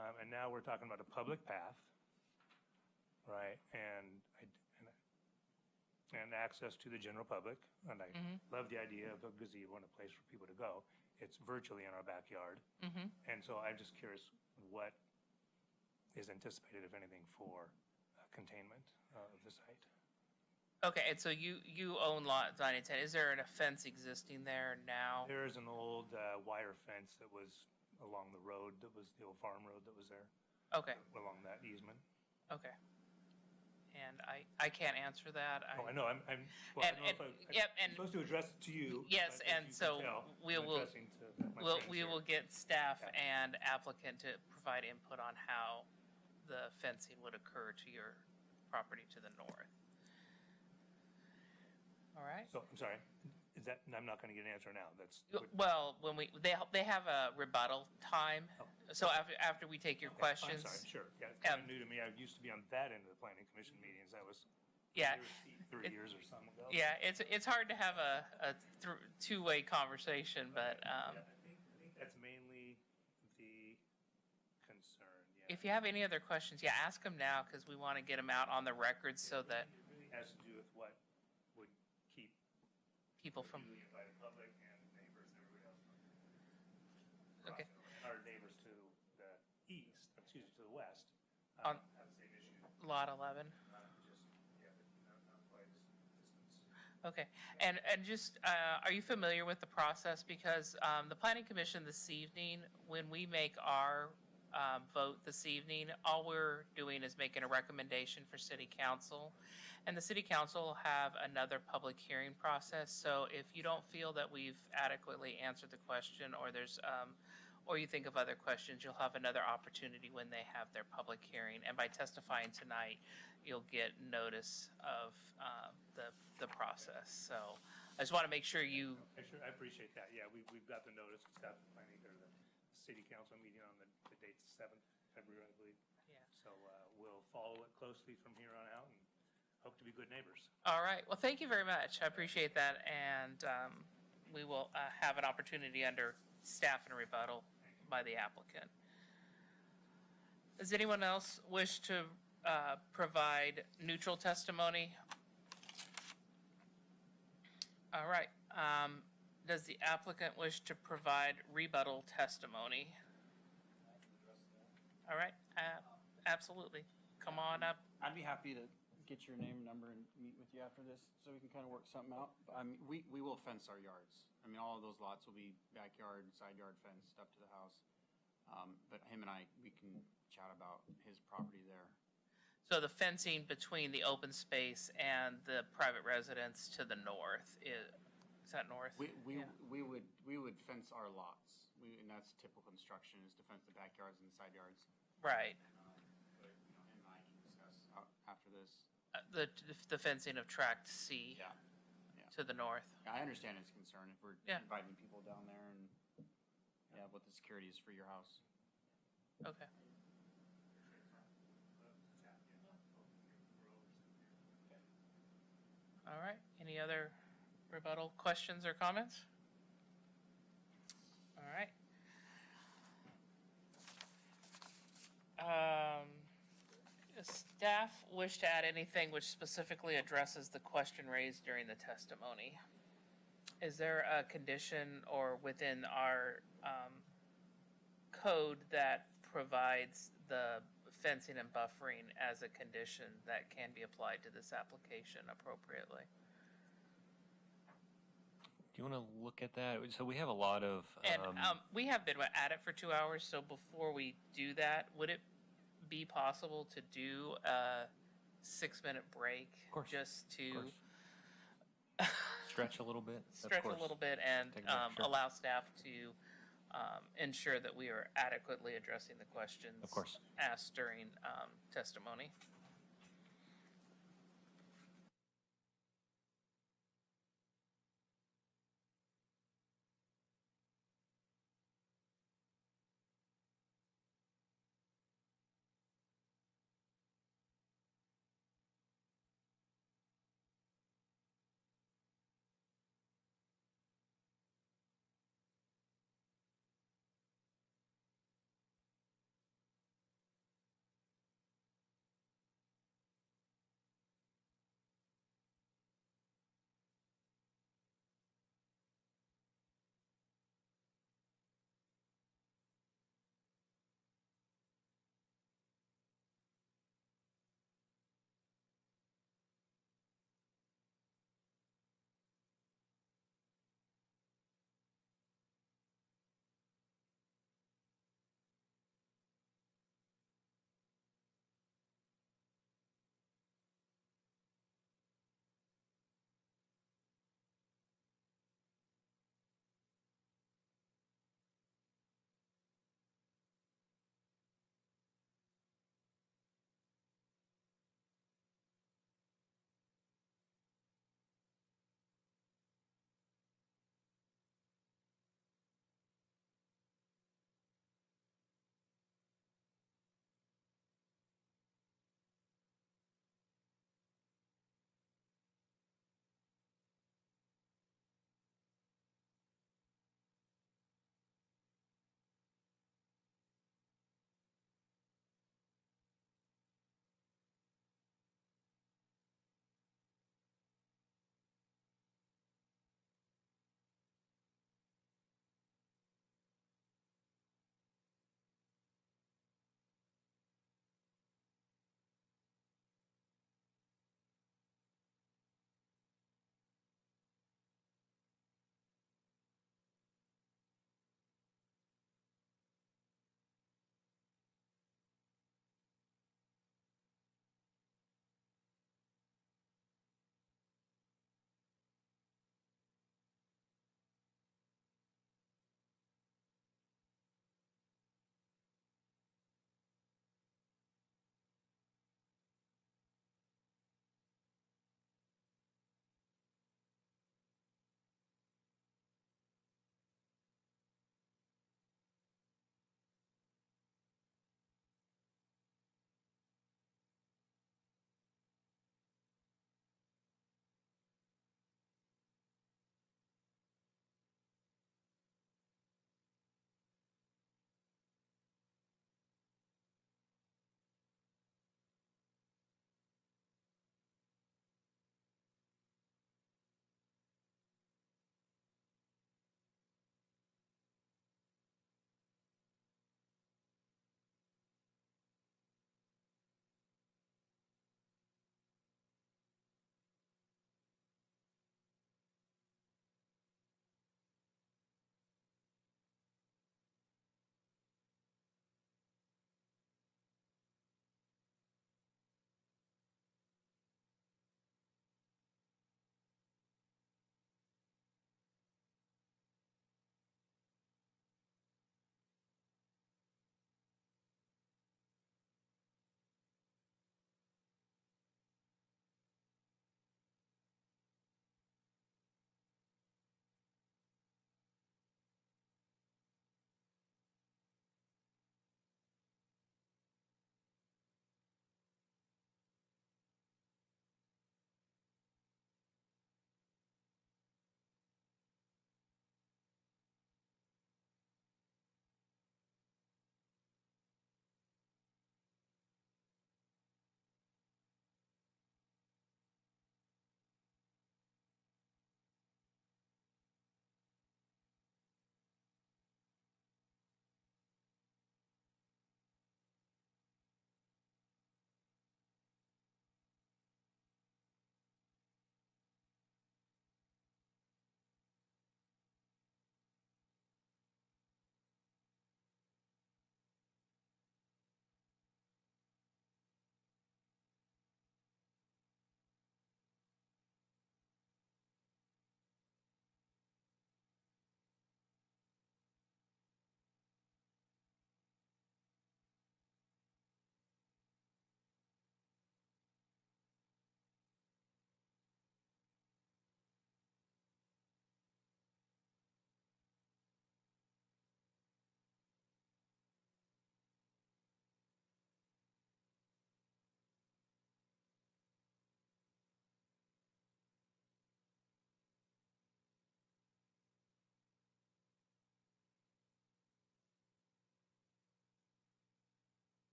And now we're talking about a public path, right? And access to the general public. And I love the idea of a gazebo and a place for people to go. It's virtually in our backyard. And so I'm just curious what is anticipated, if anything, for containment of the site. Okay, and so you own lot 9 and 10. Is there a fence existing there now? There is an old wire fence that was along the road, that was the old farm road that was there. Okay. Along that easement. Okay. And I can't answer that. I know. I'm supposed to address it to you. Yes, and so we will get staff Okay. and applicant to provide input on how the fencing would occur to your property to the north. All right. So I'm sorry. Is that? I'm not going to get an answer now. That's well, when they have a rebuttal time. Oh. So after we take your questions. I'm sorry. Sure. Yeah, it's kind of new to me. I used to be on that end of the planning commission meetings. That was 3 years or something ago. Yeah, it's hard to have a two-way conversation, but I think that's mainly the concern. Yeah. if you have any other questions, ask them now because we want to get them out on the record so that it really has to do with what would keep people from. By the public and neighbors and everybody else. Okay. And our neighbors to the east, to the west, On- have the same issue. Lot 11. Not quite as distance. Okay, and just, are you familiar with the process? Because the Planning Commission this evening, when we make our vote this evening. All we're doing is making a recommendation for City Council. And the City Council will have another public hearing process. So if you don't feel that we've adequately answered the question, or or you think of other questions, you'll have another opportunity when they have their public hearing. And by testifying tonight, you'll get notice of the process. So I just want to make sure you. I appreciate that. Yeah, we've got the notice, staff planning, or the city council meeting on the date 7th February, I believe. Yeah. So we'll follow it closely from here on out and hope to be good neighbors. All right. Well, thank you very much. I appreciate that. And we will have an opportunity under staff and rebuttal by the applicant. Does anyone else wish to provide neutral testimony? All right. Does the applicant wish to provide rebuttal testimony? All right. Absolutely. Come on up. I'd be happy to get your name and number and meet with you after this so we can kind of work something out. We will fence our yards. I mean, all of those lots will be backyard and side yard fenced up to the house. But him and we can chat about his property there. So the fencing between the open space and the private residence to the north is that north? We would fence our lots. And that's typical construction, is to fence the backyards and side yards. Right. But him and I can discuss after this. The fencing of tract C. Yeah. To the north. I understand his concern if we're inviting people down there and what the security is for your house. Okay. All right. Any other rebuttal questions or comments? All right. Does staff wish to add anything which specifically addresses the question raised during the testimony? Is there a condition or within our code that provides the fencing and buffering as a condition that can be applied to this application appropriately? Do you want to look at that? So we have a lot of. And we have been at it for 2 hours, so before we do that, would it be possible to do a 6-minute break? Of course. Just to stretch a little bit? Stretch a little bit and sure. allow staff to ensure that we are adequately addressing the questions Of course. asked during testimony.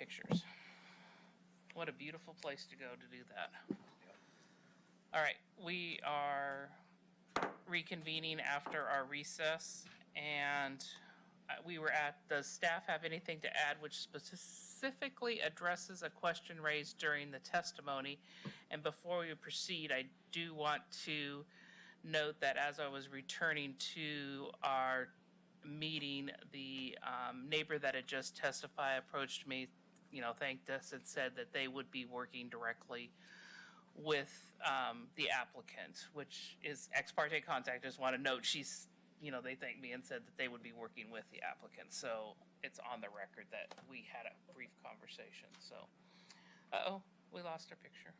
pictures. What a beautiful place to go to do that. All right, we are reconvening after our recess, and does staff have anything to add which specifically addresses a question raised during the testimony? And before we proceed, I do want to note that as I was returning to our meeting, the neighbor that had just testified approached me, thanked us and said that they would be working directly with the applicant, which is ex parte contact. I just want to note they thanked me and said that they would be working with the applicant. So it's on the record that we had a brief conversation. So, we lost our picture.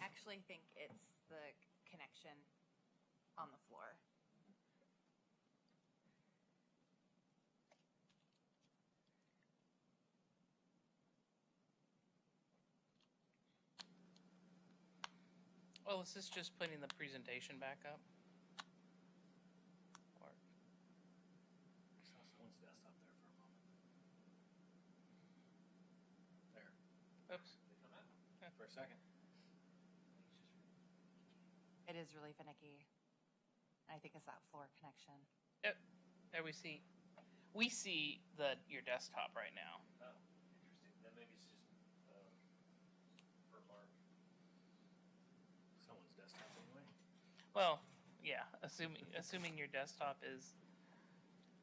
I actually think it's the connection on the floor. Well, is this just putting the presentation back up? Or I saw someone's desktop there for a moment. There. Oops. They come out for a second. It is really finicky. I think it's that floor connection. Yep. There we see your desktop right now. Oh, interesting. Then maybe it's just per mark. Someone's desktop anyway. Well, yeah, assuming your desktop is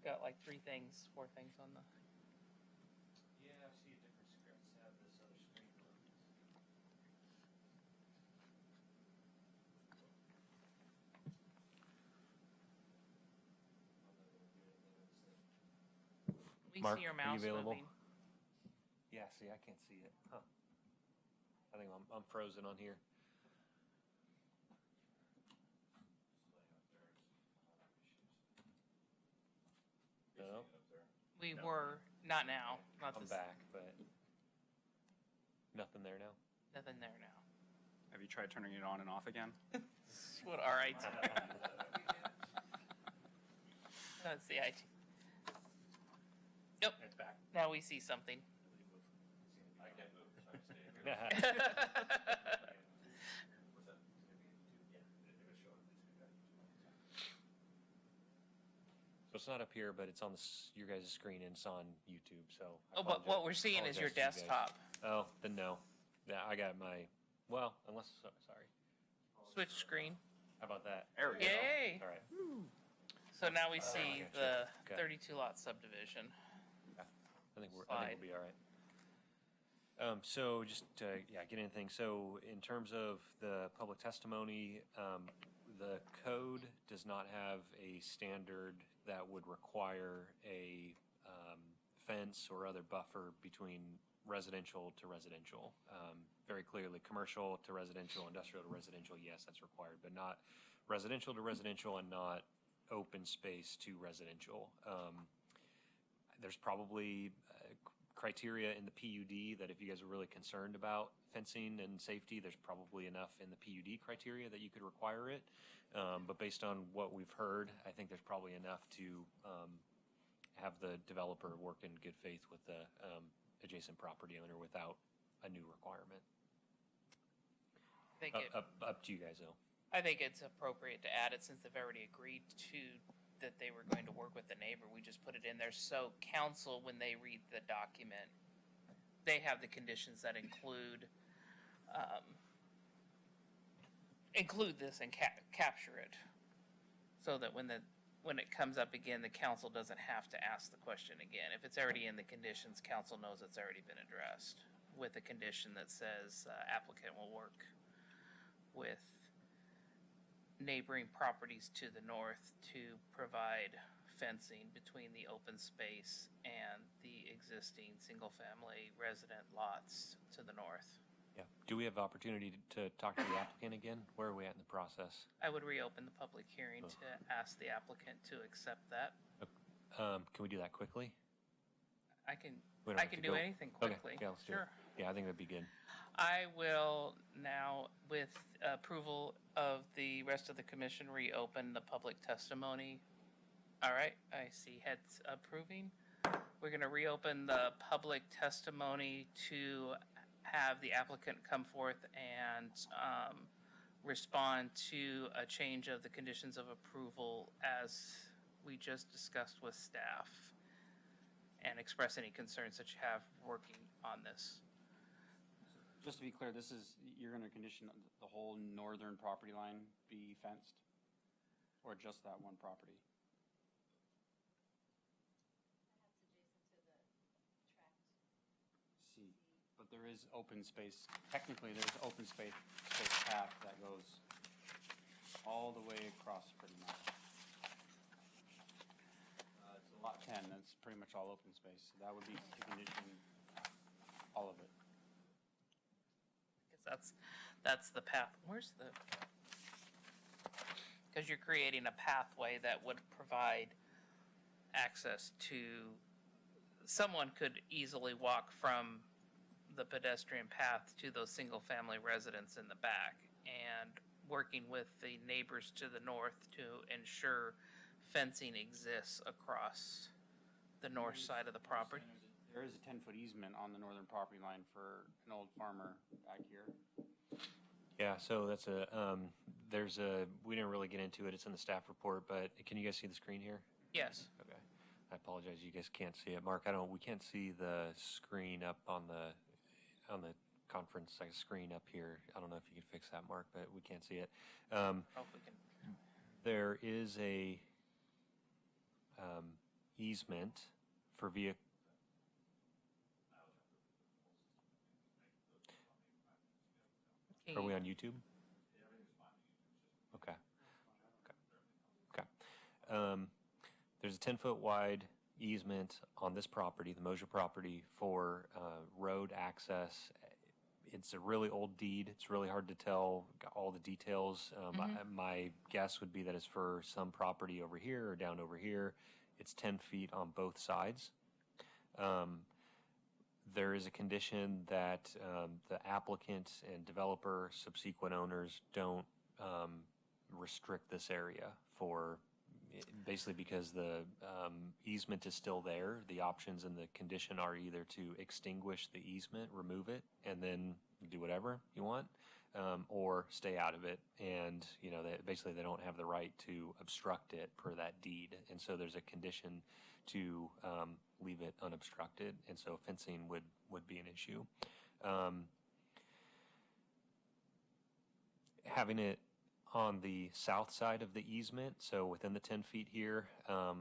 got like 4 things on the. Yeah, I see a different script. Have this other screen. We Mark, see your are you mouse available? moving. Yeah, see, I can't see it. Huh. I think I'm frozen on here. No, We were not now. Not I'm this. back, but nothing there now. Nothing there now. Have you tried turning it on and off again? What our IT. That's the IT. Yep. It's back. Now we see something. I can't move, so I'm staying here. So it's not up here, but it's on your guys' screen and it's on YouTube. So. I But what we're seeing is your apologize to you guys. desktop. Oh, then no. Yeah, I got my. Well, sorry. Switch screen. How about that? There we go. Yay! All right. So now we see gotcha. the Okay. 32 lot subdivision. I think we'll be all right. So just get anything. So in terms of the public testimony, the code does not have a standard that would require a fence or other buffer between residential to residential. Very clearly, commercial to residential, industrial to residential, yes, that's required, but not residential to residential and not open space to residential. There's probably criteria in the PUD that if you guys are really concerned about fencing and safety, there's probably enough in the PUD criteria that you could require it. But based on what we've heard, I think there's probably enough to have the developer work in good faith with the adjacent property owner without a new requirement. Up to you guys, though. I think it's appropriate to add it since they've already agreed to that they were going to work with the neighbor. We just put it in there so council, when they read the document, they have the conditions that include this and capture it, so that when it comes up again, the council doesn't have to ask the question again. If it's already in the conditions, council knows it's already been addressed with a condition that says applicant will work with neighboring properties to the north to provide fencing between the open space and the existing single-family resident lots to the north. Yeah. Do we have opportunity to talk to the applicant again? Where are we at in the process? I would reopen the public hearing to ask the applicant to accept that. Can we do that quickly? I can We don't I have can to do go- anything Okay, quickly. yeah, let's do it. Sure. Yeah, I think that'd be good. I will now, with approval of the rest of the commission, reopen the public testimony. All right, I see heads approving. We're going to reopen the public testimony to have the applicant come forth and respond to a change of the conditions of approval as we just discussed with staff, and express any concerns that you have working on this. Just to be clear, this is, you're going to condition the whole northern property line be fenced? Or just that one property? See, but there is open space, technically there's open space path that goes all the way across pretty much. It's lot 10, that's pretty much all open space. That would be to condition all of it. Because that's the path. Where's the? Because you're creating a pathway that would provide access to. Someone could easily walk from the pedestrian path to those single-family residents in the back, and working with the neighbors to the north to ensure fencing exists across the north side of the property. There is a 10-foot easement on the northern property line for an old farmer back here. Yeah, so that's we didn't really get into it. It's in the staff report, but can you guys see the screen here? Yes. Okay. I apologize. You guys can't see it. Mark, we can't see the screen up on the conference screen up here. I don't know if you can fix that, Mark, but we can't see it. There is a easement for vehicle. Are we on YouTube? Okay. There's a 10-foot wide easement on this property, the Mosier property, for road access. It's a really old deed. It's really hard to tell all the details. My guess would be that it's for some property over here or down over here. It's 10 feet on both sides. There is a condition that the applicant and developer, subsequent owners, don't restrict this area for, basically because the easement is still there. The options in the condition are either to extinguish the easement, remove it, and then do whatever you want, or stay out of it. And basically they don't have the right to obstruct it per that deed. And so there's a condition to leave it unobstructed, and so fencing would be an issue. Having it on the south side of the easement, so within the 10 feet here, I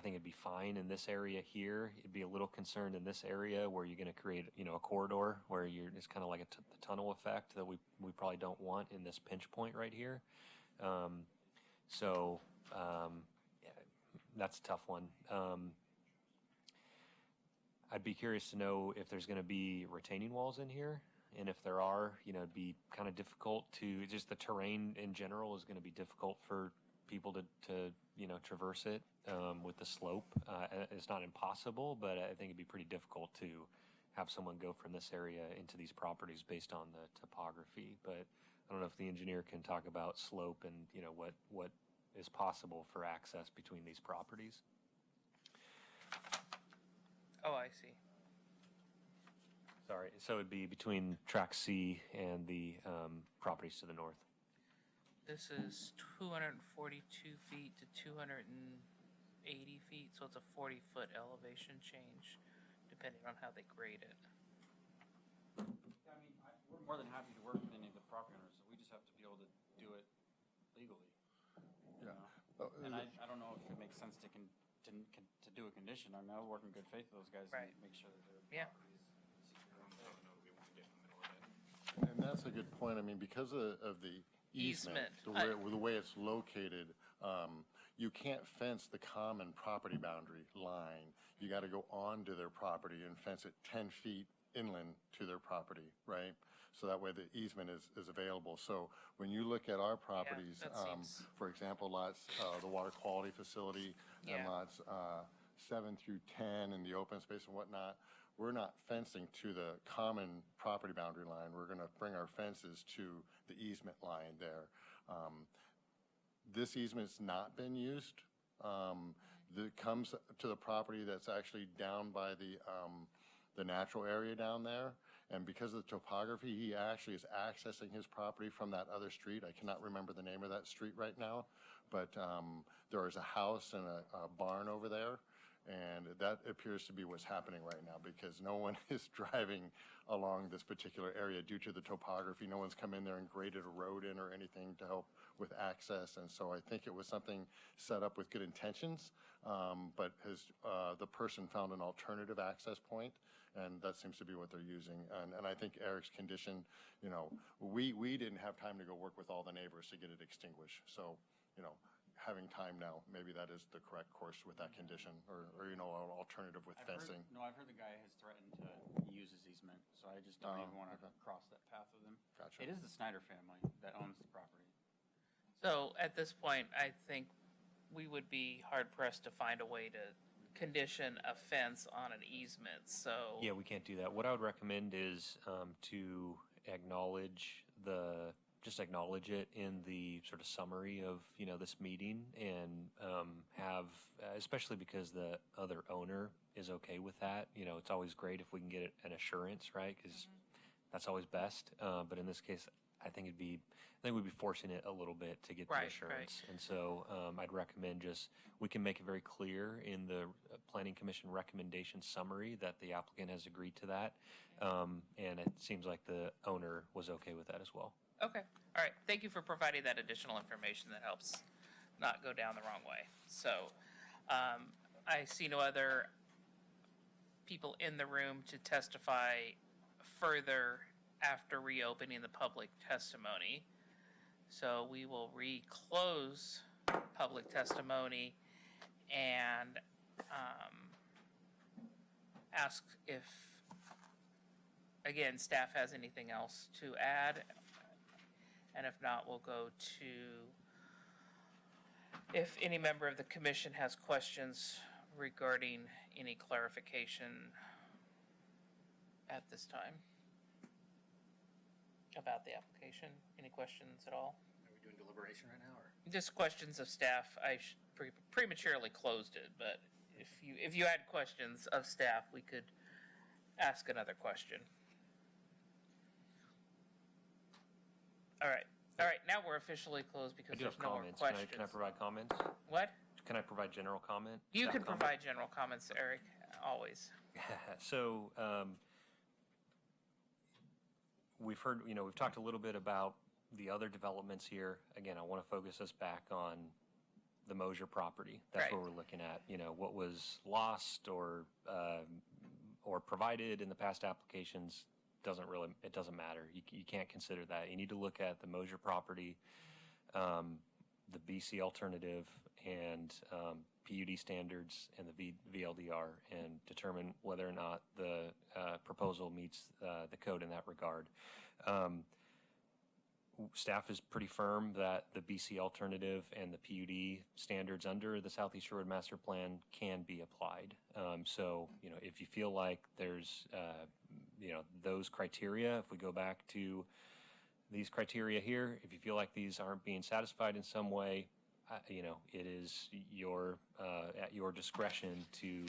think it'd be fine in this area here. It'd be a little concerned in this area where you're going to create, a corridor where it's kind of like a tunnel effect that we probably don't want in this pinch point right here. That's a tough one. I'd be curious to know if there's going to be retaining walls in here, and if there are, it'd be kind of difficult to, just the terrain in general is going to be difficult for people to traverse it with the slope. It's not impossible, but I think it'd be pretty difficult to have someone go from this area into these properties based on the topography. But I don't know if the engineer can talk about slope and, what is possible for access between these properties. Oh, I see. Sorry, so it'd be between track C and the properties to the north. This is 242 feet to 280 feet, so it's a 40-foot elevation change, depending on how they grade it. Yeah, we're more than happy to work with any of the property owners, so we just have to be able to do it legally. Yeah. And I don't know if it makes sense to do a condition. I'll work in good faith with those guys and make sure that their property is secure. And that's a good point. Because of the easement, the way it's located, you can't fence the common property boundary line. You got to go onto their property and fence it 10 feet inland to their property, right? So that way the easement is available. So when you look at our properties, for example, lots, the water quality facility, and lots 7 through 10 and the open space and whatnot, we're not fencing to the common property boundary line. We're going to bring our fences to the easement line there. This easement's not been used. It comes to the property that's actually down by the natural area down there. And because of the topography, he actually is accessing his property from that other street. I cannot remember the name of that street right now, but there is a house and a barn over there. And that appears to be what's happening right now because no one is driving along this particular area due to the topography. No one's come in there and graded a road in or anything to help with access. And so I think it was something set up with good intentions, but the person found an alternative access point, and that seems to be what they're using. And I think Eric's condition, we didn't have time to go work with all the neighbors to get it extinguished. So, having time now, maybe that is the correct course with that condition, or an alternative with fencing. I've heard the guy has threatened to use his easement, so I just don't even want to cross that path with him. Gotcha. It is the Snyder family that owns the property. So at this point, I think we would be hard pressed to find a way to condition a fence on an easement. So Yeah, we can't do that. What I would recommend is to acknowledge it in the sort of summary of this meeting, and have, especially because the other owner is okay with that. It's always great if we can get an assurance, right? Because that's always best. But in this case, I think we'd be forcing it a little bit to get the assurance. And so I'd recommend we can make it very clear in the Planning Commission recommendation summary that the applicant has agreed to that. And it seems like the owner was okay with that as well. Okay. All right. Thank you for providing that additional information that helps not go down the wrong way. So I see no other people in the room to testify further after reopening the public testimony. So we will reclose public testimony and ask if, again, staff has anything else to add. And if not, we'll go to if any member of the commission has questions regarding any clarification at this time about the application. Any questions at all? Are we doing deliberation right now, or? Just questions of staff. I prematurely closed it, but if you had questions of staff, we could ask another question. All right. Now we're officially closed because there's no more questions. Can I provide comments? What? Can I provide general comment? You can provide general comments, Eric, always. So we've heard, we've talked a little bit about the other developments here. Again, I want to focus us back on the Mosier property. That's what we're looking at. What was lost or provided in the past applications it doesn't matter. You can't consider that. You need to look at the Mosier property, the BC alternative, and PUD standards and the VLDR, and determine whether or not the proposal meets the code in that regard. Staff is pretty firm that the BC alternative and the PUD standards under the Southeast Sherwood Master Plan can be applied. So, if you feel like there's, those criteria, if we go back to these criteria here, if you feel like these aren't being satisfied in some way, it is at your discretion to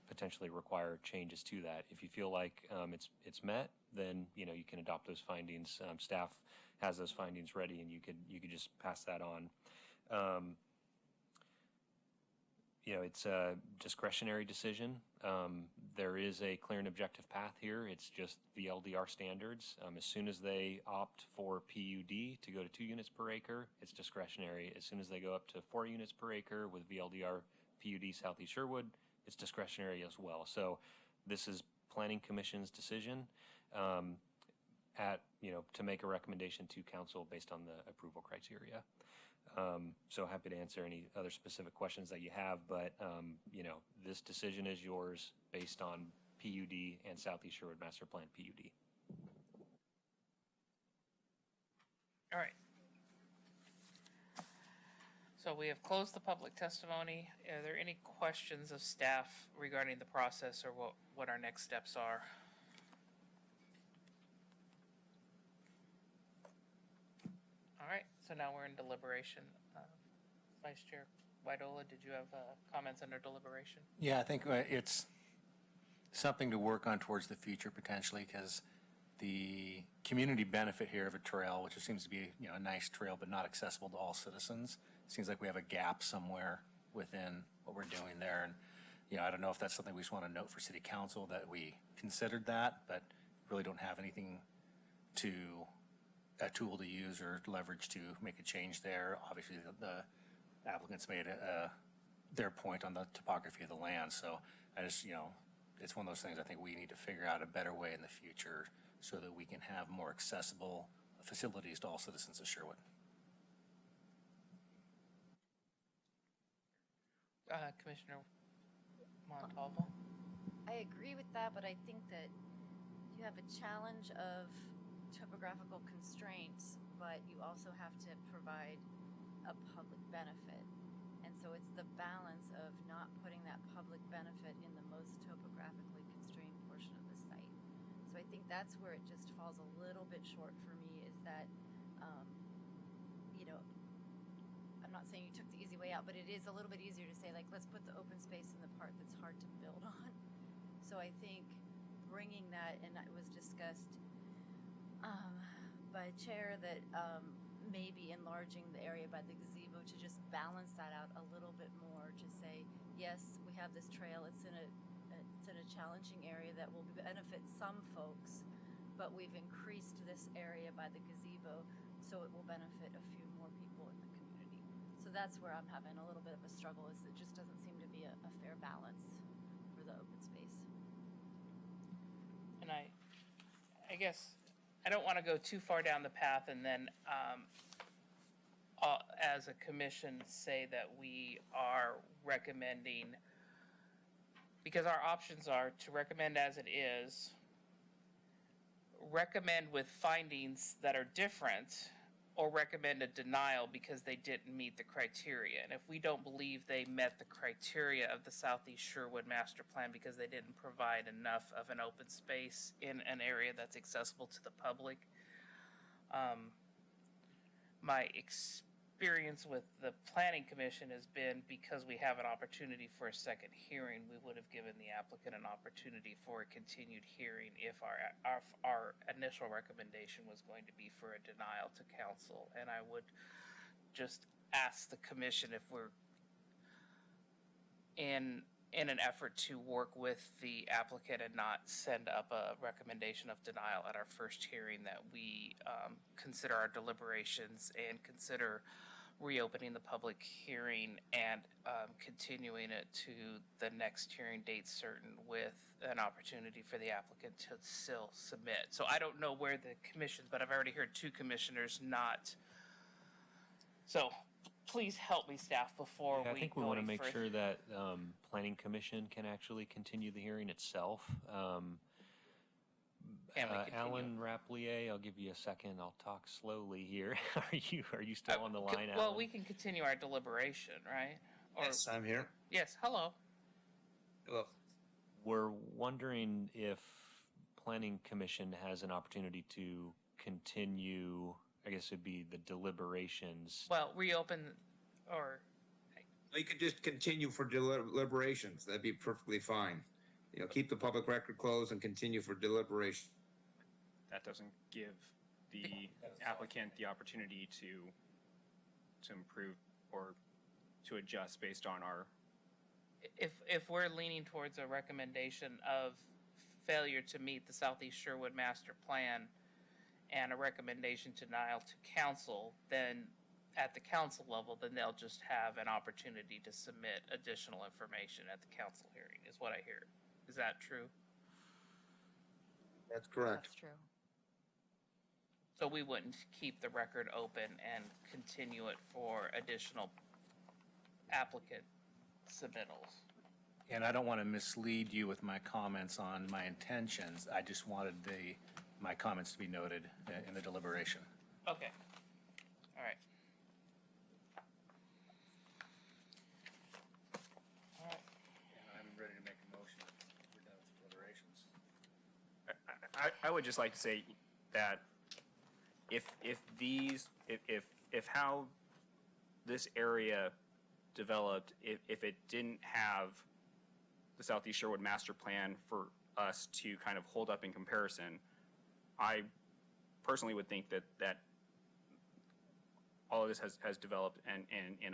potentially require changes to that. If you feel like it's met, then you can adopt those findings. Staff has those findings ready, and you could just pass that on. It's a discretionary decision. There is a clear and objective path here. It's just the LDR standards. As soon as they opt for PUD to go to 2 units per acre, it's discretionary. As soon as they go up to 4 units per acre with VLDR PUD Southeast Sherwood, it's discretionary as well. So this is Planning Commission's decision to make a recommendation to council based on the approval criteria. So happy to answer any other specific questions that you have, but this decision is yours based on PUD and Southeast Sherwood Master Plan PUD. All right. So we have closed the public testimony. Are there any questions of staff regarding the process or what our next steps are? All right, so now we're in deliberation. Vice Chair Widola, did you have comments under deliberation? Yeah, I think it's something to work on towards the future potentially, because the community benefit here of a trail, which seems to be a nice trail but not accessible to all citizens, seems like we have a gap somewhere within what we're doing there. And I don't know if that's something we just want to note for City Council, that we considered that, but really don't have anything a tool to use or leverage to make a change there. Obviously, the applicants made their point on the topography of the land. So I just, it's one of those things I think we need to figure out a better way in the future so that we can have more accessible facilities to all citizens of Sherwood. Commissioner Montalvo? I agree with that, but I think that you have a challenge of topographical constraints, but you also have to provide a public benefit. And so it's the balance of not putting that public benefit in the most topographically constrained portion of the site. So I think that's where it just falls a little bit short for me, is that, I'm not saying you took the easy way out, but it is a little bit easier to say, like, let's put the open space in the part that's hard to build on. So I think bringing that, and it was discussed by Chair, that maybe enlarging the area by the gazebo to just balance that out a little bit more, to say, yes, we have this trail, it's in a challenging area that will benefit some folks, but we've increased this area by the gazebo so it will benefit a few more people in the community. So that's where I'm having a little bit of a struggle, is it just doesn't seem to be a fair balance for the open space. And I guess I don't want to go too far down the path and then as a commission say that we are recommending, because our options are to recommend as it is, recommend with findings that are different, or recommend a denial because they didn't meet the criteria. And if we don't believe they met the criteria of the Southeast Sherwood Master Plan because they didn't provide enough of an open space in an area that's accessible to the public, my experience with the Planning Commission has been, because we have an opportunity for a second hearing, we would have given the applicant an opportunity for a continued hearing if our initial recommendation was going to be for a denial to council. And I would just ask the commission, if we're in an effort to work with the applicant and not send up a recommendation of denial at our first hearing, that we consider our deliberations and consider reopening the public hearing and continuing it to the next hearing date certain, with an opportunity for the applicant to still submit. So I don't know where the commissions, but I've already heard two commissioners not. So please help me, staff, before I we think we go want to any make further. sure that Planning Commission can actually continue the hearing itself. Can we continue? Alan Rapplier, I'll give you a second. I'll talk slowly here. Are you still on the line, Well, Alan? we can continue our deliberation, right? Or, Yes, I'm here. yes, hello. Hello. We're wondering if Planning Commission has an opportunity to continue, I guess it'd be the deliberations. Well, reopen, or You could just continue for deliberations. That'd be perfectly fine. Keep the public record closed and continue for deliberation. That doesn't give the applicant the opportunity to improve or to adjust based on our. if we're leaning towards a recommendation of failure to meet the Southeast Sherwood Master Plan and a recommendation to denial to council, then at the council level, then they'll just have an opportunity to submit additional information at the council hearing, is what I hear. Is that true? That's correct. That's true. So we wouldn't keep the record open and continue it for additional applicant submittals. And I don't want to mislead you with my comments on my intentions. I just wanted my comments to be noted in the deliberation. Okay. All right. I would just like to say that if how this area developed, if it didn't have the Southeast Sherwood master plan for us to kind of hold up in comparison, I personally would think that all of this has developed in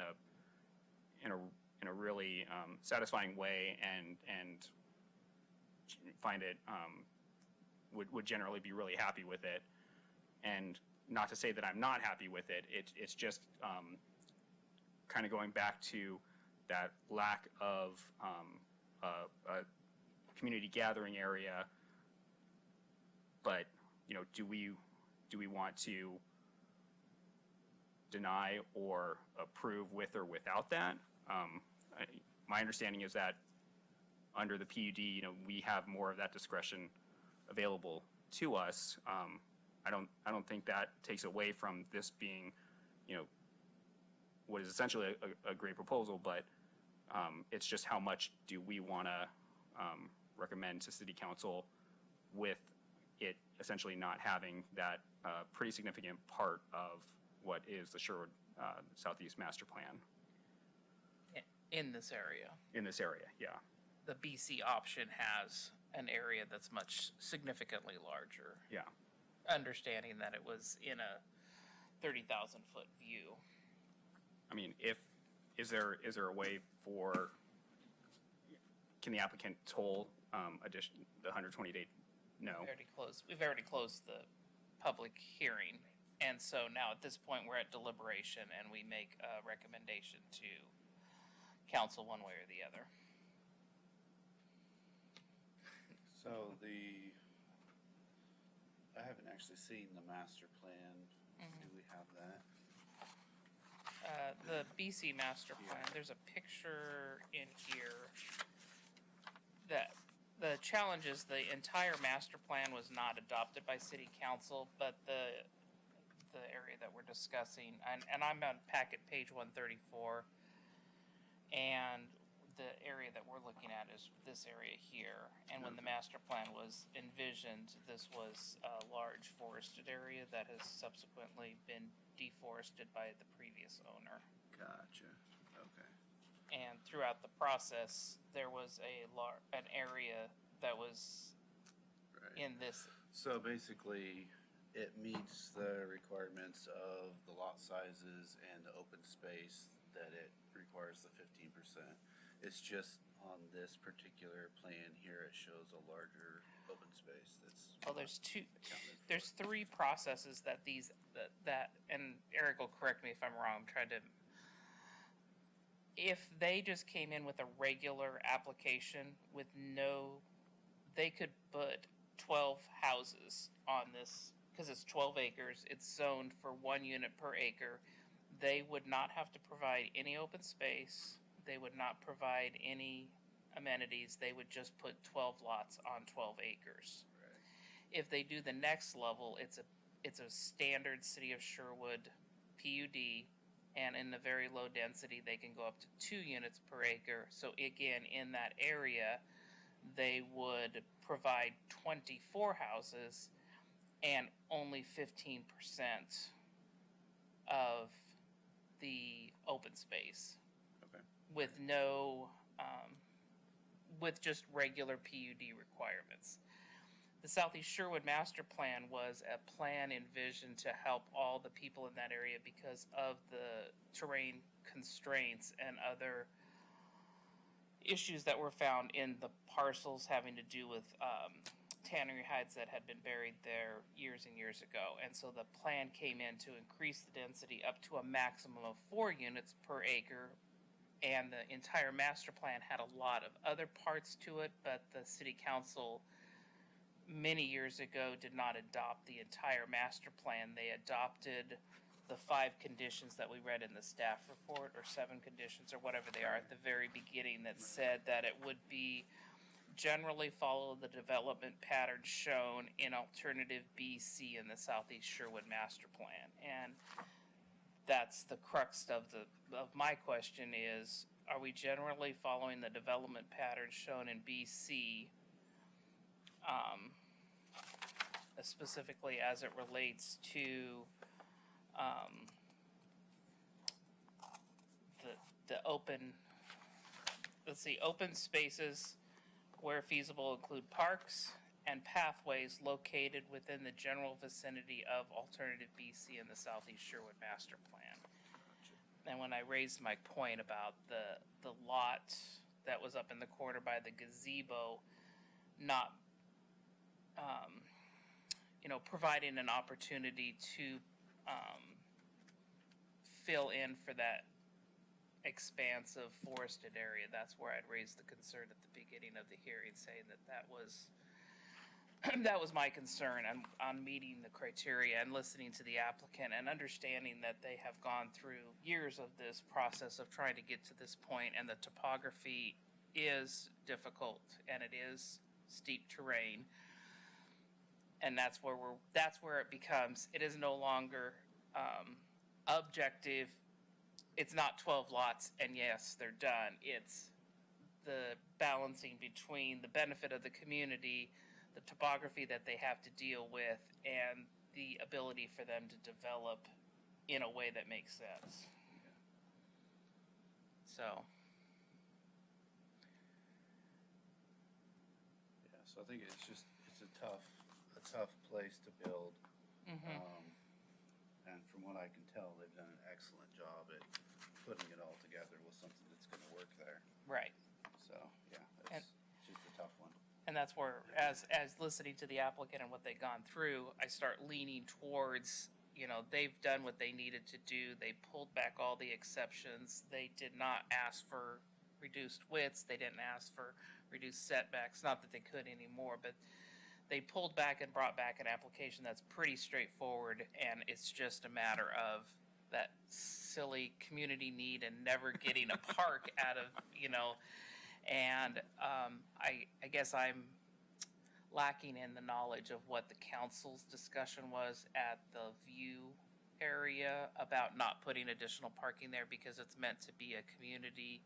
a really satisfying way, and find it would generally be really happy with it. And not to say that I'm not happy with it. It's just kind of going back to that lack of a community gathering area. But do we want to deny or approve with or without that? My understanding is that under the PUD, we have more of that discretion available to us. I don't think that takes away from this being, what is essentially a great proposal, but it's just how much do we want to recommend to City Council with it essentially not having that pretty significant part of what is the Sherwood Southeast Master Plan. In this area. In this area, yeah. The BC option has an area that's much significantly larger. Yeah. Understanding that it was in a 30,000 foot view. I mean, is there a way for, can the applicant toll the 120-day? No. We've already closed the public hearing, and so now at this point we're at deliberation, and we make a recommendation to council one way or the other. So I haven't actually seen the master plan. Do we have that? The BC master plan, there's a picture in here that the challenge is the entire master plan was not adopted by City Council, but the area that we're discussing, and I'm on packet page 134, and the area that we're looking at is this area here. And when the master plan was envisioned, this was a large forested area that has subsequently been deforested by the previous owner. Gotcha. Okay. And throughout the process, there was an area that was in this. So basically, it meets the requirements of the lot sizes and the open space that it requires the 15%. It's just on this particular plan here, it shows a larger open space that's. Well, there's three processes that and Eric will correct me if I'm wrong. I'm trying to. If they just came in with a regular application with they could put 12 houses on this, because it's 12 acres, it's zoned for 1 unit per acre. They would not have to provide any open space. They would not provide any amenities. They would just put 12 lots on 12 acres. Right. If they do the next level, it's a standard City of Sherwood PUD, and in the very low density, they can go up to 2 units per acre. So again, in that area, they would provide 24 houses and only 15% of the open space. Okay. With with just regular PUD requirements. The Southeast Sherwood Master Plan was a plan envisioned to help all the people in that area because of the terrain constraints and other issues that were found in the parcels having to do with tannery hides that had been buried there years and years ago. And so the plan came in to increase the density up to a maximum of 4 units per acre. And the entire master plan had a lot of other parts to it, but the City Council many years ago did not adopt the entire master plan. They adopted the 5 conditions that we read in the staff report, or 7 conditions, or whatever they are at the very beginning, that said that it would be generally follow the development pattern shown in alternative BC in the Southeast Sherwood master plan. And that's the crux of my question is, are we generally following the development pattern shown in BC specifically as it relates to the open, let's see, open spaces where feasible include parks and pathways located within the general vicinity of Alternative BC and the Southeast Sherwood Master Plan. And when I raised my point about the lot that was up in the corner by the gazebo not, providing an opportunity to fill in for that expansive forested area, that's where I'd raised the concern at the beginning of the hearing, saying that was that was my concern on meeting the criteria and listening to the applicant and understanding that they have gone through years of this process of trying to get to this point, and the topography is difficult and it is steep terrain, and that's where it becomes, it is no longer objective. It's not 12 lots and yes, they're done. It's the balancing between the benefit of the community, the topography that they have to deal with, and the ability for them to develop in a way that makes sense. So. Yeah, so I think it's a tough place to build. And from what I can tell, they've done an excellent job at putting it all together with something that's going to work there. Right. So, yeah, it's just a tough one. And that's where, as listening to the applicant and what they've gone through, I start leaning towards, they've done what they needed to do. They pulled back all the exceptions. They did not ask for reduced widths. They didn't ask for reduced setbacks. Not that they could anymore, but they pulled back and brought back an application that's pretty straightforward, and it's just a matter of that silly community need and never getting a park out of, and I guess I'm lacking in the knowledge of what the council's discussion was at the view area about not putting additional parking there because it's meant to be a community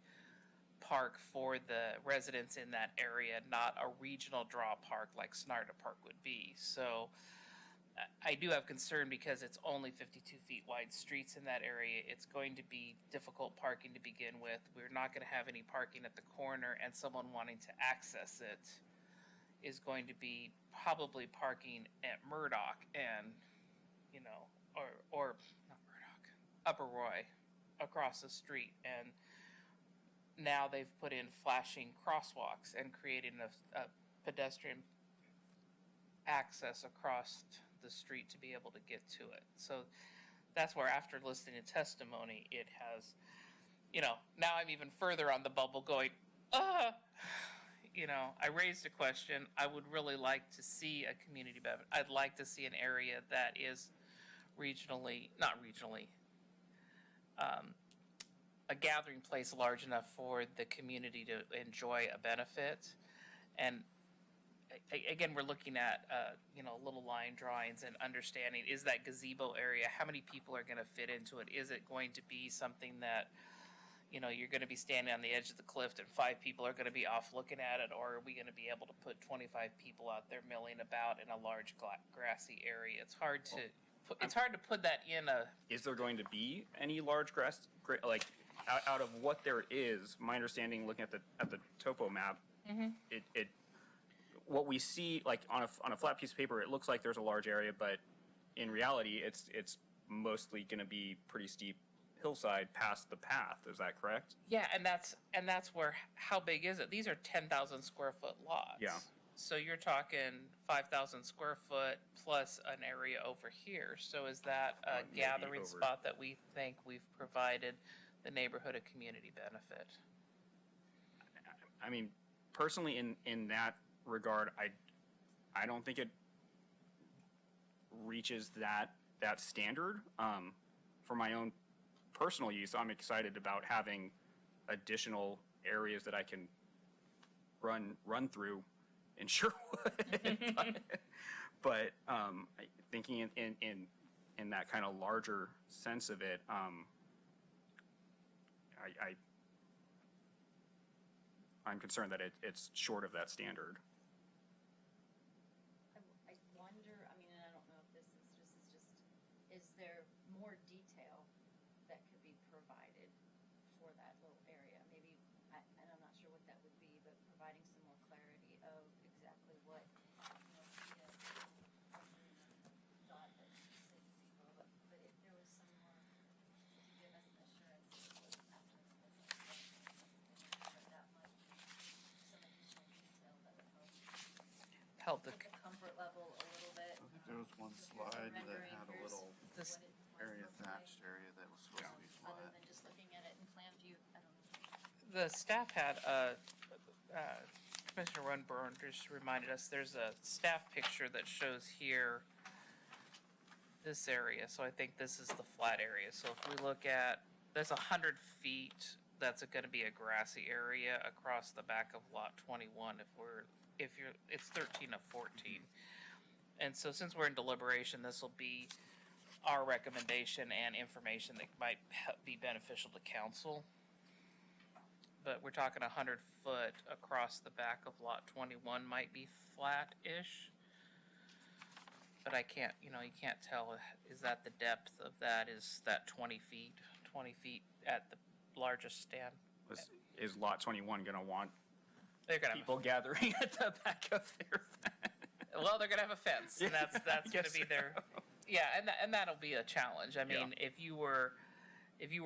park for the residents in that area, not a regional draw park like Snarta Park would be. So I do have concern because it's only 52 feet wide streets in that area. It's going to be difficult parking to begin with. We're not going to have any parking at the corner, and someone wanting to access it is going to be probably parking at Murdoch and, or not Murdoch, Upper Roy across the street. And now they've put in flashing crosswalks and created a pedestrian access across the street to be able to get to it. So that's where, after listening to testimony, it has, now I'm even further on the bubble going, I raised a question. I would really like to see a community benefit. I'd like to see an area that is a gathering place large enough for the community to enjoy a benefit. And again, we're looking at, little line drawings and understanding, is that gazebo area, how many people are going to fit into it? Is it going to be something that, you're going to be standing on the edge of the cliff and 5 people are going to be off looking at it? Or are we going to be able to put 25 people out there milling about in a large grassy area? It's hard to put that in a... Is there going to be any large grass, out of what there is, my understanding, looking at the topo map, what we see, like on a flat piece of paper, it looks like there's a large area, but in reality, it's mostly going to be pretty steep hillside past the path. Is that correct? Yeah, and that's where, how big is it? These are 10,000 square foot lots. Yeah. So you're talking 5,000 square foot plus an area over here. So is that a gathering spot that we think we've provided the neighborhood a community benefit? I mean, personally, in that regard, I don't think it reaches that standard. For my own personal use, I'm excited about having additional areas that I can run through in Sherwood. but thinking in that kind of larger sense of it, I'm concerned that it's short of that standard. I wonder, held the, the comfort level a little bit. I think there was one slide that rendering, had a here's little this, what it area, looks like. thatched area that was supposed to be Other flat. than just looking at it in plan view, I don't know. the staff had Commissioner Runburn just reminded us, there's a staff picture that shows here this area, so I think this is the flat area. So if we look at, there's 100 feet, that's gonna be a grassy area across the back of lot 21 it's 13 of 14. And so since we're in deliberation, this will be our recommendation and information that might be beneficial to council. But we're talking 100 foot across the back of lot 21 might be flat-ish. But I can't, you can't tell, is that the depth of that? Is that 20 feet? 20 feet at the largest stand? Is lot 21 going to want They're gonna people gathering at the back of their fence? Well, they're gonna have a fence, and that's gonna be their, so. yeah, and that'll be a challenge. I mean, if you were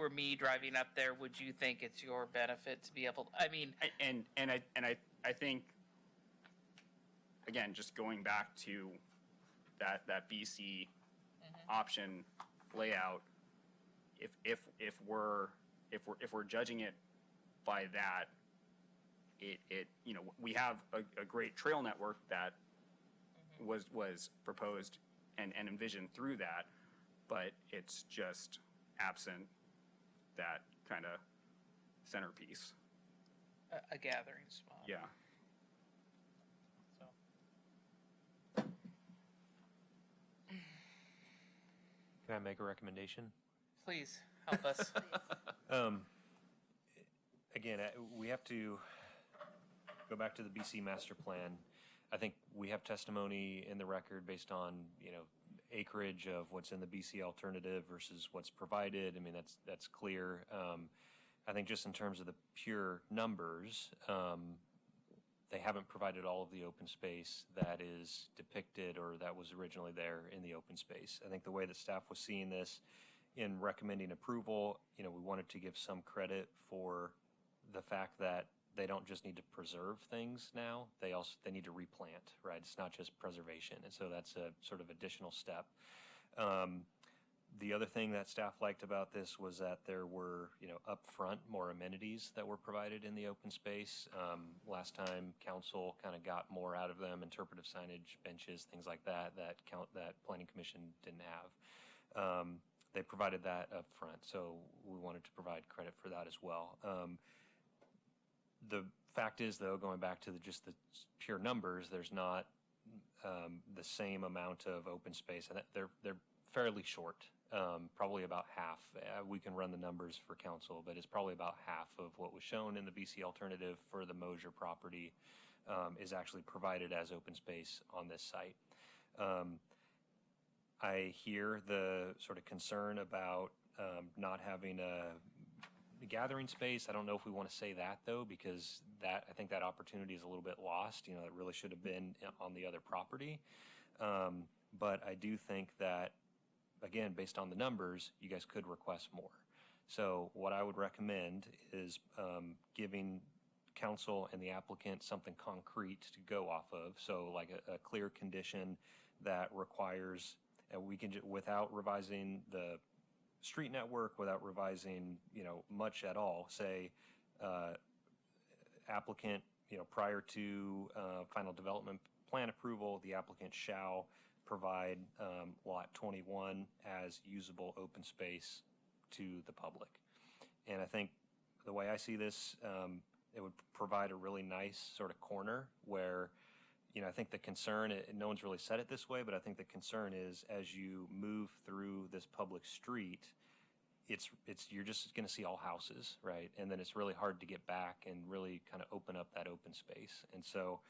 me driving up there, would you think it's your benefit to be able? I mean, I think, again, just going back to that BC option layout, if we're judging it by that, it we have a great trail network that was proposed and envisioned through that, but it's just absent that kind of centerpiece. a gathering spot. Yeah. So. Can I make a recommendation? Please help us. Again, we have to go back to the BC master plan. I think we have testimony in the record based on, acreage of what's in the BC alternative versus what's provided. I mean, that's clear. I think just in terms of the pure numbers, they haven't provided all of the open space that is depicted or that was originally there in the open space. I think the way that staff was seeing this in recommending approval, we wanted to give some credit for the fact that they don't just need to preserve things now, they need to replant, right? It's not just preservation, and so that's a sort of additional step. The other thing that staff liked about this was that there were, upfront more amenities that were provided in the open space. Last time, council kind of got more out of them, interpretive signage, benches, things like that Planning Commission didn't have. They provided that up front, so we wanted to provide credit for that as well. The fact is, though, going back to just the pure numbers, there's not the same amount of open space, and they're fairly short, probably about half. We can run the numbers for council, but it's probably about half of what was shown in the BC alternative for the Mosier property is actually provided as open space on this site. I hear the sort of concern about not having a gathering space. I don't know if we want to say that, though, because I think that opportunity is a little bit lost. It really should have been on the other property. But I do think that, again, based on the numbers, you guys could request more. So what I would recommend is giving council and the applicant something concrete to go off of. So like a clear condition that requires, and we can, without revising the street network, without revising, much at all, say applicant, prior to final development plan approval, the applicant shall provide lot 21 as usable open space to the public. And I think the way I see this, it would provide a really nice sort of corner where, I think the concern, no one's really said it this way, but I think the concern is as you move through this public street, you're just going to see all houses, right? And then it's really hard to get back and really kind of open up that open space. And so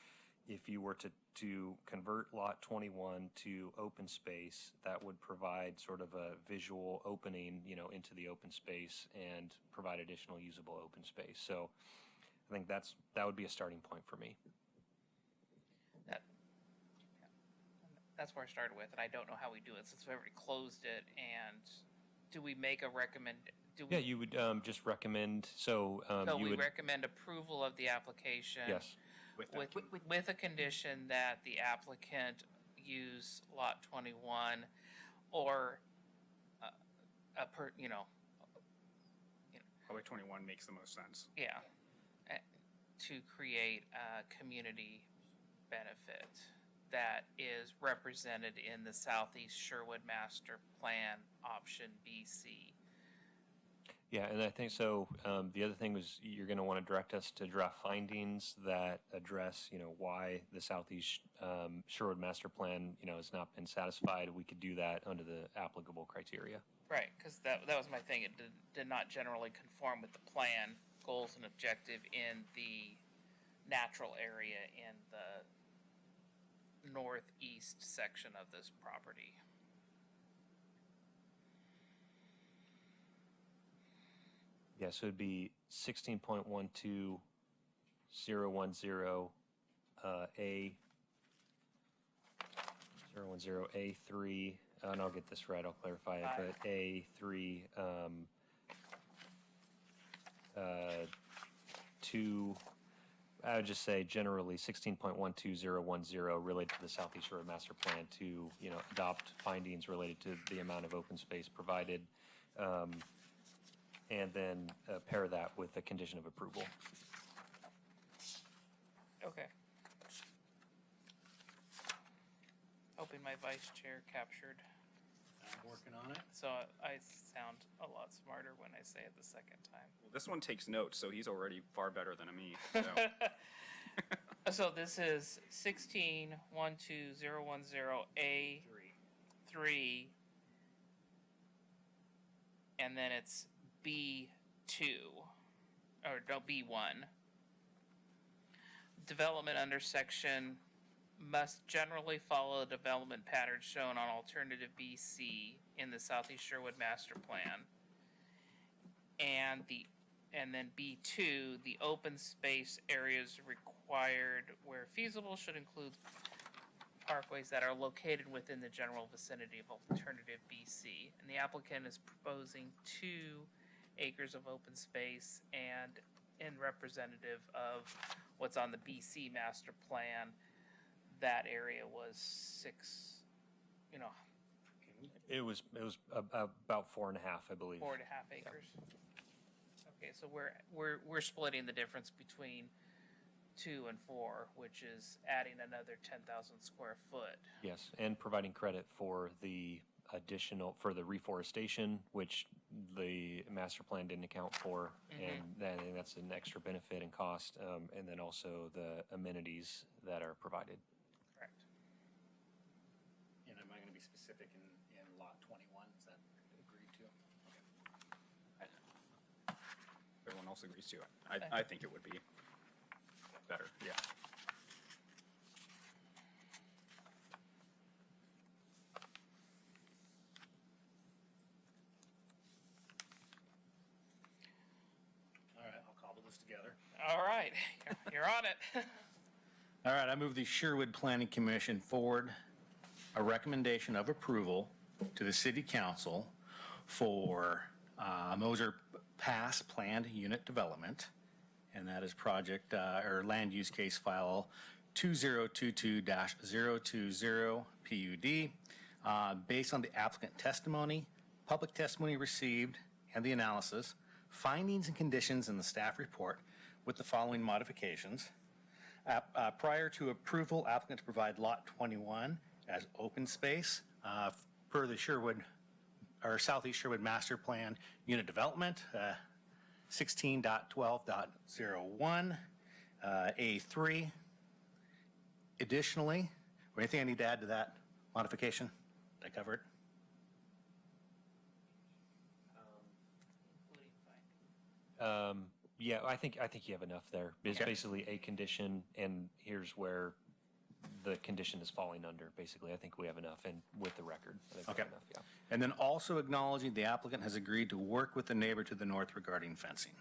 if you were to convert lot 21 to open space, that would provide sort of a visual opening, into the open space and provide additional usable open space. So I think that would be a starting point for me. That's where I started with, and I don't know how we do it since we already closed it. And do we make a recommend? Yeah, you would just recommend. So we recommend approval of the application. Yes. with a condition that the applicant use lot 21 or Probably 21 makes the most sense. yeah, to create a community benefit that is represented in the Southeast Sherwood Master Plan option BC. Yeah, and I think so. The other thing was you're going to want to direct us to draft findings that address, why the Southeast Sherwood Master Plan, has not been satisfied. We could do that under the applicable criteria. Right, because that was my thing. It did not generally conform with the plan, goals, and objective in the natural area in the northeast section of this property. Yeah, so it'd be 16.12010 A 010A3, and I'll get this right, I'll clarify it, but A3 2, I would just say generally 16.12010 related to the Southeast Shore Master Plan to, adopt findings related to the amount of open space provided, and then pair that with the condition of approval. Okay. Hoping my vice chair captured. I'm working on it. So I sound a lot smarter when I say it the second time. Well, this one takes notes, so he's already far better than me. So. So this is 16.12010A3, and then it's B2, or no, B1. Development under section must generally follow the development pattern shown on alternative BC in the Southeast Sherwood Master Plan. And then B2, the open space areas required where feasible should include parkways that are located within the general vicinity of alternative BC. And the applicant is proposing 2 acres of open space, and in representative of what's on the BC master plan, that area was 6, It was about 4.5, I believe. 4.5 acres. Okay, so we're splitting the difference between 2 and 4, which is adding another 10,000 square foot. Yes, and providing credit for the reforestation, which the master plan didn't account for, and that's an extra benefit and cost, and then also the amenities that are provided. Correct. And am I going to be specific in lot 21? Is that agreed to? Okay. Everyone else agrees to it. I think it would be better, yeah. All right, I'll cobble this together. All right, you're on it. All right, I move the Sherwood Planning Commission forward a recommendation of approval to the City Council for Moser Pass Planned Unit Development, and that is project or land use case file 2022-020 PUD, based on the applicant testimony, public testimony received, and the analysis, findings and conditions in the staff report with the following modifications. Prior to approval, applicant to provide lot 21 as open space per the Sherwood or Southeast Sherwood Master Plan Unit Development, 16.12.01 A3. Additionally, or anything I need to add to that modification? Did I cover it? Yeah, I think you have enough there. It's basically a condition, and here's where the condition is falling under. Basically, I think we have enough, and with the record, I think we have enough. Yeah. And then also acknowledging the applicant has agreed to work with the neighbor to the north regarding fencing.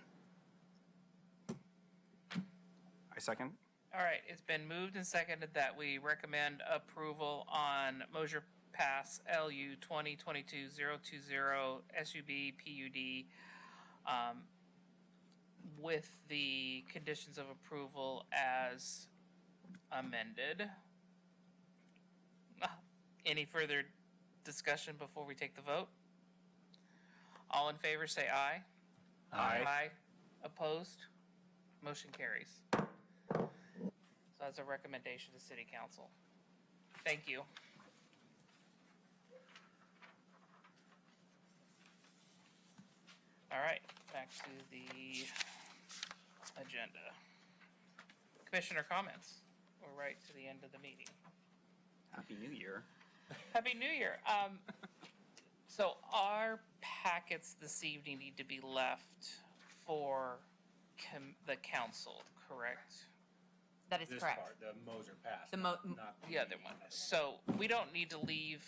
I second. All right, it's been moved and seconded that we recommend approval on Moser Pass LU 2022-020 SUB PUD with the conditions of approval as amended. Any further discussion before we take the vote? All in favor say aye. Aye. Opposed? Motion carries. So that's a recommendation to City Council. Thank you. All right, back to the agenda. Commissioner comments. We're right to the end of the meeting. Happy New Year. Happy New Year. So our packets this evening need to be left for the council, correct? That is This correct. part, the Moser Pass. The not The other one. So we don't need to leave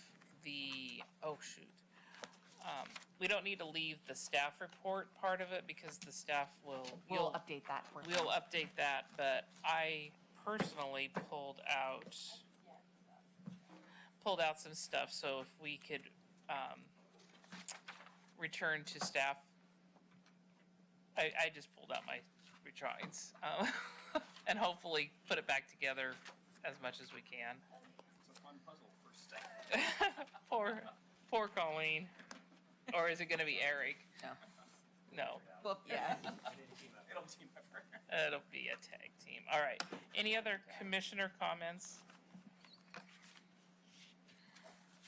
we don't need to leave the staff report part of it because the staff We'll you'll update that portion. We'll update that, but I personally pulled out some stuff, so if we could return to staff. I just pulled out my drawings and hopefully put it back together as much as we can. It's a fun puzzle for staff. Poor Colleen. Or is it going to be Eric? No. Well, yeah. It'll team effort. It'll be a tag team. All right. Any other commissioner comments?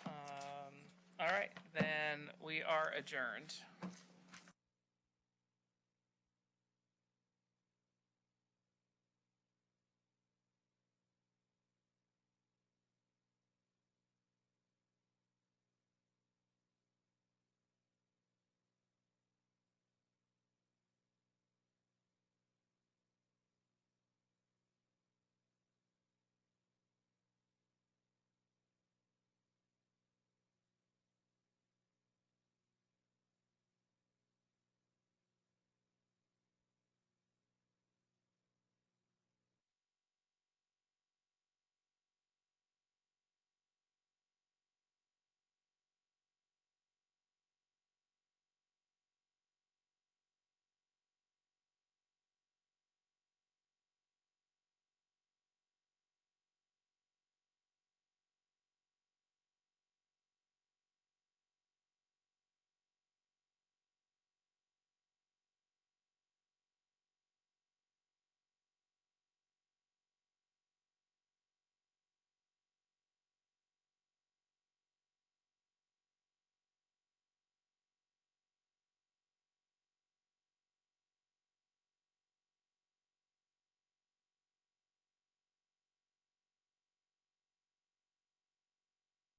All right. Then we are adjourned.